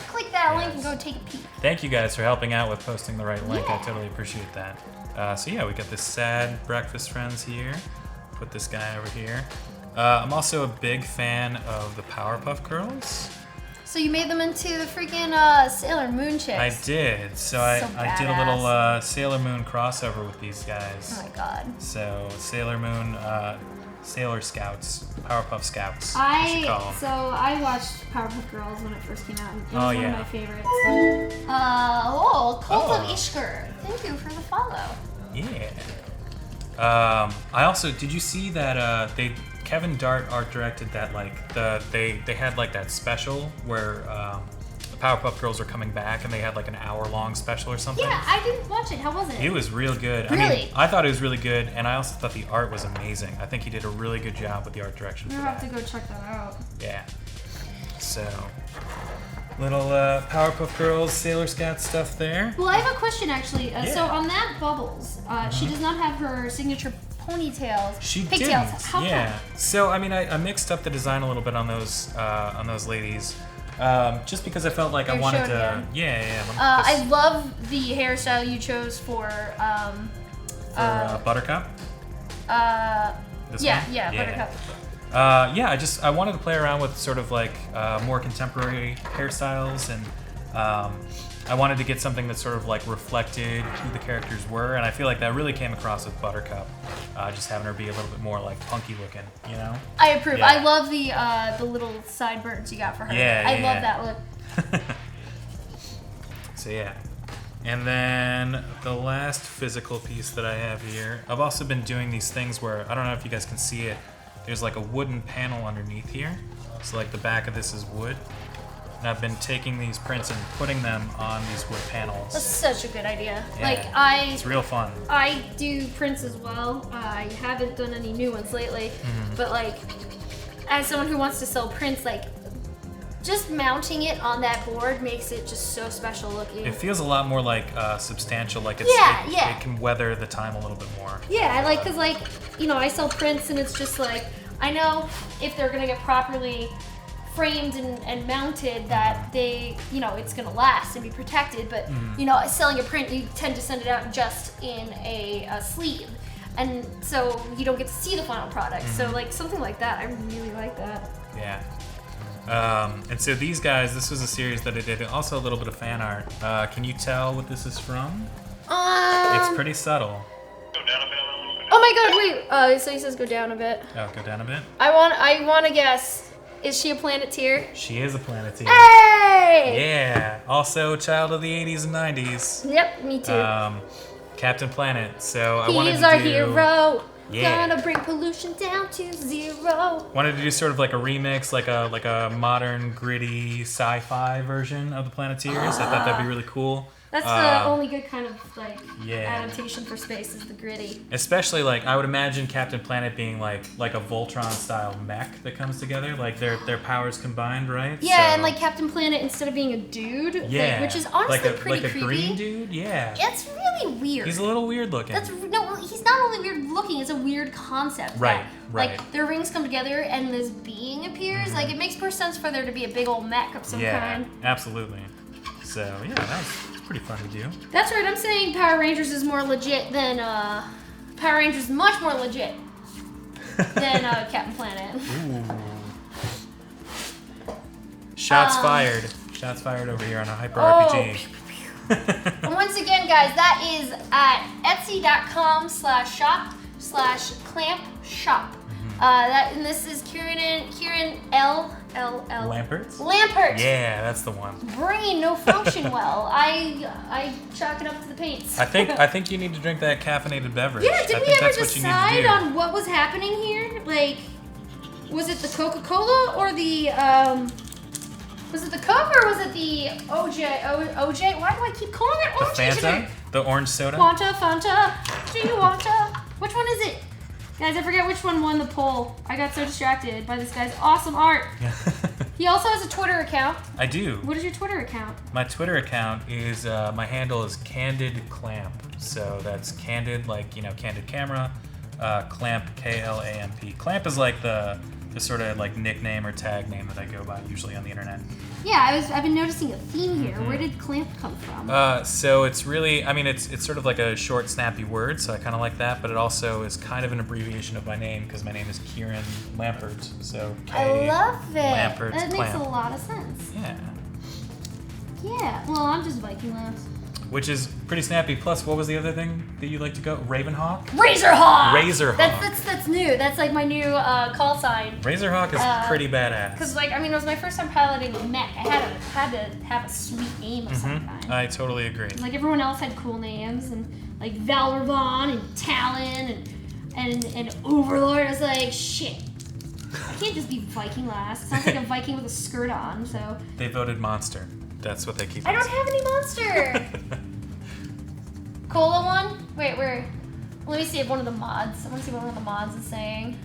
Speaker 1: click that link and
Speaker 2: Yes.
Speaker 1: go take a peek.
Speaker 2: Thank you guys for helping out with posting the right link. I
Speaker 1: Yeah.
Speaker 2: totally appreciate that. So yeah, we got this sad breakfast friends here. Put this guy over here. I'm also a big fan of the Powerpuff Girls.
Speaker 1: So you made them into the freaking Sailor Moon chicks.
Speaker 2: I did. So
Speaker 1: So
Speaker 2: I did a little
Speaker 1: badass.
Speaker 2: Sailor Moon crossover with these guys.
Speaker 1: Oh my god.
Speaker 2: So Sailor Moon, Sailor Scouts, Powerpuff Scouts. you should call 'em.
Speaker 1: So I watched Powerpuff Girls when it first came out, and it was
Speaker 2: Oh,
Speaker 1: one
Speaker 2: yeah.
Speaker 1: of my favorites. Cult of
Speaker 2: Oh.
Speaker 1: Ishkur. Thank you for the follow.
Speaker 2: Yeah. I also did you see that Kevin Dart art directed that they had like that special where the Powerpuff Girls are coming back and they had like an hour-long special or something.
Speaker 1: Yeah, I didn't watch it. How was it?
Speaker 2: It was real good. I
Speaker 1: Really?
Speaker 2: mean, I thought it was really good, and I also thought the art was amazing. I think he did a really good job with the art direction for
Speaker 1: I'll
Speaker 2: that.
Speaker 1: have to go check that out.
Speaker 2: Yeah. So, little Powerpuff Girls, Sailor Scout stuff there.
Speaker 1: Well, I have a question actually. So
Speaker 2: Yeah.
Speaker 1: on that Bubbles, she does not have her signature ponytails.
Speaker 2: She
Speaker 1: pigtails.
Speaker 2: didn't.
Speaker 1: How
Speaker 2: Yeah.
Speaker 1: come?
Speaker 2: So I mean, I mixed up the design a little bit on those ladies, just because I felt like I
Speaker 1: Here,
Speaker 2: wanted
Speaker 1: show it
Speaker 2: to.
Speaker 1: again.
Speaker 2: Yeah.
Speaker 1: I love the hairstyle you chose for.
Speaker 2: Buttercup. This
Speaker 1: Yeah,
Speaker 2: one?
Speaker 1: yeah, Buttercup.
Speaker 2: I wanted to play around with sort of like more contemporary hairstyles, and I wanted to get something that sort of like reflected who the characters were, and I feel like that really came across with Buttercup, just having her be a little bit more like punky looking, you know?
Speaker 1: I approve.
Speaker 2: Yeah.
Speaker 1: I love the little sideburns you got for her.
Speaker 2: Yeah,
Speaker 1: I
Speaker 2: yeah,
Speaker 1: love
Speaker 2: yeah.
Speaker 1: that look.
Speaker 2: So yeah. And then the last physical piece that I have here, I've also been doing these things where, I don't know if you guys can see it, there's like a wooden panel underneath here. So like the back of this is wood. And I've been taking these prints and putting them on these wood panels.
Speaker 1: That's such a good idea.
Speaker 2: Yeah, it's real fun.
Speaker 1: I do prints as well. I haven't done any new ones lately, but like, as someone who wants to sell prints, like, just mounting it on that board makes it just so special looking.
Speaker 2: It feels a lot more like substantial, like it can weather the time a little bit more.
Speaker 1: Yeah, I like, cause like, you know, I sell prints and it's just like, I know if they're gonna get properly framed and mounted that they, you know, it's gonna last and be protected, but you know, selling a print, you tend to send it out just in a sleeve. And so you don't get to see the final product. So like something like that, I really like that.
Speaker 2: Yeah. And so these guys, this was a series that I did, also a little bit of fan art. Can you tell what this is from? It's pretty subtle.
Speaker 4: Go down a bit on that one.
Speaker 1: Oh my god, wait. So he says go down a bit.
Speaker 2: Oh, go down a bit.
Speaker 1: I want to guess. Is she a Planeteer?
Speaker 2: She is a Planeteer.
Speaker 1: Hey!
Speaker 2: Yeah. Also, child of the 80s and 90s.
Speaker 1: Yep, me too.
Speaker 2: Captain Planet. So I wanted
Speaker 1: He's
Speaker 2: to
Speaker 1: our
Speaker 2: do,
Speaker 1: hero.
Speaker 2: Yeah.
Speaker 1: Gonna bring pollution down to 0.
Speaker 2: Wanted to do sort of like a remix, like a modern, gritty sci-fi version of the Planeteers. I thought that'd be really cool.
Speaker 1: That's the only good kind of like
Speaker 2: Yeah.
Speaker 1: adaptation for space is the gritty.
Speaker 2: Especially like I would imagine Captain Planet being like a Voltron style mech that comes together, like their powers combined, right?
Speaker 1: Yeah,
Speaker 2: So-
Speaker 1: and like Captain Planet instead of being a dude,
Speaker 2: yeah,
Speaker 1: like, which is honestly
Speaker 2: like
Speaker 1: pretty
Speaker 2: a
Speaker 1: creepy.
Speaker 2: green dude, yeah.
Speaker 1: It's really weird.
Speaker 2: He's a little weird looking.
Speaker 1: No, he's not only weird looking; it's a weird concept.
Speaker 2: Right,
Speaker 1: that,
Speaker 2: right.
Speaker 1: Like their rings come together and this being appears. Like it makes more sense for there to be a big old mech of some kind.
Speaker 2: Absolutely. So yeah, that's pretty fun to do.
Speaker 1: That's right. I'm saying Power Rangers is more legit than Power Rangers is much more legit than Captain Planet.
Speaker 2: Ooh. Shots fired. Shots fired over here on a hyper RPG.
Speaker 1: And once again, guys, that is at etsy.com/shop/clampshop. And this is Kieran
Speaker 2: Lampert?
Speaker 1: Lampert.
Speaker 2: Yeah, that's the one.
Speaker 1: Brain no function well. I chalk it up to the paints.
Speaker 2: I think you need to drink that caffeinated beverage.
Speaker 1: Yeah, did
Speaker 2: I
Speaker 1: we
Speaker 2: think
Speaker 1: ever
Speaker 2: that's what you need to
Speaker 1: decide
Speaker 2: do.
Speaker 1: on what was happening here? Like, was it the Coca-Cola or the was it the Coke or was it the OJ? OJ? Why do I keep calling it
Speaker 2: The
Speaker 1: OJ today?
Speaker 2: Fanta? The orange soda?
Speaker 1: Fanta. Do you wanta? Which one is it? Guys, I forget which one won the poll. I got so distracted by this guy's awesome art. He also has a Twitter account.
Speaker 2: I do.
Speaker 1: What is your Twitter account?
Speaker 2: My Twitter account is, my handle is Candid Clamp. So that's Candid, like, you know, Candid Camera, Clamp, K-L-A-M-P. Clamp is like the sort of like nickname or tag name that I go by usually on the internet.
Speaker 1: Yeah, I've been noticing a theme here. Where did Clamp come from?
Speaker 2: So it's really, I mean, it's sort of like a short, snappy word, so I kind of like that, but it also is kind of an abbreviation of my name because my name is Kieran Lampert. So
Speaker 1: I love it.
Speaker 2: Lampert,
Speaker 1: That makes
Speaker 2: Clamp.
Speaker 1: a lot of sense.
Speaker 2: Yeah.
Speaker 1: Yeah, well, I'm just Viking laughs.
Speaker 2: Which is pretty snappy. Plus, what was the other thing that you like to go? Ravenhawk?
Speaker 1: Razorhawk!
Speaker 2: Razorhawk.
Speaker 1: That's new. That's like my new call sign.
Speaker 2: Razorhawk is pretty badass.
Speaker 1: Because, like, I mean, it was my first time piloting a mech. I had to have a sweet name of some kind.
Speaker 2: I totally agree.
Speaker 1: Like, everyone else had cool names, and, like, Valorvon and Talon and Overlord. I was like, shit. I can't just be Viking last. It sounds like a Viking with a skirt on, so.
Speaker 2: They voted monster. That's what they keep
Speaker 1: I don't
Speaker 2: saying.
Speaker 1: have any monster. Cola one? Wait, where? Let me see if one of the mods. I want to see what one of the mods is saying.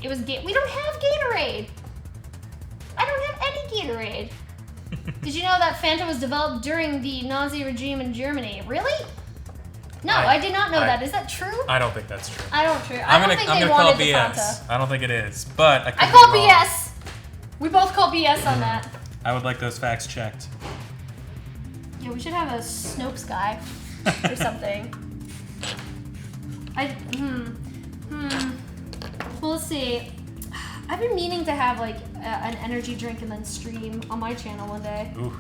Speaker 1: It was we don't have Gatorade. I don't have any Gatorade. Did you know that Fanta was developed during the Nazi regime in Germany? Really? No, I did not know that. Is that true?
Speaker 2: I don't think that's true.
Speaker 1: I don't think
Speaker 2: I'm
Speaker 1: they
Speaker 2: gonna call
Speaker 1: wanted the
Speaker 2: BS.
Speaker 1: Fanta.
Speaker 2: I don't think it is, but I could
Speaker 1: I
Speaker 2: be
Speaker 1: call
Speaker 2: wrong.
Speaker 1: BS. We both call BS on that.
Speaker 2: I would like those facts checked.
Speaker 1: Yeah, we should have a Snopes guy or something. Well, let's see. I've been meaning to have like an energy drink and then stream on my channel one day.
Speaker 2: Ooh.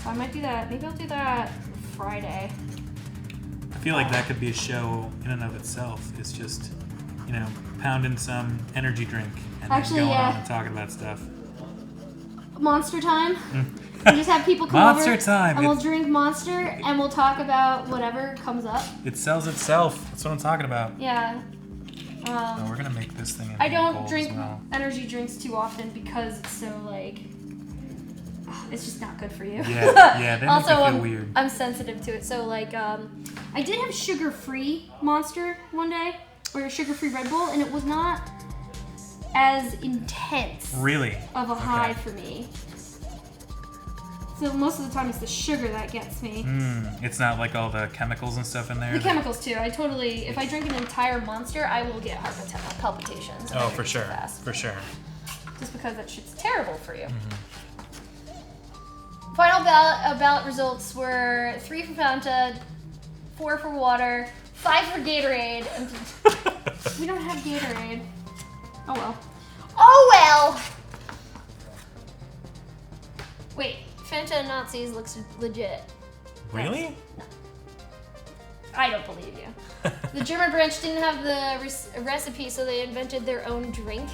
Speaker 1: So I might do that. Maybe I'll do that Friday.
Speaker 2: I feel like that could be a show in and of itself. It's just, pounding some energy drink and then going on and talking about stuff.
Speaker 1: Monster time. And just have people come
Speaker 2: Monster
Speaker 1: over
Speaker 2: time.
Speaker 1: and we'll drink Monster and we'll talk about whatever comes up.
Speaker 2: It sells itself. That's what I'm talking about.
Speaker 1: Yeah.
Speaker 2: Oh, we're gonna make this thing.
Speaker 1: I don't
Speaker 2: bowls
Speaker 1: drink
Speaker 2: as well.
Speaker 1: energy drinks too often because it's so like it's just not good for you.
Speaker 2: Yeah, they
Speaker 1: also,
Speaker 2: make you feel weird.
Speaker 1: I'm sensitive to it. So like I did have sugar-free Monster one day or a sugar-free Red Bull and it was not as intense
Speaker 2: Really?
Speaker 1: of a high for me. So most of the time it's the sugar that gets me.
Speaker 2: It's not like all the chemicals and stuff in there?
Speaker 1: The chemicals too. If I drink an entire Monster, I will get heart palpitations.
Speaker 2: Oh, for sure.
Speaker 1: Fast.
Speaker 2: For sure.
Speaker 1: Just because that shit's terrible for you. Final ballot results were 3 for Fanta, 4 for water, 5 for Gatorade. We don't have Gatorade. Oh well. Oh well! Wait, Fanta and Nazis looks legit.
Speaker 2: Really?
Speaker 1: No. I don't believe you. The German branch didn't have the recipe, so they invented their own drink.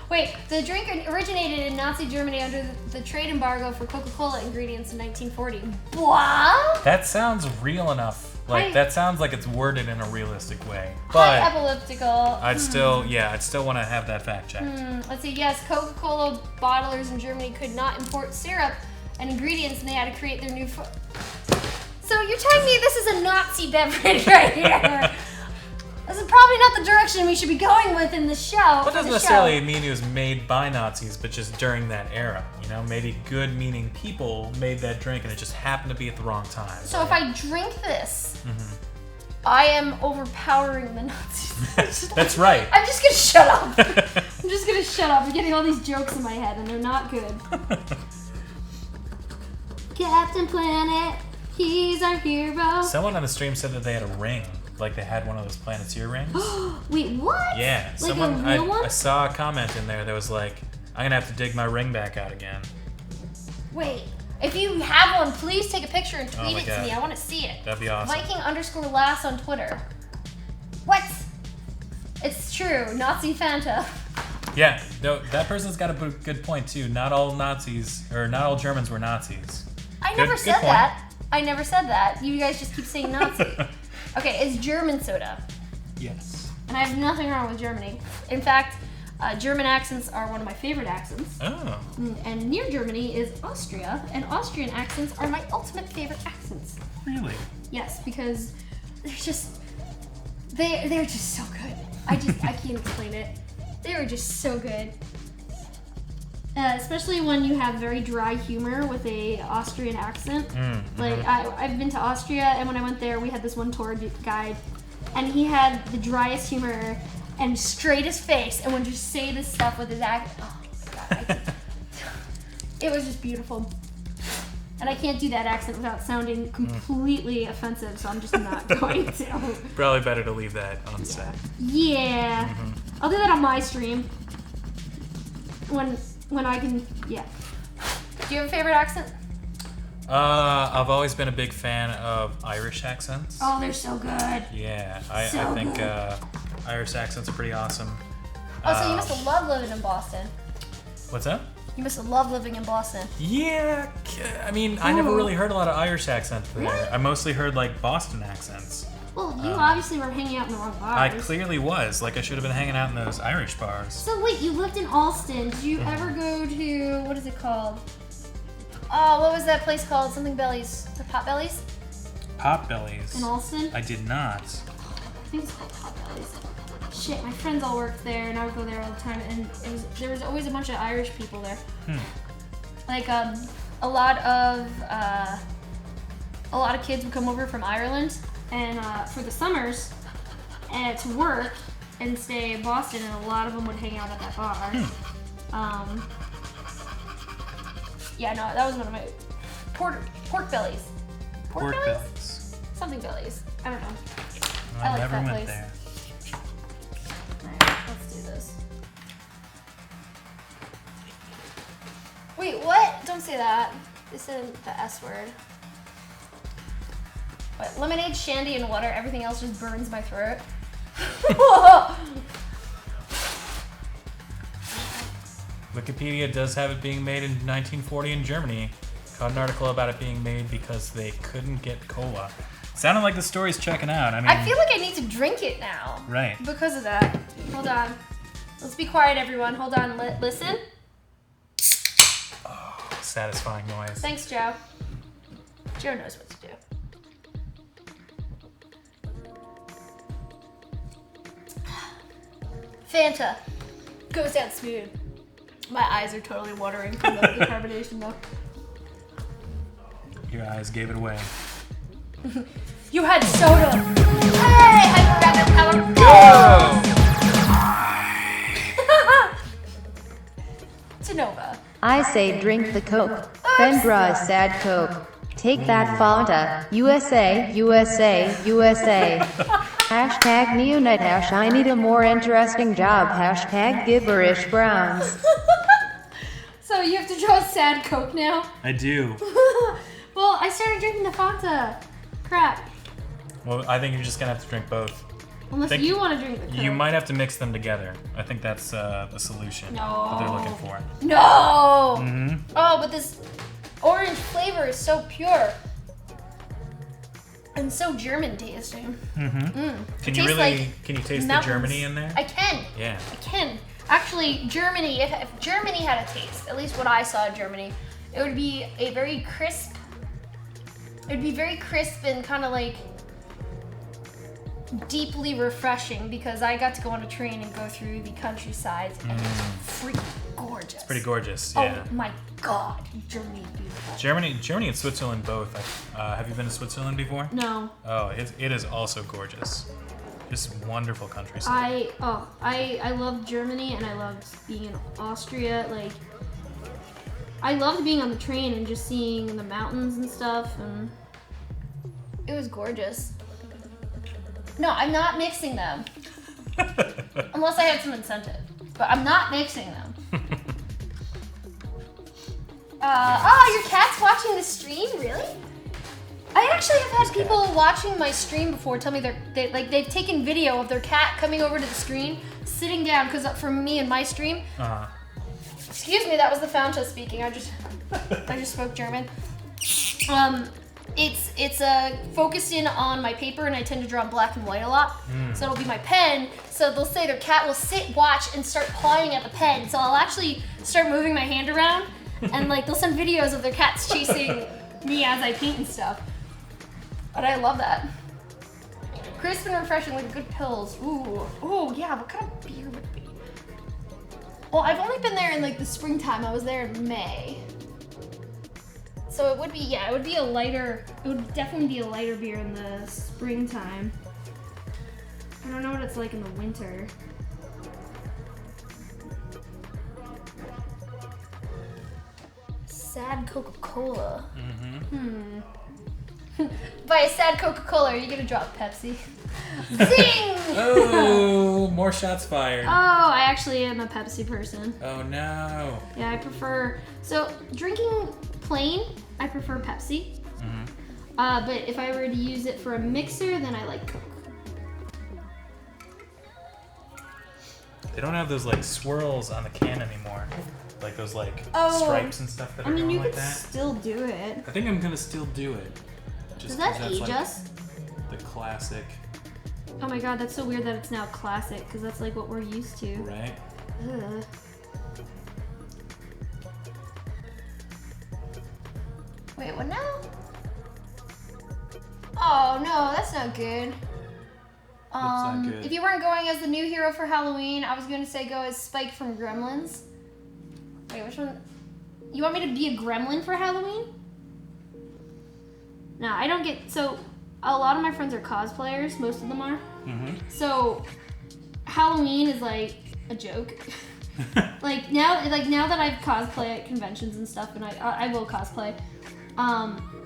Speaker 1: Wait, the drink originated in Nazi Germany under the trade embargo for Coca-Cola ingredients in 1940. What?
Speaker 2: That sounds real enough. That sounds like it's worded in a realistic way.
Speaker 1: High
Speaker 2: But
Speaker 1: epileptical.
Speaker 2: I'd still want to have that fact checked.
Speaker 1: Let's see. Yes, Coca-Cola bottlers in Germany could not import syrup and ingredients, and they had to create their new. So you're telling me this is a Nazi beverage right here? This is probably not the direction we should be going with in the show.
Speaker 2: That doesn't necessarily mean it was made by Nazis, but just during that era. Maybe good-meaning people made that drink, and it just happened to be at the wrong time.
Speaker 1: So if I drink this, I am overpowering the Nazis.
Speaker 2: That's right.
Speaker 1: I'm just gonna shut up. I'm getting all these jokes in my head, and they're not good. Captain Planet, he's our hero.
Speaker 2: Someone on the stream said that they had a ring. Like they had one of those Planeteer rings.
Speaker 1: Wait, what?
Speaker 2: Yeah.
Speaker 1: Like a real one?
Speaker 2: I saw a comment in there that was like, I'm gonna have to dig my ring back out again.
Speaker 1: Wait, if you have one, please take a picture and tweet
Speaker 2: my
Speaker 1: it
Speaker 2: God.
Speaker 1: to me. I want to see it.
Speaker 2: That'd be awesome.
Speaker 1: Viking_Lass on Twitter. What? It's true. Nazi Fanta.
Speaker 2: Yeah. No, that person's got a good point too. Not all Germans were Nazis.
Speaker 1: I never said that. I never said that. You guys just keep saying Nazi. Okay, it's German soda.
Speaker 2: Yes.
Speaker 1: And I have nothing wrong with Germany. In fact, German accents are one of my favorite accents.
Speaker 2: Oh.
Speaker 1: And near Germany is Austria, and Austrian accents are my ultimate favorite accents.
Speaker 2: Really?
Speaker 1: Yes, because they're just so good. I can't explain it. They are just so good. Especially when you have very dry humor with a Austrian accent. Like I've been to Austria, and when I went there, we had this one tour guide, and he had the driest humor and straightest face, and would just say this stuff with his accent. Oh my god! It was just beautiful. And I can't do that accent without sounding completely offensive, so I'm just not going to.
Speaker 2: Probably better to leave that on set.
Speaker 1: Yeah. I'll do that on my stream. When I can, yeah. Do you have a favorite accent?
Speaker 2: I've always been a big fan of Irish accents.
Speaker 1: Oh, they're so good.
Speaker 2: Yeah, I think Irish accents are pretty awesome.
Speaker 1: Oh, so you must have loved living in Boston.
Speaker 2: What's that?
Speaker 1: You must have loved living in Boston.
Speaker 2: Yeah, I mean, I never really heard a lot of Irish accents there.
Speaker 1: Really?
Speaker 2: I mostly heard like Boston accents.
Speaker 1: Well, you obviously were hanging out in the wrong bars.
Speaker 2: I clearly was. Like, I should have been hanging out in those Irish bars.
Speaker 1: So wait, you lived in Alston. Did you ever go to, what is it called? Oh, what was that place called? Something Bellies. The Pot Bellies?
Speaker 2: Pot Bellies.
Speaker 1: In Alston?
Speaker 2: I did not.
Speaker 1: I think it's called Pot Bellies. Shit, my friends all worked there, and I would go there all the time, and there was always a bunch of Irish people there. Like, a lot of, a lot of kids would come over from Ireland and for the summers and to work and stay in Boston, and a lot of them would hang out at that bar. Yeah, no, that was one of my pork bellies.
Speaker 2: Pork bellies.
Speaker 1: Something bellies. I don't know.
Speaker 2: I
Speaker 1: like
Speaker 2: never
Speaker 1: that
Speaker 2: went
Speaker 1: place.
Speaker 2: there.
Speaker 1: Alright, let's do this. Wait, what? Don't say that. This isn't the S word. What? Lemonade, shandy, and water. Everything else just burns my throat.
Speaker 2: Wikipedia does have it being made in 1940 in Germany. Caught an article about it being made because they couldn't get cola. Sounded like the story's checking out. I mean,
Speaker 1: I feel like I need to drink it now.
Speaker 2: Right.
Speaker 1: Because of that. Hold on. Let's be quiet, everyone. Hold on. Listen.
Speaker 2: Oh, satisfying noise.
Speaker 1: Thanks, Joe. Joe knows what to do. Fanta. Goes down smooth. My eyes are totally watering from the carbonation, though.
Speaker 2: Your eyes gave it away.
Speaker 1: You had soda. Hey, hyper power. Genova.
Speaker 3: I say drink the Coke. Fendra is sad Coke. Take that Fanta. USA, USA, USA. Hashtag neonite hash I need a more interesting job. Hashtag gibberish browns.
Speaker 1: So you have to draw a sad Coke now?
Speaker 2: I do.
Speaker 1: Well, I started drinking the Fanta. Crap.
Speaker 2: Well, I think you're just gonna have to drink both.
Speaker 1: Unless you want to drink the Coke.
Speaker 2: You might have to mix them together. I think that's the solution that they're looking for.
Speaker 1: No!
Speaker 2: Mm-hmm.
Speaker 1: Oh, but this orange flavor is so pure. And so German tasting.
Speaker 2: Mm-hmm. Can
Speaker 1: It
Speaker 2: you
Speaker 1: tastes
Speaker 2: really,
Speaker 1: like
Speaker 2: can you taste
Speaker 1: mountains.
Speaker 2: the Germany in there?
Speaker 1: I can.
Speaker 2: Yeah.
Speaker 1: I can. Actually, Germany, if Germany had a taste, at least what I saw in Germany, it would be a very crisp, and kind of like deeply refreshing, because I got to go on a train and go through the countryside, and it's freaking gorgeous.
Speaker 2: It's pretty gorgeous, yeah.
Speaker 1: Oh my god, Germany is beautiful.
Speaker 2: Germany and Switzerland both. Have you been to Switzerland before?
Speaker 1: No.
Speaker 2: Oh, it is also gorgeous. Just wonderful countryside.
Speaker 1: I loved Germany, and I loved being in Austria. Like, I loved being on the train and just seeing the mountains and stuff, and it was gorgeous. No, I'm not mixing them. Unless I had some incentive. But I'm not mixing them. Your cat's watching the stream? Really? I actually have had people watching my stream before tell me they've taken video of their cat coming over to the screen, sitting down, because for me and my stream. Excuse me, that was the Fanta speaking. I just spoke German. It's focused in on my paper, and I tend to draw black and white a lot. So it'll be my pen. So they'll say their cat will sit, watch, and start pawing at the pen. So I'll actually start moving my hand around, and like they'll send videos of their cats chasing me as I paint and stuff. But I love that. Crisp and refreshing, like good pills. Ooh, yeah. What kind of beer would it be? Well, I've only been there in like the springtime. I was there in May. So it would be it would definitely be a lighter beer in the springtime. I don't know what it's like in the winter. Sad Coca-Cola. By a sad Coca-Cola, are you gonna drop Pepsi? Zing!
Speaker 2: Oh, more shots fired.
Speaker 1: Oh, I actually am a Pepsi person.
Speaker 2: Oh no.
Speaker 1: Yeah, I prefer, so drinking plain, I prefer Pepsi. But if I were to use it for a mixer, then I like Coke.
Speaker 2: They don't have those like swirls on the can anymore. Like those like stripes and stuff that are going like that.
Speaker 1: I mean, you could still do it.
Speaker 2: I think I'm gonna still do it.
Speaker 1: Does
Speaker 2: Just
Speaker 1: that
Speaker 2: 'cause
Speaker 1: age
Speaker 2: like
Speaker 1: us?
Speaker 2: The classic,
Speaker 1: Oh my god, that's so weird that it's now classic, because that's like what we're used to.
Speaker 2: right?
Speaker 1: Ugh. Wait, what now? Oh no, that's not good.
Speaker 2: not good?
Speaker 1: If you weren't going as the new hero for Halloween, I was going to say go as Spike from Gremlins. Wait, which one? You want me to be a gremlin for Halloween? No, I don't get. So, a lot of my friends are cosplayers. Most of them are.
Speaker 2: Mm-hmm.
Speaker 1: So, Halloween is like a joke. like now that I've cosplay at conventions and stuff, and I will cosplay.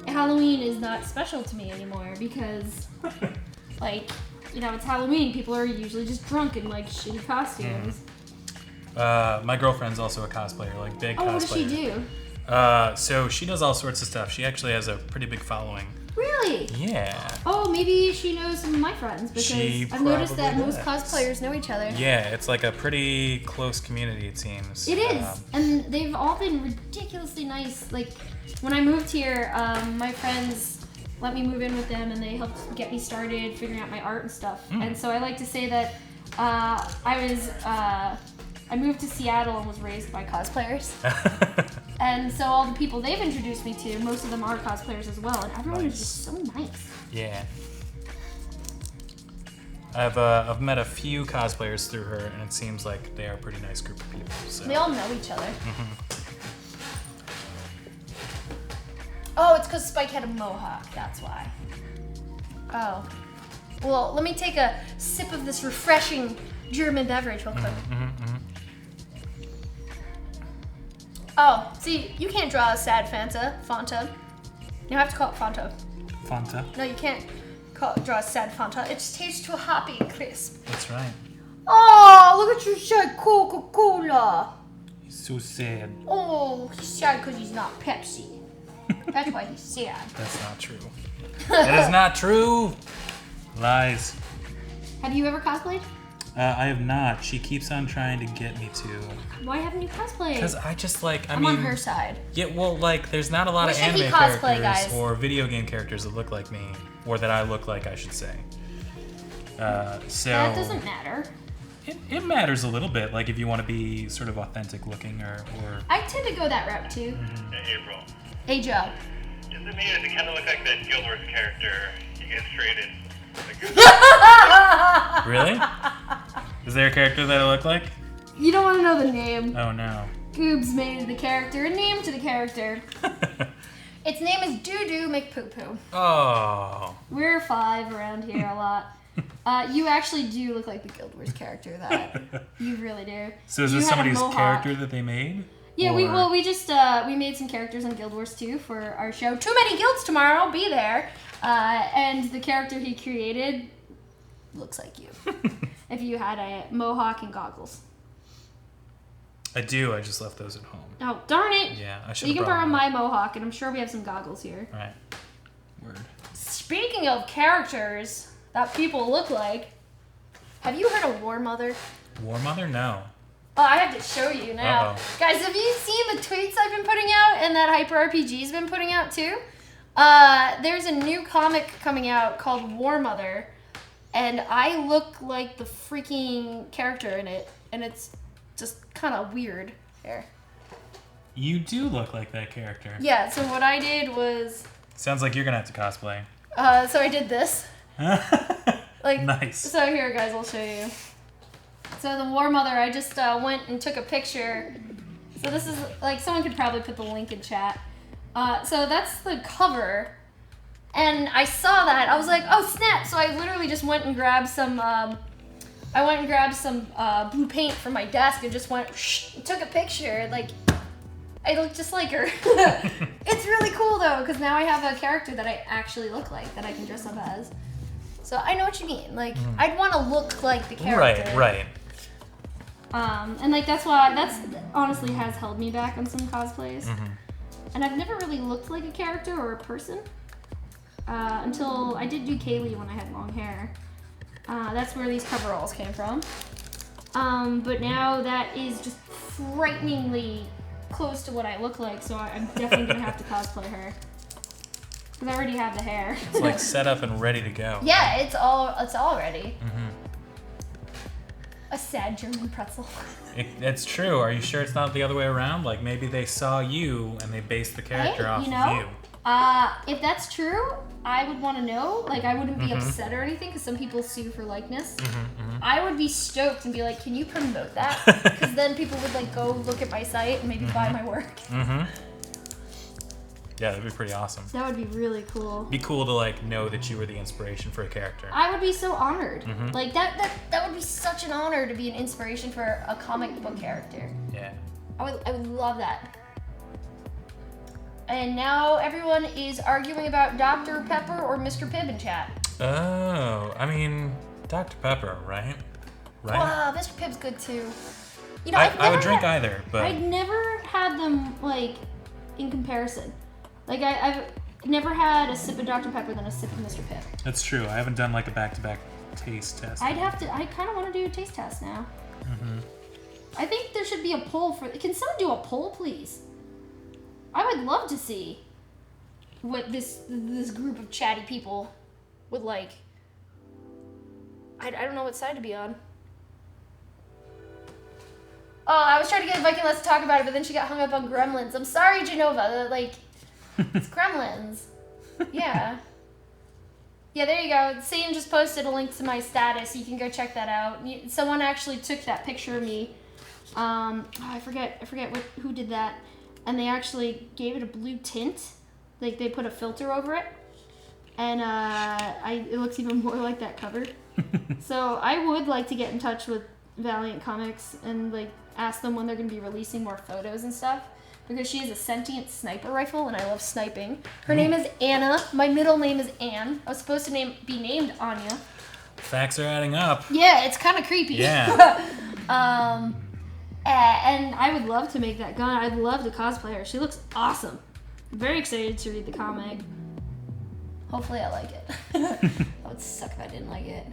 Speaker 1: Halloween is not special to me anymore because, like, you know, it's Halloween. People are usually just drunk in like shitty costumes.
Speaker 2: My girlfriend's also a cosplayer, like big cosplayer.
Speaker 1: What does she do?
Speaker 2: So she does all sorts of stuff. She actually has a pretty big following.
Speaker 1: Really?
Speaker 2: Yeah.
Speaker 1: Oh, maybe she knows some of my friends because I've noticed that most
Speaker 2: does.
Speaker 1: cosplayers know each other.
Speaker 2: Yeah, it's like a pretty close community, it seems.
Speaker 1: It is, and they've all been ridiculously nice. Like, when I moved here, my friends let me move in with them, and they helped get me started figuring out my art and stuff. And so I like to say that I moved to Seattle and was raised by cosplayers. And so all the people they've introduced me to, most of them are cosplayers as well, and everyone is just so nice.
Speaker 2: Yeah. I've met a few cosplayers through her, and it seems like they are a pretty nice group of people. So.
Speaker 1: They all know each other. Oh, it's because Spike had a mohawk, that's why. Oh. Well, let me take a sip of this refreshing German beverage real quick. Oh, see, you can't draw a sad Fanta. You have to call it Fanta.
Speaker 2: Fanta.
Speaker 1: No, you can't draw a sad Fanta. It just tastes too happy and crisp.
Speaker 2: That's right.
Speaker 1: Oh, look at you sad Coca-Cola.
Speaker 2: He's so sad.
Speaker 1: Oh, he's sad because he's not Pepsi. That's why he's sad.
Speaker 2: That's not true. That is not true. Lies.
Speaker 1: Have you ever cosplayed?
Speaker 2: I have not. She keeps on trying to get me to.
Speaker 1: Why haven't you cosplayed?
Speaker 2: Because I just like,
Speaker 1: I'm on her side.
Speaker 2: Yeah, well, like, there's not a lot of anime characters or video game characters that look like me, or that I look like, I should say. So
Speaker 1: that doesn't matter.
Speaker 2: It matters a little bit, like if you want to be sort of authentic looking, or.
Speaker 1: I tend to go that route too.
Speaker 4: Hey, April.
Speaker 1: Hey, Joe.
Speaker 4: Is it me or does it kind of look like that Guild Wars character you get traded?
Speaker 2: Really? Is there a character that I look like?
Speaker 1: You don't want to know the name.
Speaker 2: Oh no.
Speaker 1: Goobs made the character, a name to the character. Its name is Doo-Doo McPoo-Poo.
Speaker 2: Oh.
Speaker 1: We're 5 around here a lot. You actually do look like the Guild Wars character, that you really do.
Speaker 2: So is
Speaker 1: You
Speaker 2: this
Speaker 1: had a
Speaker 2: somebody's
Speaker 1: mohawk.
Speaker 2: character that they made?
Speaker 1: Yeah,
Speaker 2: Or-
Speaker 1: we made some characters on Guild Wars 2 for our show. Too Many Guilds tomorrow, I'll be there. And the character he created looks like you. If you had a mohawk and goggles.
Speaker 2: I do. I just left those at home.
Speaker 1: Oh, darn it.
Speaker 2: Yeah, I should.
Speaker 1: You can borrow my mohawk, and I'm sure we have some goggles here.
Speaker 2: All right. Word.
Speaker 1: Speaking of characters that people look like, have you heard of War Mother?
Speaker 2: War Mother? No.
Speaker 1: Oh, I have to show you now.
Speaker 2: Uh-oh.
Speaker 1: Guys, have you seen the tweets I've been putting out and that Hyper RPG's been putting out too? There's a new comic coming out called War Mother, and I look like the freaking character in it, and it's just kind of weird. Here.
Speaker 2: You do look like that character.
Speaker 1: Yeah, so what I did was...
Speaker 2: Sounds like you're gonna have to cosplay.
Speaker 1: So I did this. Like,
Speaker 2: nice.
Speaker 1: So here, guys, I'll show you. So the War Mother, I just went and took a picture. So this is, like, someone could probably put the link in chat. So that's the cover. And I saw that, I was like, oh snap! So I literally just went and grabbed some, blue paint from my desk and just went, took a picture. Like, I look just like her. It's really cool though, because now I have a character that I actually look like, that I can dress up as. So I know what you mean. Like, I'd want to look like the character.
Speaker 2: Right.
Speaker 1: And like that's honestly has held me back on some cosplays. And I've never really looked like a character or a person until I did do Kaylee when I had long hair. That's where these coveralls came from. But now that is just frighteningly close to what I look like, so I'm definitely gonna have to cosplay her. Because I already have the hair.
Speaker 2: It's like set up and ready to go.
Speaker 1: Yeah, it's all ready. A sad German pretzel.
Speaker 2: It's true. Are you sure it's not the other way around? Like maybe they saw you and they based the character off of you.
Speaker 1: If that's true, I would want to know. Like, I wouldn't be upset or anything, because some people sue for likeness. I would be stoked and be like, can you promote that? Because then people would like go look at my site and maybe buy my work.
Speaker 2: Yeah, that'd be pretty awesome.
Speaker 1: That would be really cool.
Speaker 2: Be cool to like know that you were the inspiration for a character.
Speaker 1: I would be so honored.
Speaker 2: Mm-hmm.
Speaker 1: Like that would be such an honor to be an inspiration for a comic book character.
Speaker 2: Yeah.
Speaker 1: I would love that. And now everyone is arguing about Dr. Pepper or Mr. Pibb in chat.
Speaker 2: Oh, I mean, Dr. Pepper, right? Right.
Speaker 1: Wow, Mr. Pibb's good too. You know,
Speaker 2: I would drink either, but
Speaker 1: I'd never had them like in comparison. Like I've never had a sip of Dr. Pepper than a sip of Mr. Pibb.
Speaker 2: that's true. I haven't done like a back-to-back taste test.
Speaker 1: I kind of want to do a taste test now.
Speaker 2: Mm-hmm.
Speaker 1: I think there should be a poll for. Can someone do a poll, please? I would love to see what this group of chatty people would like. I don't know what side to be on. Oh, I was trying to get Viking Let's talk about it, but then she got hung up on Gremlins. I'm sorry, Genova. Like, it's Gremlins. Yeah. Yeah, there you go. Sam just posted a link to my status. You can go check that out. Someone actually took that picture of me. I forget who did that. And they actually gave it a blue tint. Like, they put a filter over it. And it looks even more like that cover. So I would like to get in touch with Valiant Comics and like ask them when they're going to be releasing more photos and stuff, because she has a sentient sniper rifle and I love sniping. Her name is Anna. My middle name is Anne. I was supposed to be named Anya.
Speaker 2: Facts are adding up.
Speaker 1: Yeah, it's kind of creepy.
Speaker 2: Yeah.
Speaker 1: And I would love to make that gun. I'd love to cosplay her. She looks awesome. I'm very excited to read the comic. Hopefully I like it. That would suck if I didn't like it.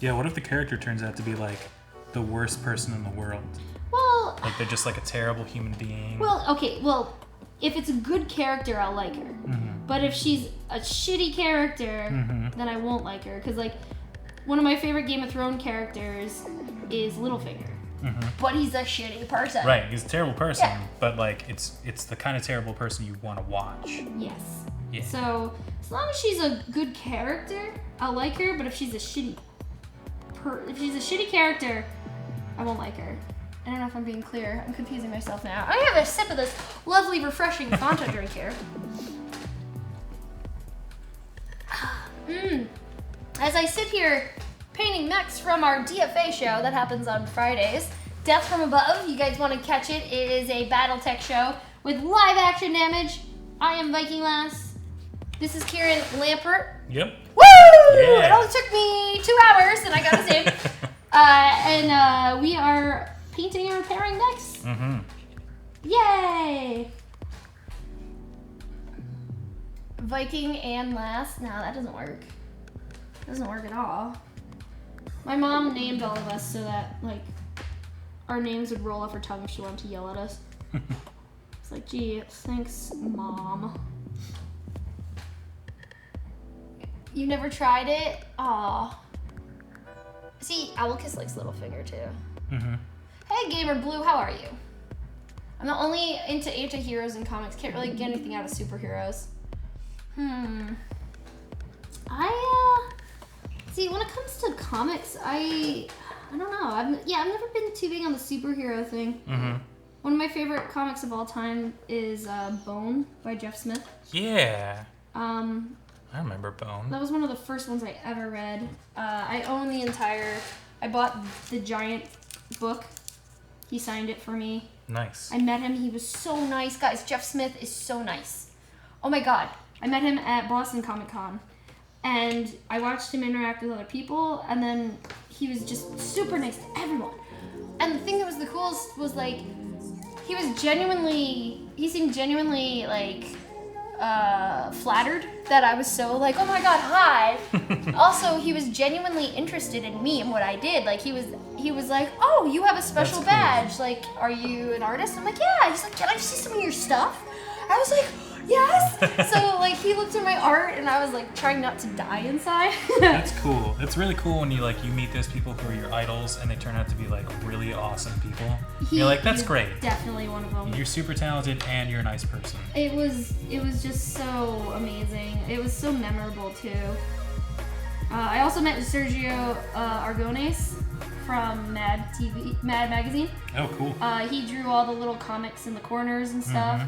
Speaker 2: Yeah, what if the character turns out to be like the worst person in the world?
Speaker 1: Well,
Speaker 2: Like they're just like a terrible human being.
Speaker 1: well, okay, well, if it's a good character, I'll like her.
Speaker 2: Mm-hmm.
Speaker 1: But if she's a shitty character, then I won't like her. Because, like, one of my favorite Game of Thrones characters is Littlefinger. But he's a shitty person.
Speaker 2: Right, he's a terrible person,
Speaker 1: Yeah.
Speaker 2: but like it's the kind of terrible person you want to watch.
Speaker 1: Yes.
Speaker 2: Yeah.
Speaker 1: So, as long as she's a good character, I'll like her. But if she's a shitty character, I won't like her. I don't know if I'm being clear. I'm confusing myself now. I have a sip of this lovely, refreshing Fanta drink here. As I sit here painting mechs from our DFA show that happens on Fridays, Death from Above, you guys want to catch it. It is a BattleTech show with live action damage. I am Viking Lass. This is Kieran Lampert.
Speaker 2: Yep.
Speaker 1: Woo!
Speaker 2: Yeah.
Speaker 1: It only took me 2 hours and I got his name. And we are painting and repairing mechs.
Speaker 2: Mm-hmm.
Speaker 1: Yay! Viking and Lass. No, that doesn't work. Doesn't work at all. My mom named all of us so that, like, our names would roll off her tongue if she wanted to yell at us. It's like, gee, thanks, Mom. You never tried it? Aw. See, Owlkiss likes Littlefinger, too.
Speaker 2: Mm-hmm.
Speaker 1: Hey, Gamer Blue, how are you? I'm not only into anti-heroes in comics. Can't really get anything out of superheroes. See, when it comes to comics, I don't know. I've never been too big on the superhero thing.
Speaker 2: Mm-hmm.
Speaker 1: One of my favorite comics of all time is Bone by Jeff Smith.
Speaker 2: Yeah.
Speaker 1: I
Speaker 2: I remember Bone.
Speaker 1: That was one of the first ones I ever read. I bought the giant book. He signed it for me.
Speaker 2: Nice.
Speaker 1: I met him. He was so nice. Guys, Jeff Smith is so nice. Oh my God. I met him at Boston Comic Con. And I watched him interact with other people. And then he was just super nice to everyone. And the thing that was the coolest was, like, he seemed genuinely, like, flattered that I was so, like, oh my God, hi. Also, he was genuinely interested in me and what I did. Like, he was like, oh, you have a special badge. Like, are you an artist? I'm like, yeah. He's like, can I see some of your stuff? I was like, yes. So, like, he looked at my art and I was, like, trying not to die inside.
Speaker 2: That's cool. It's really cool when you meet those people who are your idols and they turn out to be, like, really awesome people. You're like, that's great.
Speaker 1: Definitely one of them.
Speaker 2: You're super talented and you're a nice person.
Speaker 1: It was just so amazing. It was so memorable too. I also met Sergio Argones. from Mad Magazine.
Speaker 2: Oh, cool.
Speaker 1: He drew all the little comics in the corners and stuff.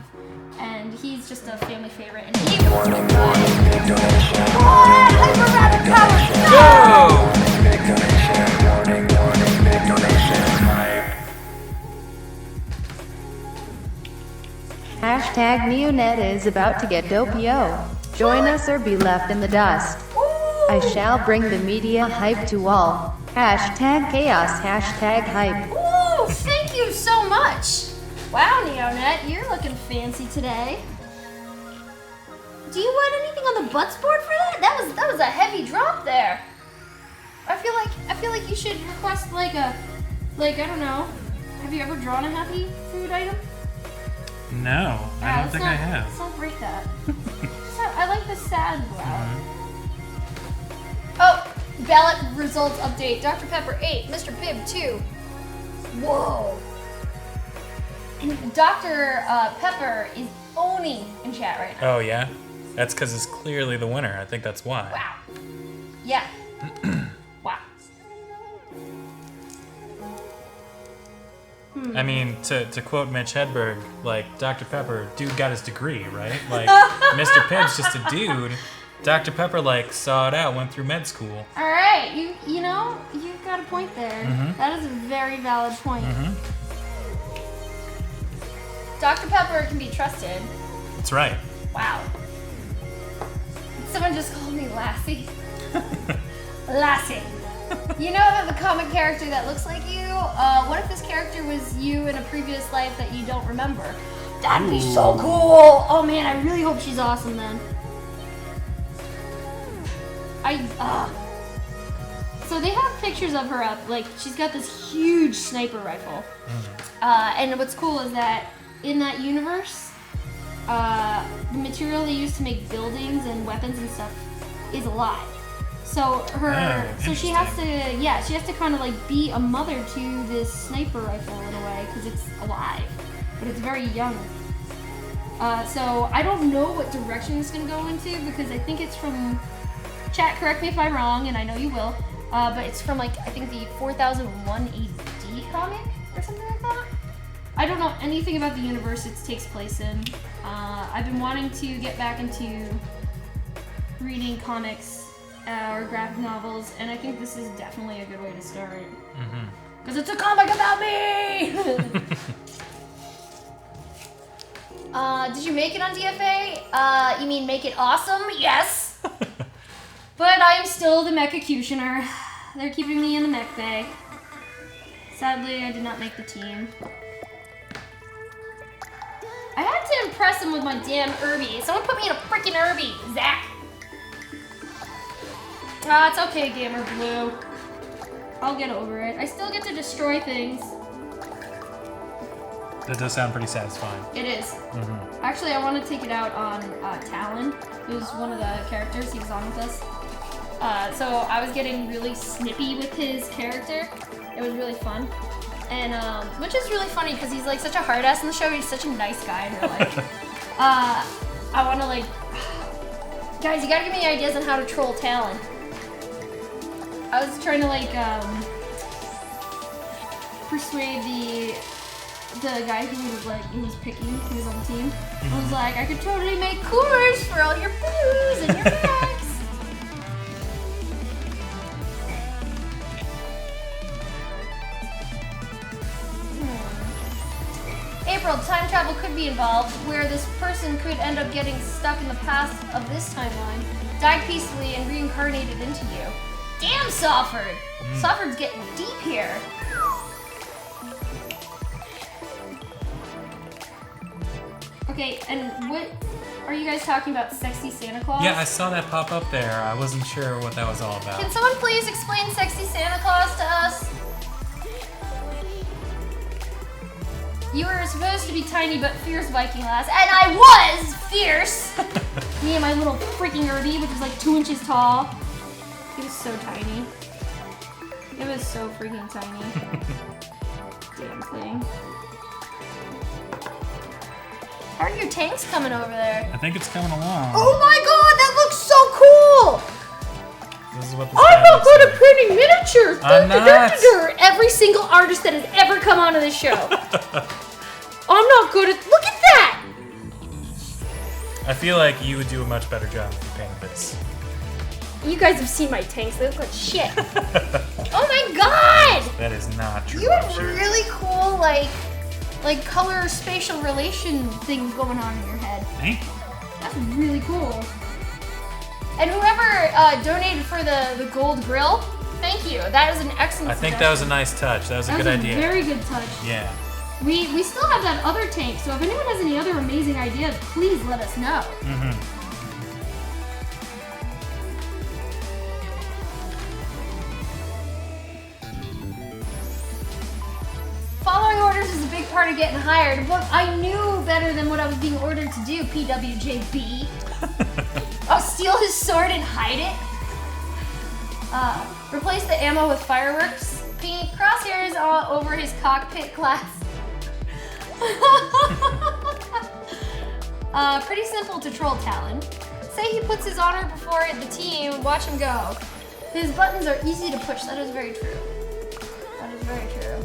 Speaker 1: And he's just a family favorite. And he was
Speaker 3: Hashtag Neonet is about to get dope-yo. Join us or be left in the dust. I shall bring the media hype to all. Hashtag chaos, hashtag hype.
Speaker 1: Ooh, thank you so much. Wow, Neonet, you're looking fancy today. Do you want anything on the butts board for that? That was a heavy drop there. I feel like you should request like I don't know. Have you ever drawn a happy food item?
Speaker 2: No, I don't think I have.
Speaker 1: Let's not break that. I like the sad ballot. Oh, ballot results update. Dr. Pepper 8, Mr. Pibb 2. Whoa. And Dr. Pepper is owning in chat right now.
Speaker 2: Oh, yeah? That's because it's clearly the winner. I think that's why.
Speaker 1: Wow. Yeah. Wow.
Speaker 2: I mean, to quote Mitch Hedberg, like, Dr. Pepper, dude got his degree, right? Like, Mr. Pibb's just a dude. Dr. Pepper, like, saw it out, went through med school.
Speaker 1: All right. You know, you've got a point there. That is a very valid point. Dr. Pepper can be trusted.
Speaker 2: That's right.
Speaker 1: Wow. Someone just called me Lassie. Lassie. You know that the comic character that looks like you? What if this character was you in a previous life that you don't remember? That'd be so cool! Oh man, I really hope she's awesome then. So they have pictures of her up, like she's got this huge sniper rifle. And what's cool is that in that universe, the material they use to make buildings and weapons and stuff is alive. So she has to kind of like be a mother to this sniper rifle in a way because it's alive, but it's very young. So I don't know what direction it's gonna go into because I think it's from chat. Correct me if I'm wrong, and I know you will. But it's from like I think the 4001 AD comic or something like that. I don't know anything about the universe it takes place in. I've been wanting to get back into reading comics or graphic novels, and I think this is definitely a good way to start. Because it's a comic about me! Did you make it on DFA? You mean make it awesome? Yes! But I am still the Mechacutioner. They're keeping me in the mech bay. Sadly, I did not make the team. I had to impress him with my damn Irby. Someone put me in a freaking Irby, Zach. It's okay, Gamer Blue. I'll get over it. I still get to destroy things.
Speaker 2: That does sound pretty satisfying.
Speaker 1: It is. Actually, I want to take it out on Talon, who's one of the characters. He was on with us. So I was getting really snippy with his character. It was really fun. And, which is really funny because he's like such a hard ass in the show. He's such a nice guy in real life. I want to like, guys, you gotta give me ideas on how to troll Talon. I was trying to like, persuade the guy who was picking, who was on the team. I was like, I could totally make coolers for all your booze and your Mechs. April, time travel could be involved, where this person could end up getting stuck in the past of this timeline, died peacefully, and reincarnated into you. Damn, Sawford! Sawford's getting deep here. Okay, and what are you guys talking about? Sexy Santa Claus?
Speaker 2: Yeah, I saw that pop up there. I wasn't sure what that was all about.
Speaker 1: Can someone please explain Sexy Santa Claus to us? You were supposed to be tiny but fierce, Viking lass, and I was fierce! Me and my little freaking Irby, which was like 2 inches tall. It was so tiny. It was so freaking tiny. Damn thing. How are your tanks coming over there?
Speaker 2: I think it's coming along.
Speaker 1: Oh my god, that looks so cool!
Speaker 2: This is what this
Speaker 1: I'm
Speaker 2: guy
Speaker 1: not
Speaker 2: looks
Speaker 1: good
Speaker 2: like.
Speaker 1: at painting miniatures.
Speaker 2: I'm not.
Speaker 1: Every single artist that has ever come onto this show. I'm not good at. Look at that.
Speaker 2: I feel like you would do a much better job if you painted this.
Speaker 1: You guys have seen my tanks. They look like shit. Oh my god!
Speaker 2: That is not true.
Speaker 1: You have
Speaker 2: I'm sure.
Speaker 1: really cool, like color spatial relation thing going on in your head.
Speaker 2: Thank you.
Speaker 1: That's really cool. And whoever donated for the gold grill, thank you. That is an excellent
Speaker 2: I think that was a nice touch. That was a good idea.
Speaker 1: Very good touch.
Speaker 2: Yeah.
Speaker 1: We still have that other tank, so if anyone has any other amazing ideas, please let us know.
Speaker 2: Mm-hmm.
Speaker 1: Following orders is a big part of getting hired. But I knew better than what I was being ordered to do, PWJB. I'll steal his sword and hide it. Replace the ammo with fireworks. Paint crosshairs all over his cockpit glass. Pretty simple to troll Talon. Say he puts his honor before the team, watch him go. His buttons are easy to push, that is very true. That is very true.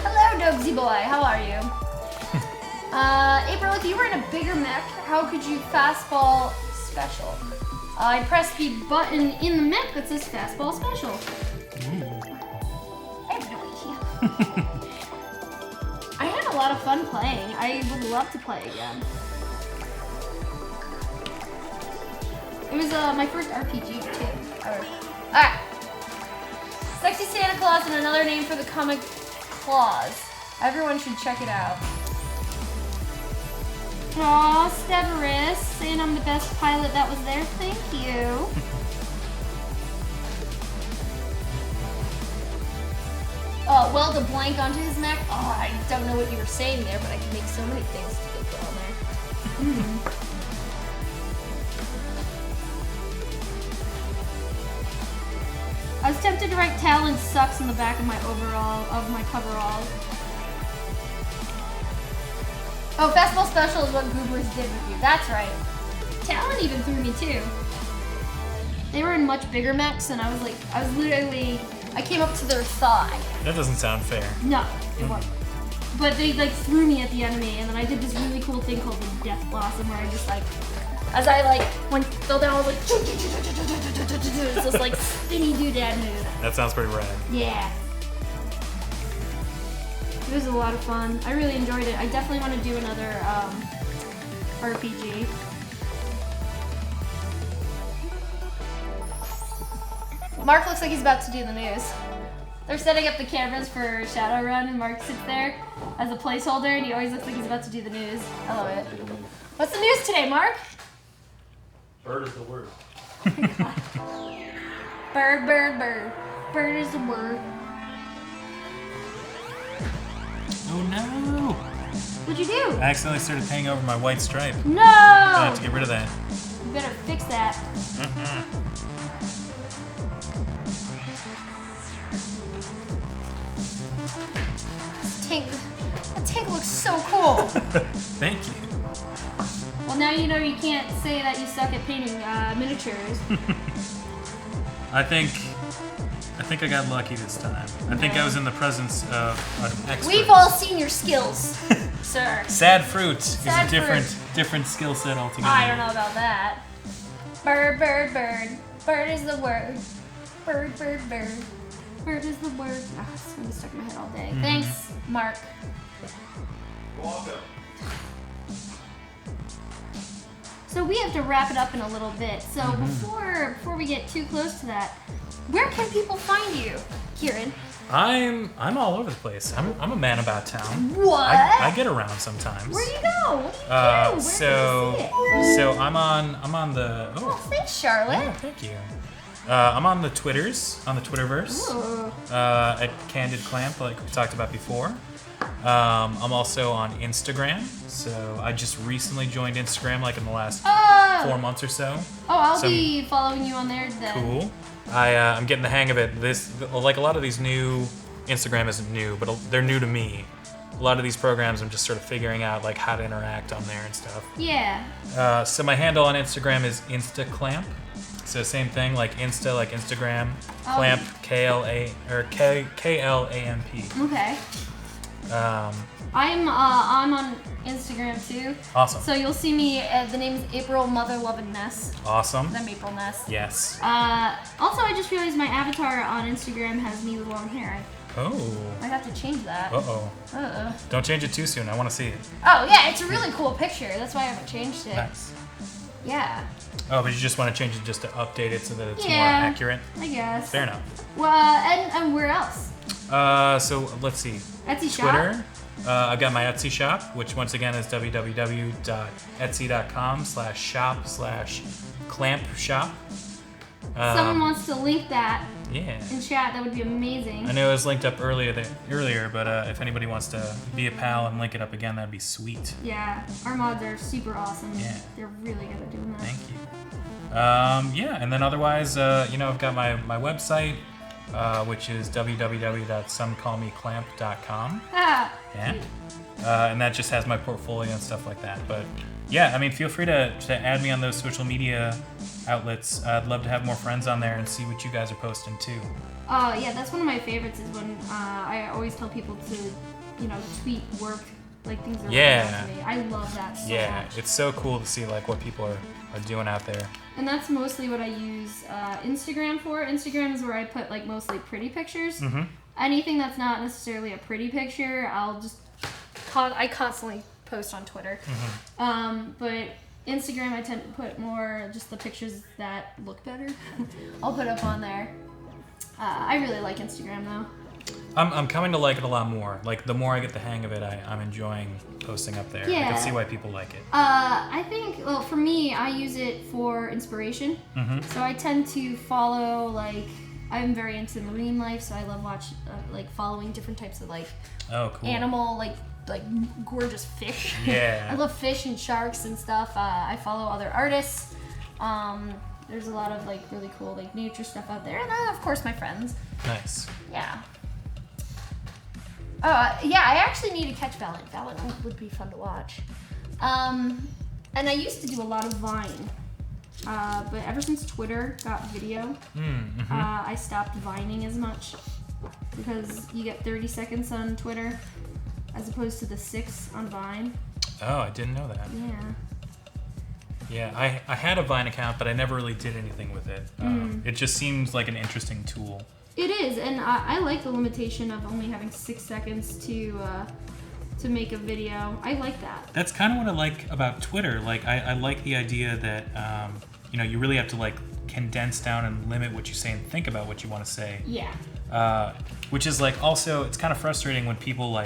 Speaker 1: Hello, Dogsy boy, how are you? April, if you were in a bigger mech, how could you fastball special? I press the button in the mech that says fastball special. I have no idea. I had a lot of fun playing. I would love to play again. It was my first RPG too. Alright. Sexy Santa Claus and another name for the comic Claus. Everyone should check it out. Aw, Severus, saying I'm the best pilot that was there. Thank you. Weld a blank onto his mech. Oh, I don't know what you were saying there, but I can make so many things to put on there. I was tempted to write Talon sucks on the back of my coveralls. Oh, fastball special is what Goobers did with you. That's right. Talon even threw me too. They were in much bigger mechs, and I came up to their thigh.
Speaker 2: That doesn't sound fair.
Speaker 1: No, it wasn't. But they threw me at the enemy, and then I did this really cool thing called the Death Blossom, where I just as I fell down, I was like, it's this spinny doodad move.
Speaker 2: That sounds pretty rad.
Speaker 1: Yeah. It was a lot of fun. I really enjoyed it. I definitely want to do another RPG. Mark looks like he's about to do the news. They're setting up the cameras for Shadowrun, and Mark sits there as a placeholder, and he always looks like he's about to do the news. I love it. What's the news today, Mark?
Speaker 5: Bird is the word.
Speaker 1: Bird, bird, bird. Bird is the word.
Speaker 2: Oh no!
Speaker 1: What'd you do?
Speaker 2: I accidentally started painting over my white stripe.
Speaker 1: No!
Speaker 2: I have to get rid of that.
Speaker 1: You better fix that. That tank looks so cool.
Speaker 2: Thank you.
Speaker 1: Well, now you know you can't say that you suck at painting miniatures.
Speaker 2: I think I got lucky this time. I think I was in the presence of an expert.
Speaker 1: We've all seen your skills, sir.
Speaker 2: Sad fruit is
Speaker 1: Sad
Speaker 2: a different skill set altogether.
Speaker 1: I don't know about that. Bird, bird, bird. Bird is the word. Bird, bird, bird. Bird is the word. Oh, it's gonna be stuck in my head all day. Thanks, Mark.
Speaker 5: Welcome.
Speaker 1: So we have to wrap it up in a little bit. So before we get too close to that, where can people find you, Kieran?
Speaker 2: I'm all over the place. I'm a man about town.
Speaker 1: What?
Speaker 2: I get around sometimes.
Speaker 1: Where do you go? What do you do? Where can we see it?
Speaker 2: So I'm on the
Speaker 1: Oh, thanks, Charlotte.
Speaker 2: yeah, thank you. I'm on the Twitters, on the Twitterverse,
Speaker 1: Ooh.
Speaker 2: at Candid Clamp, like we talked about before. I'm also on Instagram, so I just recently joined Instagram like in the last 4 months or so.
Speaker 1: Oh, I'll be following you on there then.
Speaker 2: Cool. I'm getting the hang of it. Like a lot of these new, Instagram isn't new, but they're new to me. A lot of these programs I'm just sort of figuring out like how to interact on there and stuff.
Speaker 1: Yeah.
Speaker 2: So my handle on Instagram is instaclamp. So same thing, like Insta, like Instagram, Clamp, K-L-A-M-P.
Speaker 1: Okay. I'm on Instagram too.
Speaker 2: Awesome.
Speaker 1: So you'll see me. The name is April Mother Loving Ness.
Speaker 2: Awesome.
Speaker 1: I'm April Ness.
Speaker 2: Yes.
Speaker 1: Also, I just realized my avatar on Instagram has me with long hair.
Speaker 2: Oh.
Speaker 1: I have to change that.
Speaker 2: Uh-oh. Don't change it too soon. I want to see it.
Speaker 1: Oh yeah, it's a really cool picture. That's why I haven't changed it.
Speaker 2: Nice.
Speaker 1: Yeah.
Speaker 2: Oh, but you just want to change it just to update it so that it's more accurate?
Speaker 1: I guess.
Speaker 2: Fair enough.
Speaker 1: Well, and where else?
Speaker 2: So let's see.
Speaker 1: Etsy shop?
Speaker 2: Twitter. I've got my Etsy shop, which once again is www.etsy.com/shop/clampshop.
Speaker 1: Someone wants to link that
Speaker 2: Yeah.
Speaker 1: in chat. That would be amazing.
Speaker 2: I know it was linked up earlier, but if anybody wants to be a pal and link it up again, that'd be sweet.
Speaker 1: Yeah, our mods are super awesome.
Speaker 2: Yeah.
Speaker 1: They're really good at doing that.
Speaker 2: Thank you. Yeah, and then otherwise, I've got my website, which is www.somecallmeclamp.com.
Speaker 1: Ah.
Speaker 2: Yeah. And that just has my portfolio and stuff like that. But yeah, I mean, feel free to add me on those social media outlets. I'd love to have more friends on there and see what you guys are posting too.
Speaker 1: Yeah, that's one of my favorites is when I always tell people to, tweet work, like things that are going on to me. I love that so much.
Speaker 2: It's so cool to see like what people are doing out there.
Speaker 1: And that's mostly what I use Instagram for. Instagram is where I put like mostly pretty pictures.
Speaker 2: Mm-hmm.
Speaker 1: Anything that's not necessarily a pretty picture, I constantly post on Twitter.
Speaker 2: Mm-hmm.
Speaker 1: But Instagram, I tend to put more just the pictures that look better. I'll put up on there. I really like Instagram though.
Speaker 2: I'm coming to like it a lot more. Like the more I get the hang of it, I'm enjoying posting up there. I
Speaker 1: Yeah.
Speaker 2: can see why people like it.
Speaker 1: I think, well, for me, I use it for inspiration.
Speaker 2: Mm-hmm.
Speaker 1: So I tend to follow, like, I'm very into marine life, so I love following different types of
Speaker 2: Oh, cool.
Speaker 1: animal, like gorgeous fish.
Speaker 2: Yeah.
Speaker 1: I love fish and sharks and stuff. I follow other artists. There's a lot of really cool nature stuff out there, and of course my friends.
Speaker 2: Nice.
Speaker 1: Yeah. Yeah, I actually need to catch Valent. Valent would be fun to watch. And I used to do a lot of Vine. But ever since Twitter got video, I stopped Vining as much. Because you get 30 seconds on Twitter as opposed to the 6 on Vine.
Speaker 2: Oh, I didn't know that.
Speaker 1: Yeah.
Speaker 2: Yeah, I had a Vine account, but I never really did anything with it. It just seems like an interesting tool.
Speaker 1: It is, and I like the limitation of only having 6 seconds to make a video. I like that.
Speaker 2: That's kind of what I like about Twitter. Like, I like the idea that, you really have to, condense down and limit what you say and think about what you want to say.
Speaker 1: Yeah.
Speaker 2: Which is, also, it's kind of frustrating when people,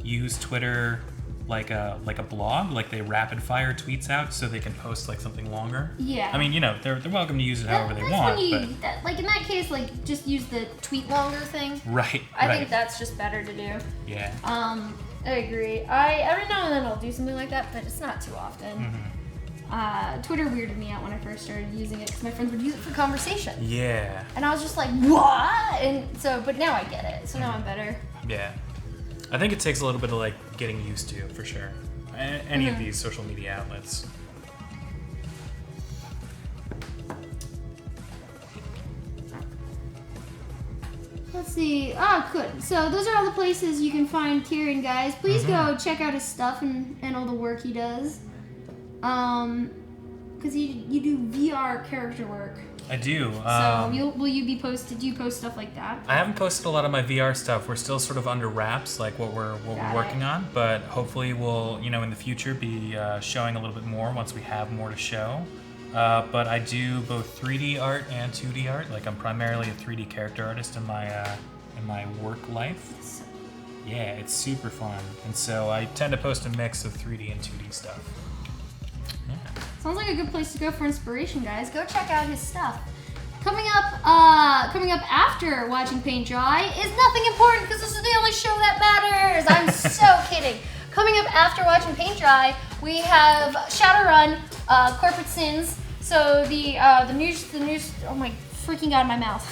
Speaker 2: use Twitter like a blog, like they rapid fire tweets out so they can post something longer.
Speaker 1: Yeah.
Speaker 2: I mean, they're welcome to use it however they want.
Speaker 1: In that case, just use the tweet longer thing.
Speaker 2: Right.
Speaker 1: I think that's just better to do.
Speaker 2: Yeah.
Speaker 1: I agree. Every now and then I'll do something like that, but it's not too often.
Speaker 2: Mm-hmm.
Speaker 1: Twitter weirded me out when I first started using it because my friends would use it for conversation.
Speaker 2: Yeah.
Speaker 1: And I was just like, what? And so, but now I get it. So now I'm better.
Speaker 2: Yeah. I think it takes a little bit of getting used to, for sure. Any of these social media outlets.
Speaker 1: Let's see. Good. So those are all the places you can find Kieran, guys. Please go check out his stuff and all the work he does. Because you do VR character work.
Speaker 2: I do.
Speaker 1: So do you post stuff like that?
Speaker 2: I haven't posted a lot of my VR stuff. We're still sort of under wraps, what we're working on. But hopefully we'll, in the future be showing a little bit more once we have more to show. But I do both 3D art and 2D art. I'm primarily a 3D character artist in my work life. Yeah, it's super fun. And so I tend to post a mix of 3D and 2D stuff. Yeah.
Speaker 1: Sounds like a good place to go for inspiration, guys. Go check out his stuff. Coming up after watching paint dry is nothing important because this is the only show that matters. I'm so kidding. Coming up after watching paint dry, we have Shadowrun, Corporate Sins. So the news. Oh my freaking god, my mouth.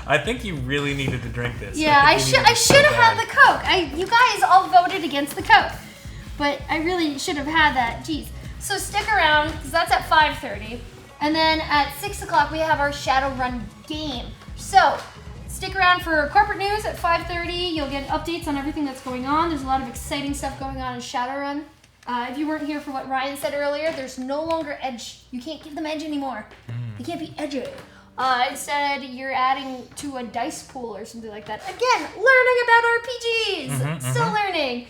Speaker 2: I think you really needed to drink this.
Speaker 1: Yeah, I should have had the Coke. You guys all voted against the Coke. But I really should have had that. Jeez. So stick around, because that's at 5:30. And then at 6 o'clock, we have our Shadowrun game. So stick around for corporate news at 5:30. You'll get updates on everything that's going on. There's a lot of exciting stuff going on in Shadowrun. If you weren't here for what Ryan said earlier, there's no longer edge. You can't give them edge anymore. They can't be edgy. Instead, you're adding to a dice pool or something like that. Again, learning about RPGs. Still learning.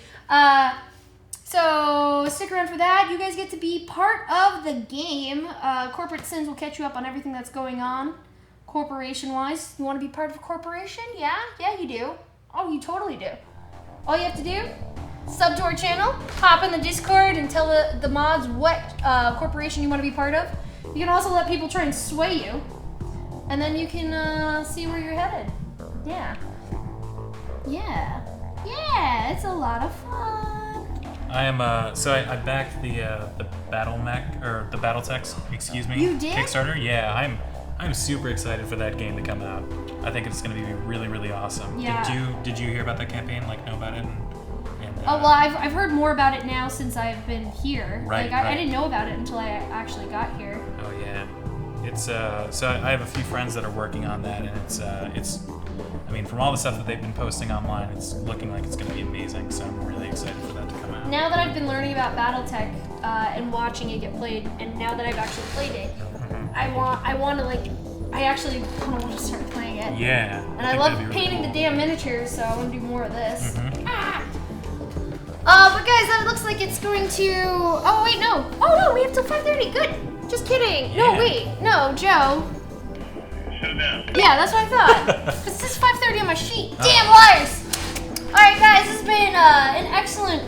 Speaker 1: So stick around for that. You guys get to be part of the game. Corporate Sins will catch you up on everything that's going on, corporation-wise. You want to be part of a corporation? Yeah? Yeah, you do. Oh, you totally do. All you have to do, sub to our channel, hop in the Discord, and tell the mods what corporation you want to be part of. You can also let people try and sway you, and then you can see where you're headed. Yeah. Yeah. Yeah, it's a lot of fun.
Speaker 2: I am I backed the Battle Mech or the BattleTech, excuse me.
Speaker 1: You did?
Speaker 2: Kickstarter. Yeah, I'm super excited for that game to come out. I think it's going to be really, really awesome.
Speaker 1: Yeah.
Speaker 2: Did you hear about that campaign? Like know about it?
Speaker 1: Oh well, I've heard more about it now since I've been here.
Speaker 2: Right,
Speaker 1: I didn't know about it until I actually got here.
Speaker 2: Oh yeah. It's so I have a few friends that are working on that, and it's I mean, from all the stuff that they've been posting online, it's looking like it's going to be amazing. So I'm really excited for that to come out.
Speaker 1: Now that I've been learning about BattleTech and watching it get played, and now that I've actually played it, I actually kind of want to start playing it.
Speaker 2: Yeah.
Speaker 1: And I love painting the damn miniatures, so I want to do more of this. But guys, that looks like it's going to. Oh wait, no. Oh no, we have till 5:30. Good. Just kidding.
Speaker 2: Yeah.
Speaker 1: No, wait. No, Joe.
Speaker 4: Showdown.
Speaker 1: Yeah, that's what I thought. It says 5:30 on my sheet. Damn liars! Alright guys, this has been an excellent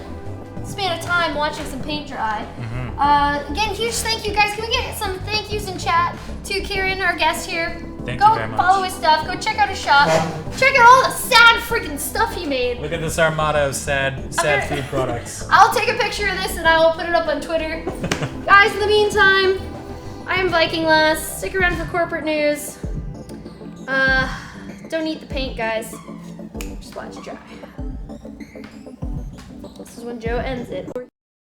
Speaker 1: span of time watching some paint dry. Again, huge thank you guys. Can we get some thank yous in chat to Kieran, our guest here?
Speaker 2: Thank
Speaker 1: Go
Speaker 2: you very much.
Speaker 1: follow his stuff. Go check out his shop. Check out all the sad freaking stuff he made.
Speaker 2: Look at this armada of sad food products.
Speaker 1: I'll take a picture of this and I will put it up on Twitter. Guys, in the meantime, I am Viking Lass. Stick around for corporate news. Don't eat the paint, guys. Just watch it dry. This is when Joe ends it.